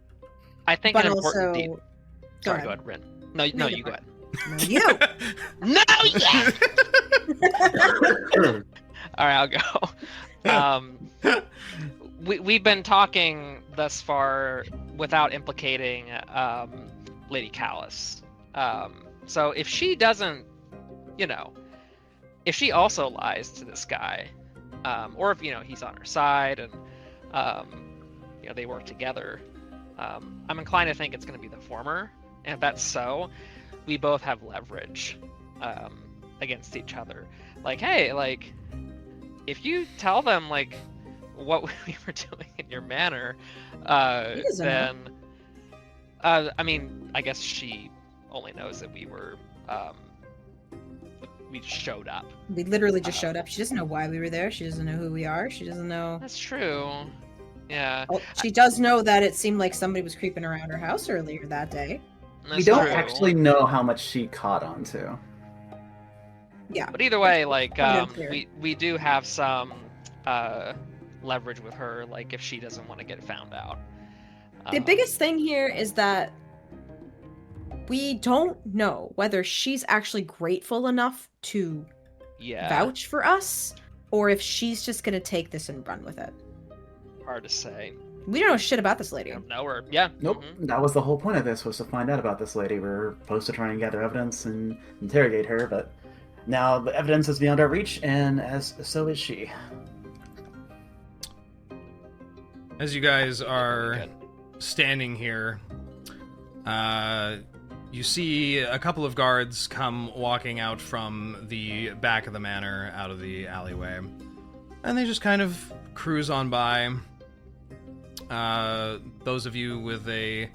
I think But an important also, deal. Sorry, go ahead, Rinn. No, you go ahead. No, you. No, yeah. All right, I'll go. We've been talking thus far without implicating Lady Callus. So if she doesn't, if she also lies to this guy, or if he's on her side and they work together, I'm inclined to think it's going to be the former. And if that's so, we both have leverage against each other. Like, hey, like, if you tell them like what we were doing in your manor, then I mean, I guess she only knows that we were we just showed up. We literally just showed up. She doesn't know why we were there. She doesn't know who we are. She doesn't know. That's true. Yeah. Oh, she does know that it seemed like somebody was creeping around her house earlier that day. We don't actually know how much she caught on to. Yeah. But either way, like, we do have some leverage with her, like, if she doesn't want to get found out. The biggest thing here is that we don't know whether she's actually grateful enough to vouch for us, or if she's just going to take this and run with it. Hard to say. We don't know shit about this lady. Know her. Yeah. Nope. Mm-hmm. That was the whole point of this, was to find out about this lady. We were supposed to try and gather evidence and interrogate her, but now the evidence is beyond our reach, and so is she. As you guys are standing here, you see a couple of guards come walking out from the back of the manor, out of the alleyway, and they just kind of cruise on by. Those of you with a,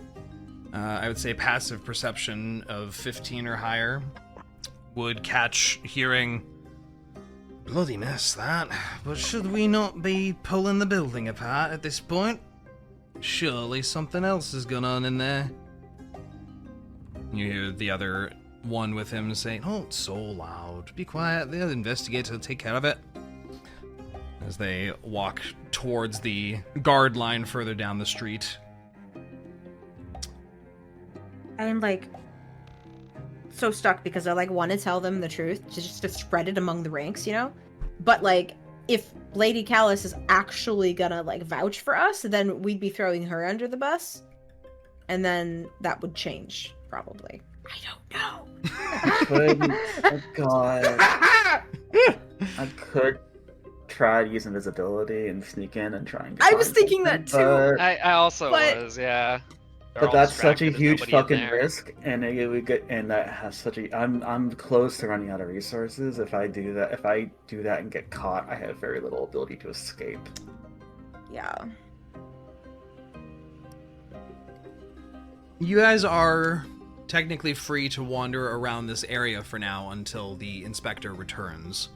I would say, passive perception of 15 or higher would catch hearing, bloody mess that, but should we not be pulling the building apart at this point? Surely something else has gone on in there. You hear the other one with him saying, oh, it's so loud. Be quiet, the investigator will take care of it. As they walk towards the guard line further down the street. I'm like so stuck because I like want to tell them the truth, just to spread it among the ranks, But like, if Lady Callus is actually gonna like vouch for us, then we'd be throwing her under the bus, and then that would change probably. I don't know. Oh God. I could try to use invisibility and sneak in and try and get I was thinking that too. I also was, yeah. But that's such a huge fucking risk, and that has such a. I'm close to running out of resources. If I do that and get caught, I have very little ability to escape. Yeah. You guys are technically free to wander around this area for now until the inspector returns.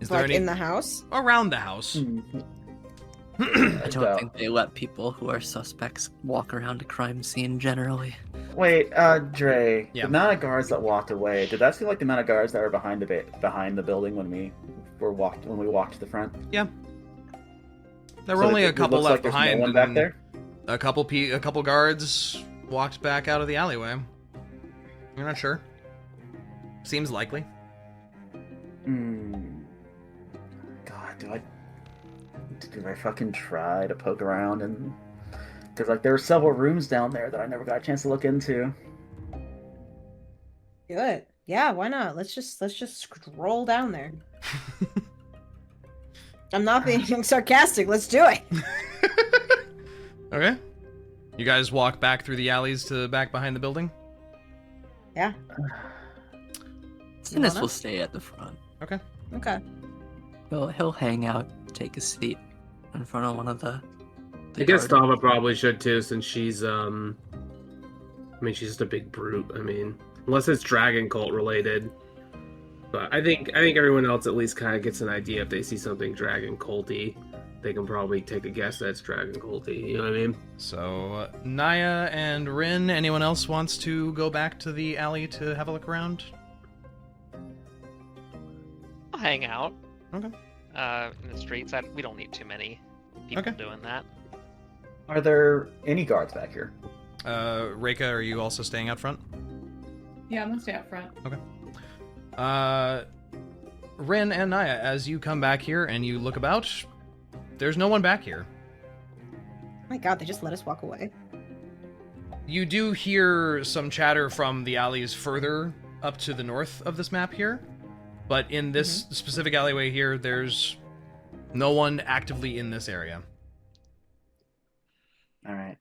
Is there any in the house? Around the house. I don't think they let people who are suspects walk around a crime scene generally. Wait, Dre, the amount of guards that walked away, did that seem like the amount of guards that were behind the building when we walked to the front? Yeah. There were only a couple left behind. No one back there? A couple guards walked back out of the alleyway. You're not sure. Seems likely. God, do I fucking try to poke around and... Because, like, there were several rooms down there that I never got a chance to look into. Good. Yeah, why not? Let's just scroll down there. I'm not being sarcastic. Let's do it. Okay. You guys walk back through the alleys to back behind the building? Yeah. Synas will stay at the front. Okay. Okay. He'll hang out, take a seat in front of one of the I guess Thava probably should too, since she's I mean, she's just a big brute. I mean, unless it's dragon cult related. But I think everyone else at least kind of gets an idea if they see something dragon culty. They can probably take a guess that it's dragon culty. You know what I mean? So, Niah and Rinn, anyone else wants to go back to the alley to have a look around? I'll hang out. Okay. In the streets. We don't need too many people Okay. doing that. Are there any guards back here? Reyka, are you also staying out front? Yeah, I'm gonna stay up front. Rinn and Niah, as you come back here and you look about, there's no one back here. Oh my god, they just let us walk away. You do hear some chatter from the alleys further up to the north of this map here, but in this specific alleyway here, there's no one actively in this area. All right.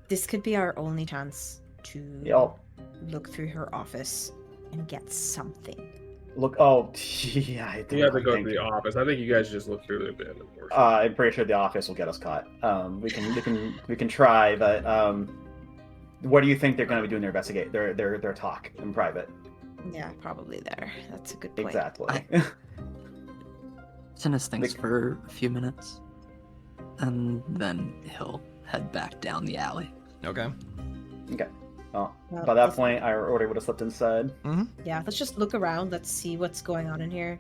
This could be our only chance to Y'all look through her office and get something. look. Oh, yeah. I You have to go think- to the office. I think you guys just look through the abandoned portion. I'm pretty sure the office will get us caught. We can try, but what do you think they're going to be doing their investigate their talk in private? Yeah, probably there. That's a good point. Exactly. Synas thinks for a few minutes, and then he'll head back down the alley. Okay. Okay. Well, Well, by that let's- point, I already would have slipped inside. Yeah, let's just look around. Let's see what's going on in here.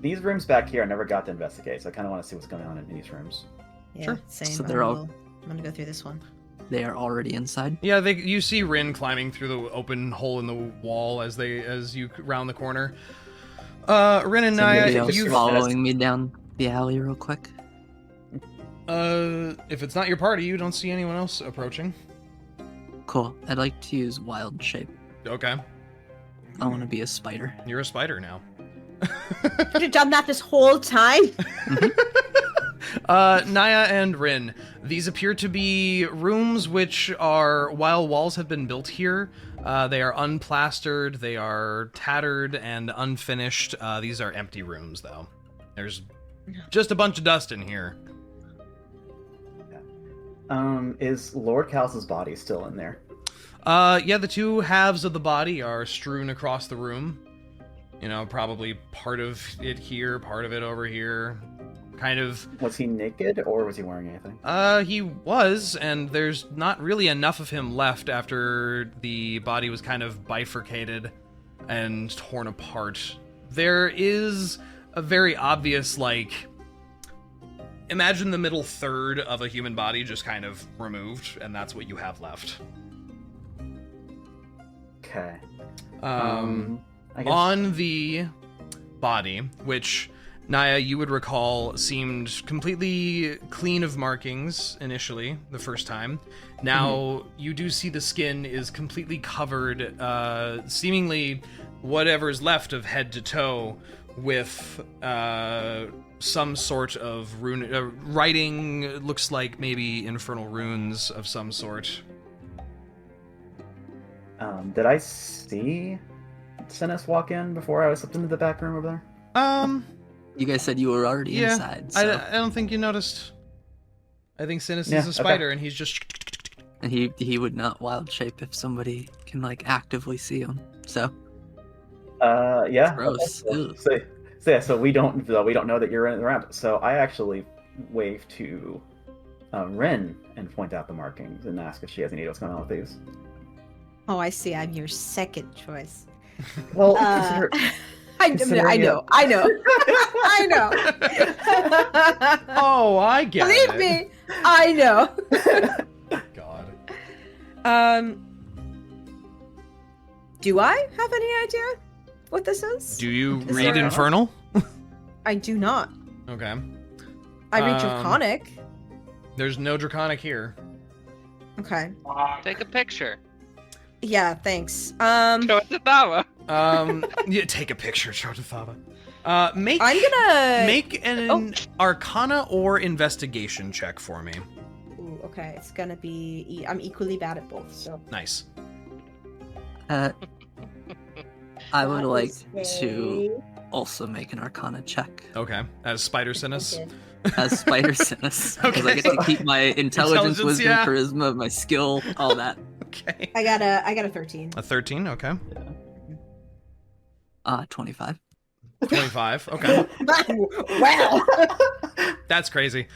These rooms back here, I never got to investigate, so I kind of want to see what's going on in these rooms. Yeah, Sure. same. So they're all- I'm gonna go through this one. They are already inside. Yeah, you see Rinn climbing through the open hole in the wall as you round the corner. Rinn and Somebody Niah, else you following me down the alley real quick. if it's not your party, you don't see anyone else approaching. Cool. I'd like to use wild shape. Okay. I want to be a spider. You're a spider now. Could have done that this whole time. Niah and Rinn, these appear to be rooms which are, while walls have been built here, they are unplastered, they are tattered and unfinished. These are empty rooms, though. There's just a bunch of dust in here. Is Lord Callus's body still in there? Yeah, the two halves of the body are strewn across the room. You know, probably part of it here, part of it over here. Kind of. Was he naked, or was he wearing anything? He was, and there's not really enough of him left after the body was kind of bifurcated and torn apart. There is a very obvious, like, imagine the middle third of a human body just kind of removed, and that's what you have left. Okay. I guess... On the body, which Niah, you would recall, seemed completely clean of markings initially, the first time. Now, you do see the skin is completely covered, seemingly whatever's left of head to toe, with some sort of writing, looks like maybe infernal runes of some sort. Did I see Synas walk in before I slipped into the back room over there? You guys said you were already Yeah, inside. So. I don't think you noticed. I think Synas Yeah, is a spider, okay. and he's just... And he would not wild shape if somebody can like actively see him. So Yeah. Gross. Okay. So we don't know that you're around. So I actually wave to Rinn and point out the markings and ask if she has any idea what's going on with these. Oh, I see. I'm your second choice. Well, I considering know. I know. Oh, I get Believe it. me, I know. God. Do I have any idea what this is? Do you Is read there- Infernal? I do not. Okay. I read Um, Draconic. There's no Draconic here. Okay. Take a picture. Yeah, thanks. Show it to Thava. Yeah, take a picture, show it to Thava. Make I'm gonna make an Arcana or Investigation check for me. Ooh, okay, it's gonna be. I'm equally bad at both, so. Nice. I would That like is to also make an Arcana check. Okay, as Spider Synas. Okay. as Spider Synas. Because I Okay. get to keep my intelligence, wisdom, yeah. charisma, my skill, all that. Okay. I got a 13. A 13, okay. 25. 25, okay. Wow. That's crazy.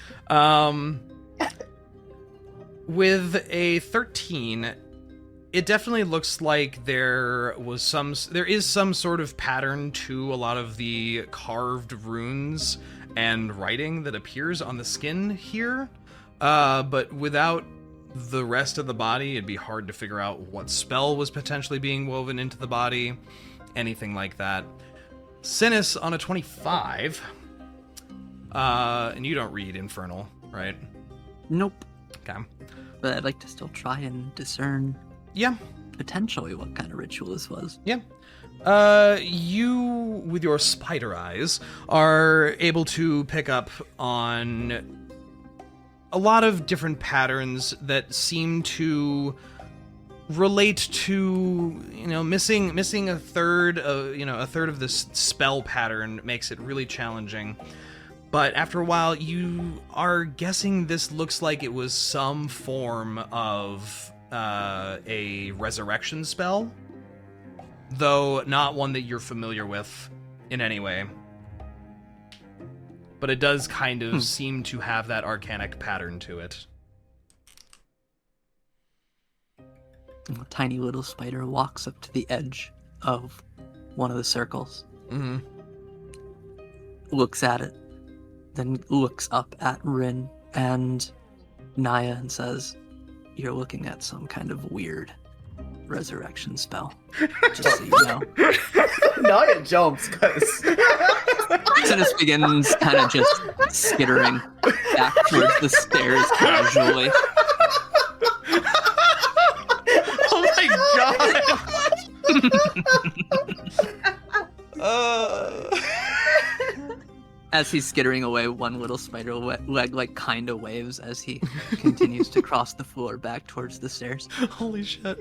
With a 13, it definitely looks like there is some sort of pattern to a lot of the carved runes and writing that appears on the skin here. But without the rest of the body, it'd be hard to figure out what spell was potentially being woven into the body, anything like that. Synas on a 25. And you don't read Infernal, right? Nope. Okay. But I'd like to still try and discern Yeah. potentially what kind of ritual this was. Yeah. You, with your spider eyes, are able to pick up on a lot of different patterns that seem to relate to, missing a third of this spell pattern makes it really challenging. But after a while, you are guessing this looks like it was some form of a resurrection spell, though not one that you're familiar with in any way. But it does kind of seem to have that arcanic pattern to it. A tiny little spider walks up to the edge of one of the circles, Mm-hmm. looks at it, then looks up at Rinn and Niah and says, "You're looking at some kind of weird resurrection spell. Just so you know." Niah jumps because Synas begins kind of just skittering back towards the stairs casually. Oh my god! As he's skittering away, one little spider leg kind of waves as he continues to cross the floor back towards the stairs. Holy shit.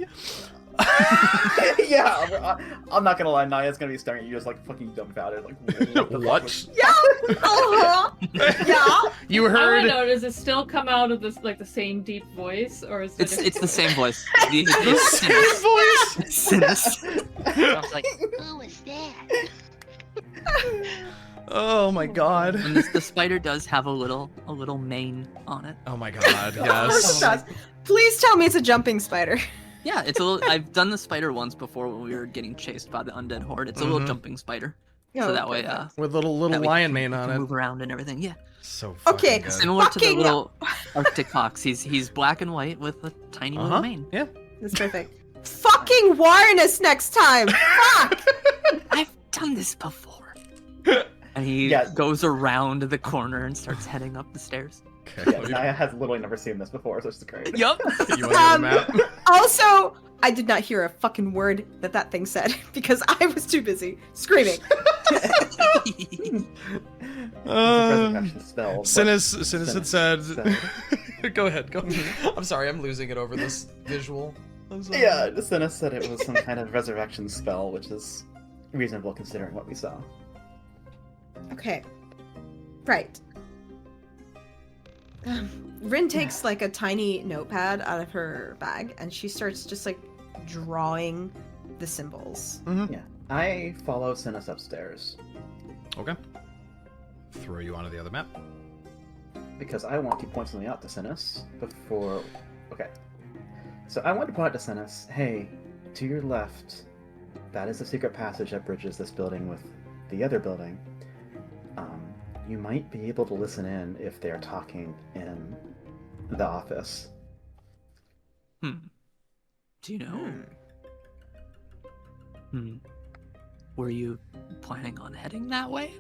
yeah, I'm not gonna lie, Niah's gonna be staring at you just like fucking dumbfounded. Like, what? The What? fuck was- Yeah. Uh-huh. Yeah. You I want to heard... know, does it still come out of this the same deep voice, or is it? It's the same voice. The voice! Synas. I was like, Who is that? Oh my god. And the spider does have a little mane on it. Oh my god, yes. Please tell me it's a jumping spider. Yeah, it's a little. I've done the spider once before when we were getting chased by the undead horde. It's a little Mhm. jumping spider, Oh, so that way, perfect. With little that we lion can- mane we on can it. move around and everything. Yeah, So fucking Okay, good. similar to the Fucking- little Arctic fox. He's black and white with a tiny little mane. Yeah. That's perfect. Fucking warn us next time. Fuck. I've done this before. And he Yeah. goes around the corner and starts heading up the stairs. Okay. Yeah, Niah has literally never seen this before, so it's great. Yup. You want to the map? Also, I did not hear a fucking word that thing said because I was too busy screaming. Resurrection spell. but- Synas had said... said- Go ahead, go. I'm sorry, I'm losing it over this visual. I'm sorry. Yeah, Synas said it was some kind of resurrection spell, which is reasonable considering what we saw. Okay. Right. Rinn takes like a tiny notepad out of her bag and she starts just like drawing the symbols. Mm-hmm. Yeah. I follow Synas upstairs Okay. Throw you onto the other map. because I want to point something out to Synas before. Okay. So I want to point out to Synas, hey, to your left, that is the secret passage that bridges this building with the other building. You might be able to listen in if they are talking in the office. Do you know? Were you planning on heading that way?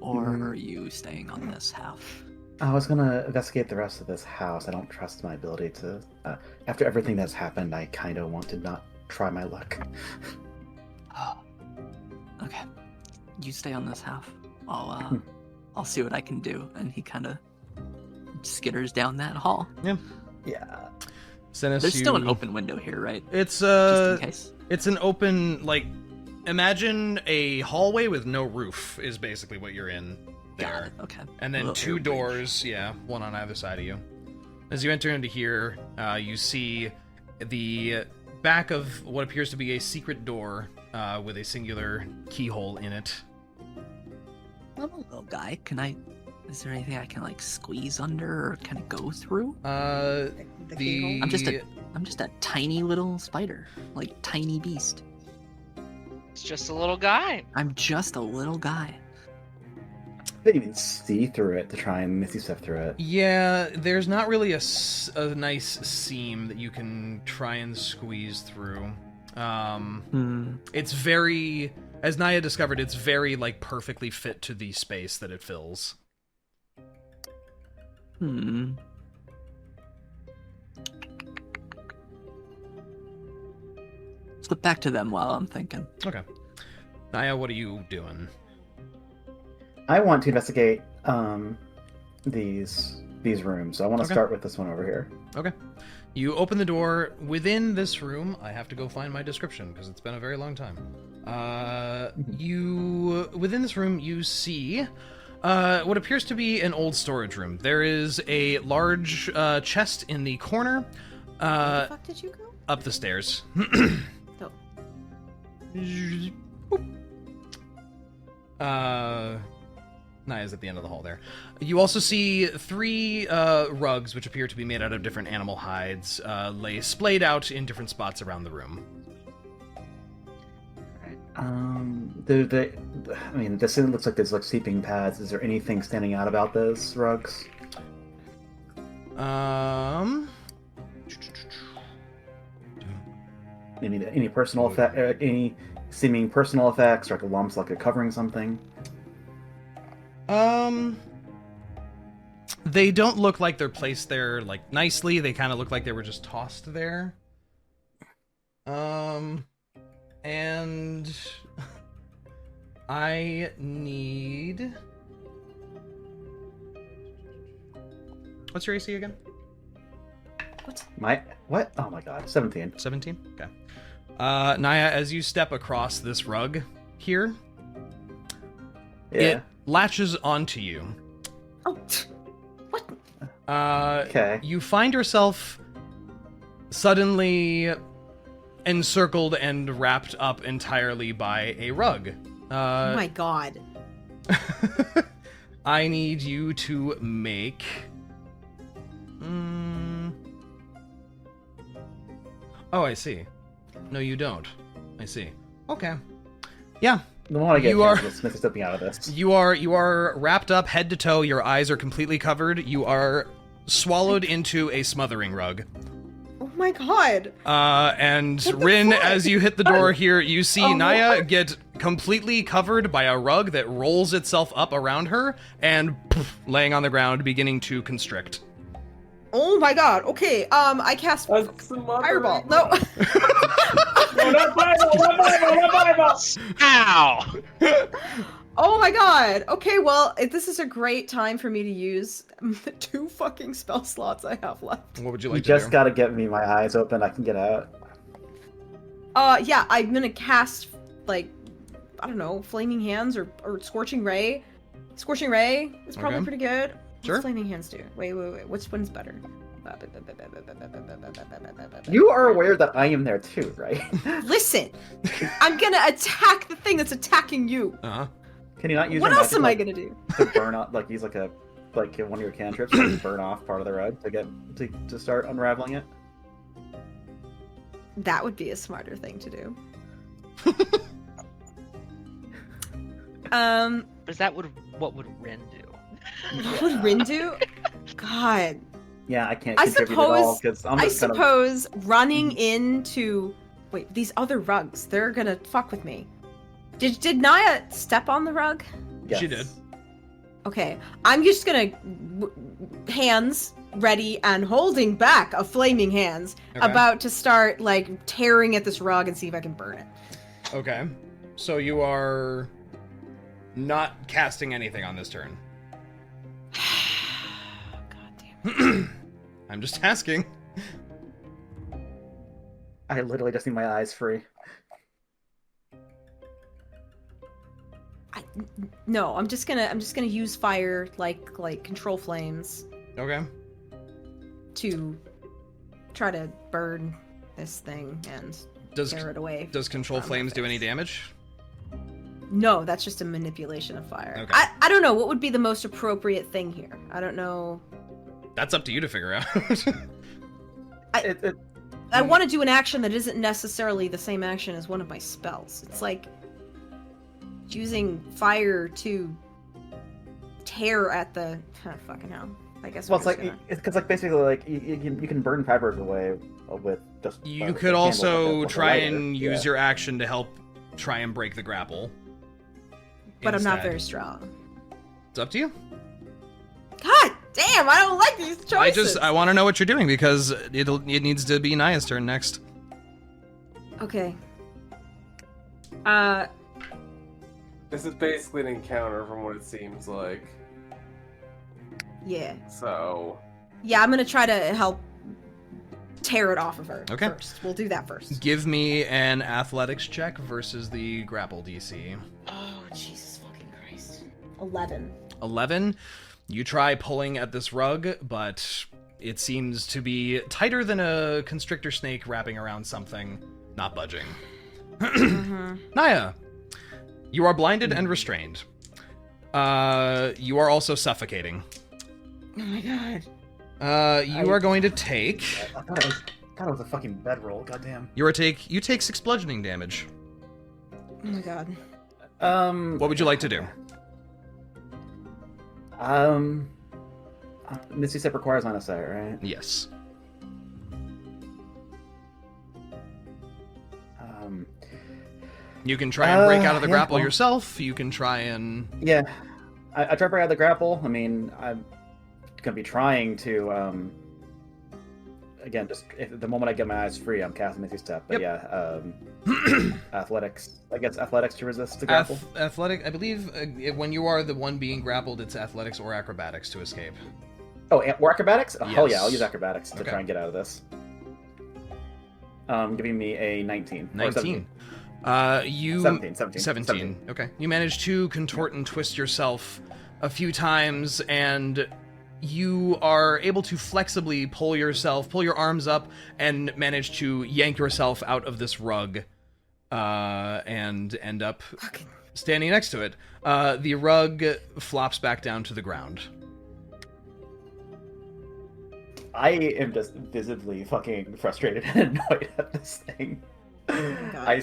Or are you staying on this half? I was gonna investigate the rest of this house. I don't trust my ability to... after everything that's happened, I kind of want to not try my luck. Okay. You stay on this half. I'll see what I can do. And he kind of skitters down that hall. Yeah. Synas, There's still an open window here, right? It's Just in case. It's an open, like, imagine a hallway with no roof is basically what you're in there. Okay. And then Little two air bridge. doors, yeah, one on either side of you. As you enter into here, you see the back of what appears to be a secret door with a singular keyhole in it. I'm a little guy. Is there anything I can like squeeze under or kind of go through? keyhole? I'm just a tiny little spider, like tiny beast. It's just a little guy. I'm just a little guy. I didn't even see through it to try and Misty step through it. Yeah, there's not really a nice seam that you can try and squeeze through. It's very, as Niah discovered, it's very like perfectly fit to the space that it fills. Let's look back to them while I'm thinking. Okay. Niah, what are you doing? I want to investigate these rooms. So I want to start with this one over here. Okay. You open the door. Within this room, I have to go find my description because it's been a very long time. Within this room, you see what appears to be an old storage room. There is a large chest in the corner. Where the fuck did you go? Up the stairs. Niah's at the end of the hall there. You also see 3 rugs, which appear to be made out of different animal hides, lay splayed out in different spots around the room. I mean, this looks like there's like sleeping pads. Is there anything standing out about those rugs? Any personal effect? Any seeming personal effects, or like a lumps, like a covering something? They don't look like they're placed there like nicely. They kind of look like they were just tossed there. And I need... What's your AC again? What? Oh my god, 17. 17? Okay. Niah, as you step across this rug here, it latches onto you. Oh, what? Okay. You find yourself suddenly encircled and wrapped up entirely by a rug. Oh my god. I need you to make... Oh, I see. No, you don't. I see. Okay. Yeah. The more I get, You are- Smith is stepping out of this. You are wrapped up head to toe. Your eyes are completely covered. You are swallowed into a smothering rug. Oh my god. And What the Rinn, fuck? as you hit the door here, you see Oh, Niah what? get completely covered by a rug that rolls itself up around her and laying on the ground, beginning to constrict. Oh my god. Okay. I cast fireball. No. No, not fireball! Not fireball! Not fireball! Ow! Oh my god. Okay, well, this is a great time for me to use the 2 fucking spell slots I have left. What would you You like to just do? gotta get me my eyes open. I can get out. Yeah, I'm gonna cast, like, I don't know, Flaming Hands or Scorching Ray. Scorching Ray is probably Okay. pretty good. Sure. What's Flaming Hands do? Wait. Which one's better? You are aware that I am there too, right? Listen, I'm gonna attack the thing that's attacking you. Uh-huh. Can you not use What your else magic, am I gonna do? to burn off, like use like one of your cantrips to burn off part of the rug to start unraveling it? That would be a smarter thing to do. Is that what would Rinn do? What would Rinn do? God. Yeah, I can't I contribute at all because I'm I just kind of. suppose running into these other rugs, they're gonna fuck with me. Did Niah step on the rug? Yes. She did. Okay, I'm just gonna hands ready and holding back a flaming hands, Okay. about to start like tearing at this rug and see if I can burn it. Okay. So you are not casting anything on this turn. God damn. I'm just asking. I literally just need my eyes free. No, I'm just gonna use fire like control flames Okay. to try to burn this thing and tear it away. Does control from flames my do any face. damage? No, that's just a manipulation of fire. Okay. I don't know what would be the most appropriate thing here. I don't know. That's up to you to figure out. I want to do an action that isn't necessarily the same action as one of my spells. It's like using fire to tear at the fucking hell. I guess. Well, it's like basically like you can burn fibers away with just. You could also try and use your action to help try and break the grapple. But I'm not instead. very strong. It's up to you. God damn! I don't like these choices. I want to know what you're doing because it needs to be Niah's turn next. Okay. This is basically an encounter from what it seems like. Yeah. So. Yeah, I'm gonna try to help tear it off of her. Okay. First, we'll do that first. Give me an athletics check versus the grapple DC. Oh Jesus fucking Christ! 11. 11. You try pulling at this rug, but it seems to be tighter than a constrictor snake wrapping around something, not budging. Niah, you are blinded and restrained. You are also suffocating. Oh my god. You are going to take. I thought it was a fucking bedroll. Goddamn. You take 6 bludgeoning damage. Oh my god. What would you like to do? Misty Step requires line of sight, right? Yes. You can try and break out of the grapple yourself. You can try and. Yeah, I try to break out of the grapple. I mean, I'm gonna be trying to. Again, just the moment I get my eyes free, I'm casting Misty Step. But athletics. I guess athletics to resist the grapple. Athletic. I believe when you are the one being grappled, it's athletics or acrobatics to escape. Oh, or acrobatics? Oh, Yes. hell yeah, I'll use acrobatics to Okay. try and get out of this. Giving me a 19. Or 19. 17. Okay. You manage to contort and twist yourself a few times, and you are able to flexibly pull your arms up, and manage to yank yourself out of this rug, and end up standing next to it. The rug flops back down to the ground. I am just visibly fucking frustrated and annoyed at this thing. I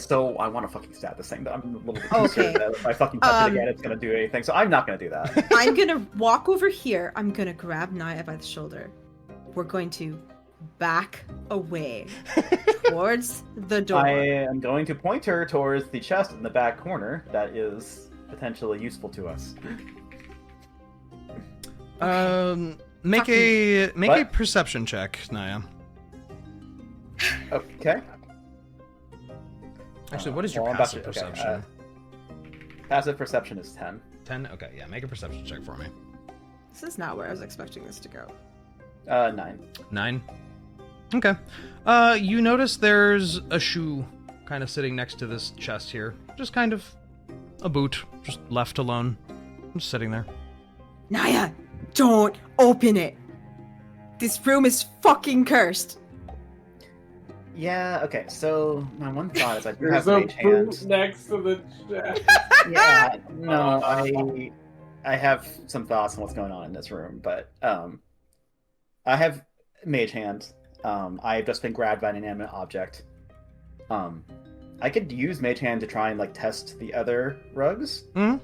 want to fucking stab this thing, but I'm a little bit concerned that if I fucking touch it again, it's gonna do anything. So I'm not gonna do that. I'm gonna walk over here. I'm gonna grab Niah by the shoulder. We're going to back away towards the door. I am going to point her towards the chest in the back corner that is potentially useful to us. Make a perception check, Niah. Okay. Actually, what is your well, passive okay, perception? Passive perception is 10. 10? Okay, yeah, make a perception check for me. This is not where I was expecting this to go. 9. 9? Okay. You notice there's a shoe kind of sitting next to this chest here. Just kind of a boot, just left alone. Just sitting there. Niah, don't open it. This room is fucking cursed. Yeah, okay, so my one thought is I do There's have a mage boot hand. next to the chest. Yeah, no, I have some thoughts on what's going on in this room, but I have mage hand. I've just been grabbed by an inanimate object. I could use mage hand to try and like test the other rugs. Hmm?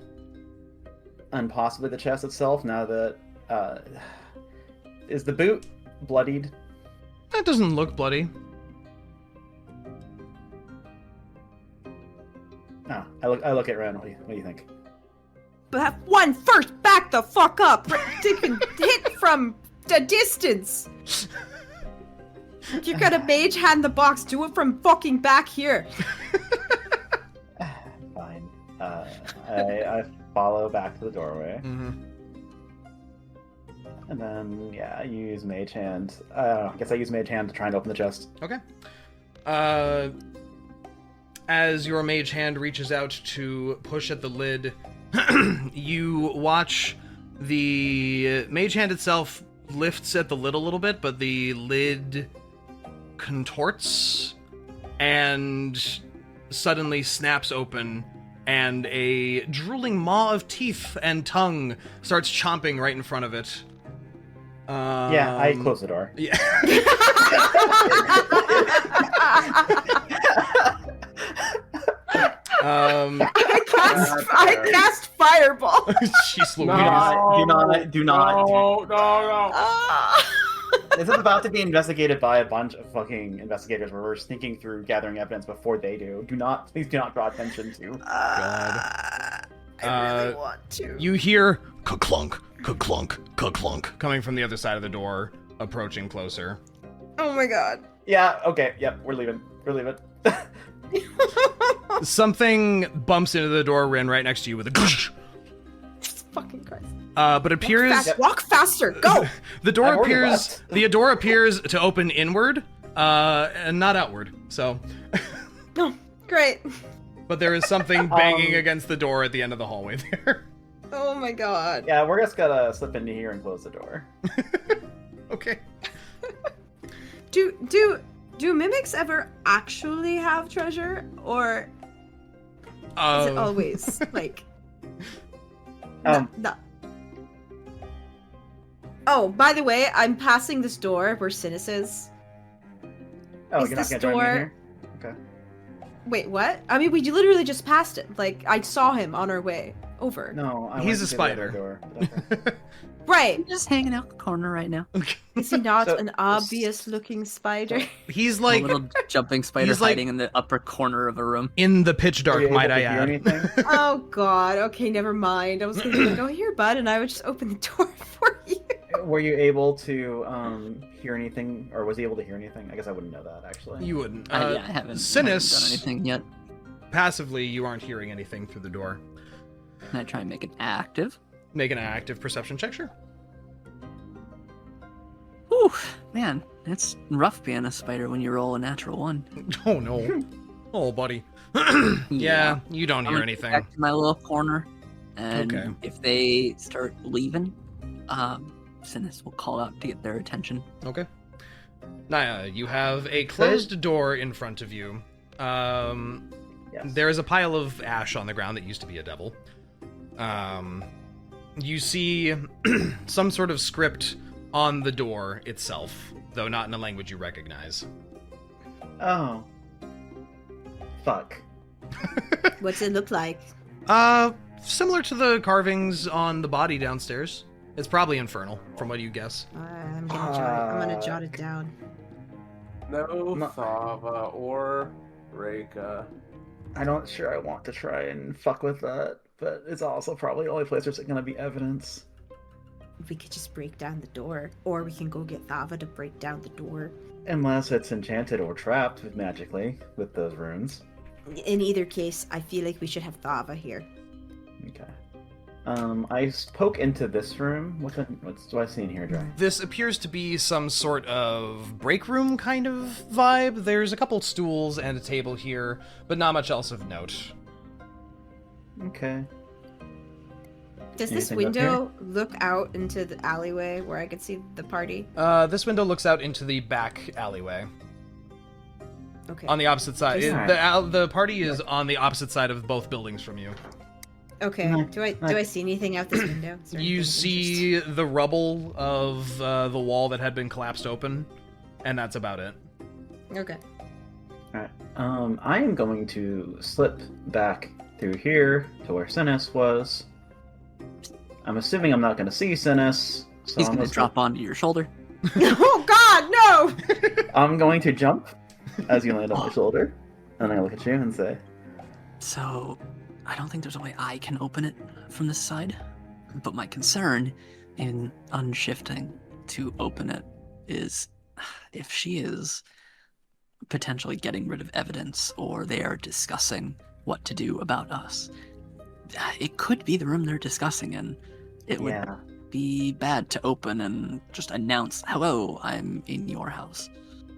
And possibly the chest itself, now that is the boot bloodied? That doesn't look bloody. No, I look at Rinn. What do you think? But one first, back the fuck up. Taking hit from the distance. You gotta mage hand the box. Do it from fucking back here. Fine. I follow back to the doorway. Mm-hmm. And then, yeah, I use Mage Hand. I guess I use Mage Hand to try and open the chest. Okay. As your mage hand reaches out to push at the lid, You watch the mage hand itself lifts at the lid a little bit, but the lid contorts and suddenly snaps open, and a drooling maw of teeth and tongue starts chomping right in front of it. Yeah, I close the door. Yeah. I cast fireball. Jeez Louise. Do not. No. This is about to be investigated by a bunch of fucking investigators where we're sneaking through gathering evidence before they do. Please do not draw attention to. God. I really want to. You hear ka-clunk, ka-clunk, ka-clunk coming from the other side of the door, approaching closer. Oh my god. Yeah, okay, yep, we're leaving. Something bumps into the door, Rinn, right next to you with a Jesus fucking Christ. but appears Walk faster, go! the door appears to open inward, and not outward. So No, great. but there is something banging against the door at the end of the hallway there. Oh my god. Yeah, we're just gonna slip into here and close the door. Okay. Do mimics ever actually have treasure, or is it always like? No. Oh, by the way, I'm passing this door where Synas is. Oh, Is you're not this gonna join me door- here? Okay. Wait, what? I mean, we literally just passed it. Like, I saw him on our way over. No, I He's went a to the spider. other door, but okay. Right. I'm just hanging out the corner right now. Is he not So- an obvious-looking spider? He's A like little jumping spider he's like- hiding in the upper corner of a room. in the pitch Were dark, you able might to I hear add. anything? Oh god. Okay, never mind. I was gonna be like, oh, here, bud, and I would just open the door for you. Were you able to hear anything, or was he able to hear anything? I guess I wouldn't know that, actually. You wouldn't. I haven't Synas- done anything yet. Passively, you aren't hearing anything through the door. Can I try and make it active? Make an active perception check, sure. Whew, man, it's rough being a spider when you roll a natural one. Oh no. Oh, buddy. Yeah, you don't I'm hear gonna anything. Go back to my little corner, and Okay. if they start leaving, Synas will call out to get their attention. Okay. Niah, you have a closed door in front of you. Yes. There is a pile of ash on the ground that used to be a devil. You see some sort of script on the door itself, though not in a language you recognize. Oh. Fuck. What's it look like? Similar to the carvings on the body downstairs. It's probably infernal, from what you guess. I'm gonna jot it down. No No. Thava or Reyka. I'm not sure I want to try and fuck with that, but it's also probably the only place there's gonna be evidence. We could just break down the door, or we can go get Thava to break down the door. Unless it's enchanted or trapped magically with those runes. In either case, I feel like we should have Thava here. Okay. I poke into this room. What do I see in here, Dry? This appears to be some sort of break room kind of vibe. There's a couple stools and a table here, but not much else of note. Okay. Does this Anything up window look out into the alleyway where I could see the party? This window looks out into the back alleyway. Okay. On the opposite side. Alright. The party is on the opposite side of both buildings from you. Okay. Do I see anything out this window? Is there You anything of see the rubble of the wall that had been collapsed open, and that's about it. interest? Okay. Alright. I am going to slip back through here to where Synas was. I'm assuming I'm not going to see Synas. So He's I'm gonna drop onto your shoulder. Oh God, no! I'm going to jump as you land on my shoulder, and I look at you and say, So, I don't think there's a way I can open it from this side. But my concern in unshifting to open it is if she is potentially getting rid of evidence or they are discussing what to do about us, it could be the room they're discussing in. It would yeah. be bad to open and just announce, hello, I'm in your house.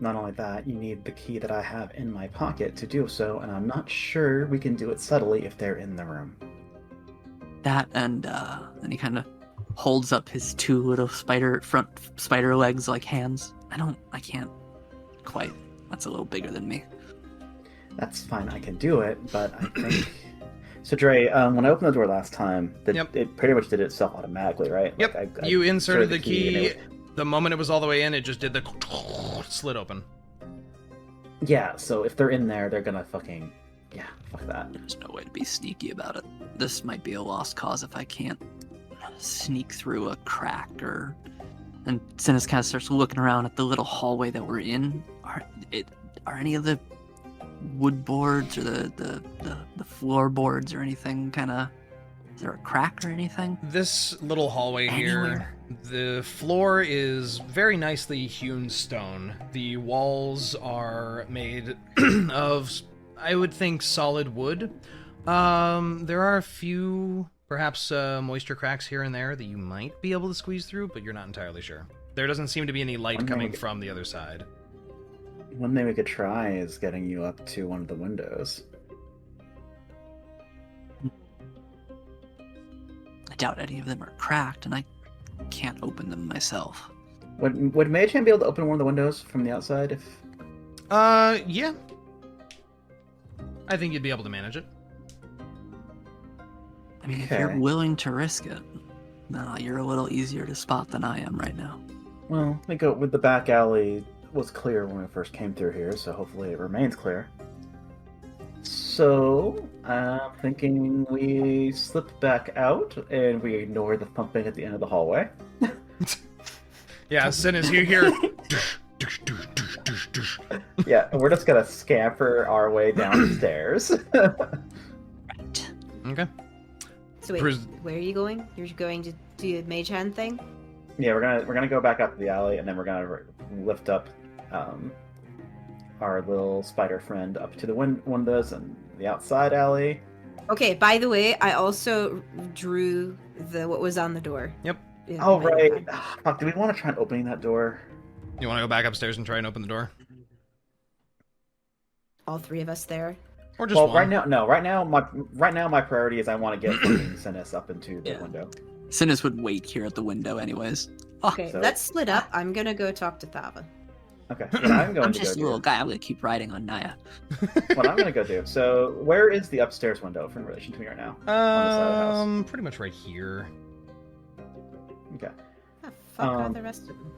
Not only that, you need the key that I have in my pocket to do so, and I'm not sure we can do it subtly if they're in the room. that, and then he kind of holds up his two little front spider legs like hands. I can't quite. That's a little bigger than me. That's fine. I can do it, but I think. So, Dre, when I opened the door last time, it pretty much did it itself automatically, right? Yep. Like, I you inserted the key. and The moment it was all the way in, it just did the slit open. Yeah, so if they're in there, they're gonna fucking... Yeah, fuck that. There's no way to be sneaky about it. This might be a lost cause if I can't sneak through a crack or... And Synas kind of starts looking around at the little hallway that we're in. Are any of the wood boards or the floorboards or anything kind of... Is there a crack or anything? This little hallway here, the floor is very nicely hewn stone. The walls are made of, I would think, solid wood. There are a few, perhaps, moisture cracks here and there that you might be able to squeeze through, but you're not entirely sure. There doesn't seem to be any light coming from the other side. One thing we could try is getting you up to one of the windows. I doubt any of them are cracked, and I can't open them myself. Would Mage Hand be able to open one of the windows from the outside? Yeah. I think you'd be able to manage it. I mean, if you're willing to risk it, you're a little easier to spot than I am right now. Well, I think with the back alley was clear when we first came through here, so hopefully it remains clear. So, I'm thinking we slip back out and we ignore the thumping at the end of the hallway. Yeah, Synas, you hear... Yeah, and we're just gonna scamper our way down the stairs. Right. Okay. So wait, where are you going? You're going to do the mage hand thing? Yeah, we're gonna go back up the alley, and then we're gonna lift up our little spider friend up to the windows and the outside alley. Okay, by the way, I also drew what was on the door. Yep. Yeah, Oh, right. Fuck, do we want to try and opening that door? You want to go back upstairs and try and open the door? All three of us there? Or just one? Right now my priority is I want to get Synas up into the window. Synas would wait here at the window anyways. Okay, let's split up. I'm gonna go talk to Thava. Okay, what I'm going I'm to just go a little do. guy. I'm gonna keep riding on Niah. What I'm gonna go do. So, where is the upstairs window in relation to me right now? On the side of the house. Pretty much right here. Okay. Oh, fuck are the rest of them?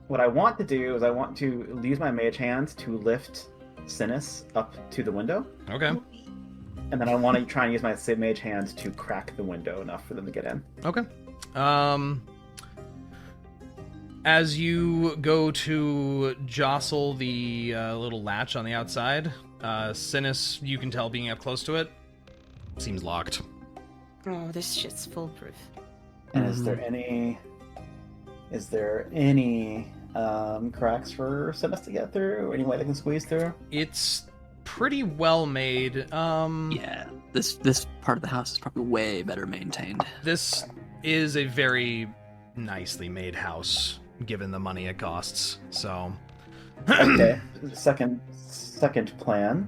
What I want to do is I want to use my mage hands to lift Synas up to the window. Okay. And then I want to try and use my mage hands to crack the window enough for them to get in. Okay. As you go to jostle the little latch on the outside, Synas, you can tell being up close to it, seems locked. Oh, this shit's foolproof. And is there any cracks for Synas to get through? Any way they can squeeze through? It's pretty well made. Yeah, this part of the house is probably way better maintained. This is a very nicely made house, given the money it costs. So, okay. Second plan.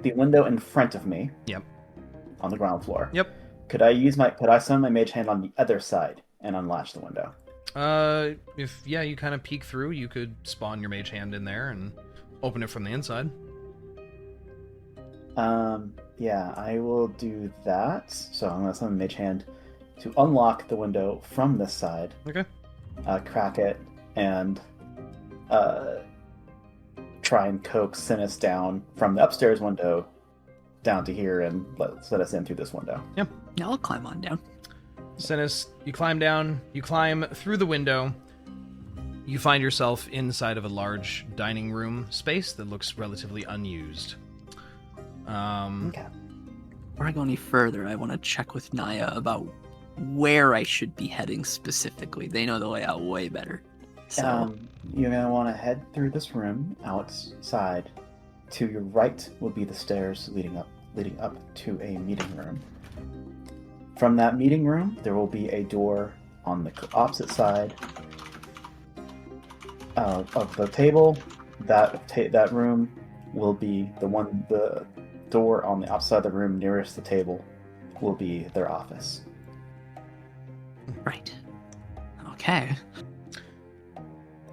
The window in front of me. Yep. On the ground floor. Yep. Could I summon my mage hand on the other side and unlatch the window? If you kind of peek through, you could spawn your mage hand in there and open it from the inside. Yeah, I will do that. So I'm gonna summon mage hand to unlock the window from this side. Okay. Crack it and try and coax Synas down from the upstairs window down to here and let us in through this window. Yeah, I'll climb on down. Synas, you climb down, you climb through the window. You find yourself inside of a large dining room space that looks relatively unused. Okay. Before I go any further, I want to check with Niah about where I should be heading specifically. They know the layout way better. So you're gonna want to head through this room outside. To your right will be the stairs leading up to a meeting room. From that meeting room, there will be a door on the opposite side of the table. That room will be the door on the opposite side of the room nearest the table, will be their office. Right. Okay.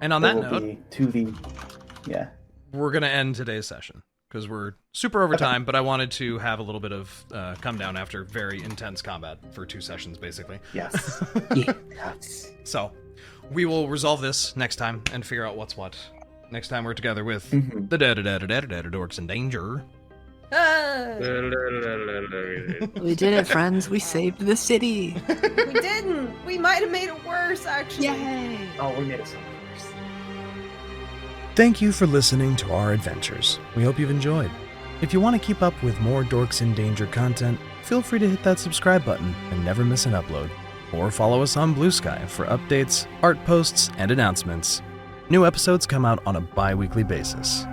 And on There that will note, be 2v. Yeah. we're going to end today's session because we're super over time, but I wanted to have a little bit of come down after very intense combat for 2 sessions, basically. Yes. Yes. So we will resolve this next time and figure out what's what. Next time we're together with Mhm. the Dorks in Danger. Ah, We did it, friends. We saved the city. we didn't. We might have made it worse, actually. Yay! Oh, we made it so worse. Thank you for listening to our adventures. We hope you've enjoyed. If you want to keep up with more Dorks in Danger content, feel free to hit that subscribe button and never miss an upload. Or follow us on Blue Sky for updates, art posts, and announcements. New episodes come out on a bi-weekly basis.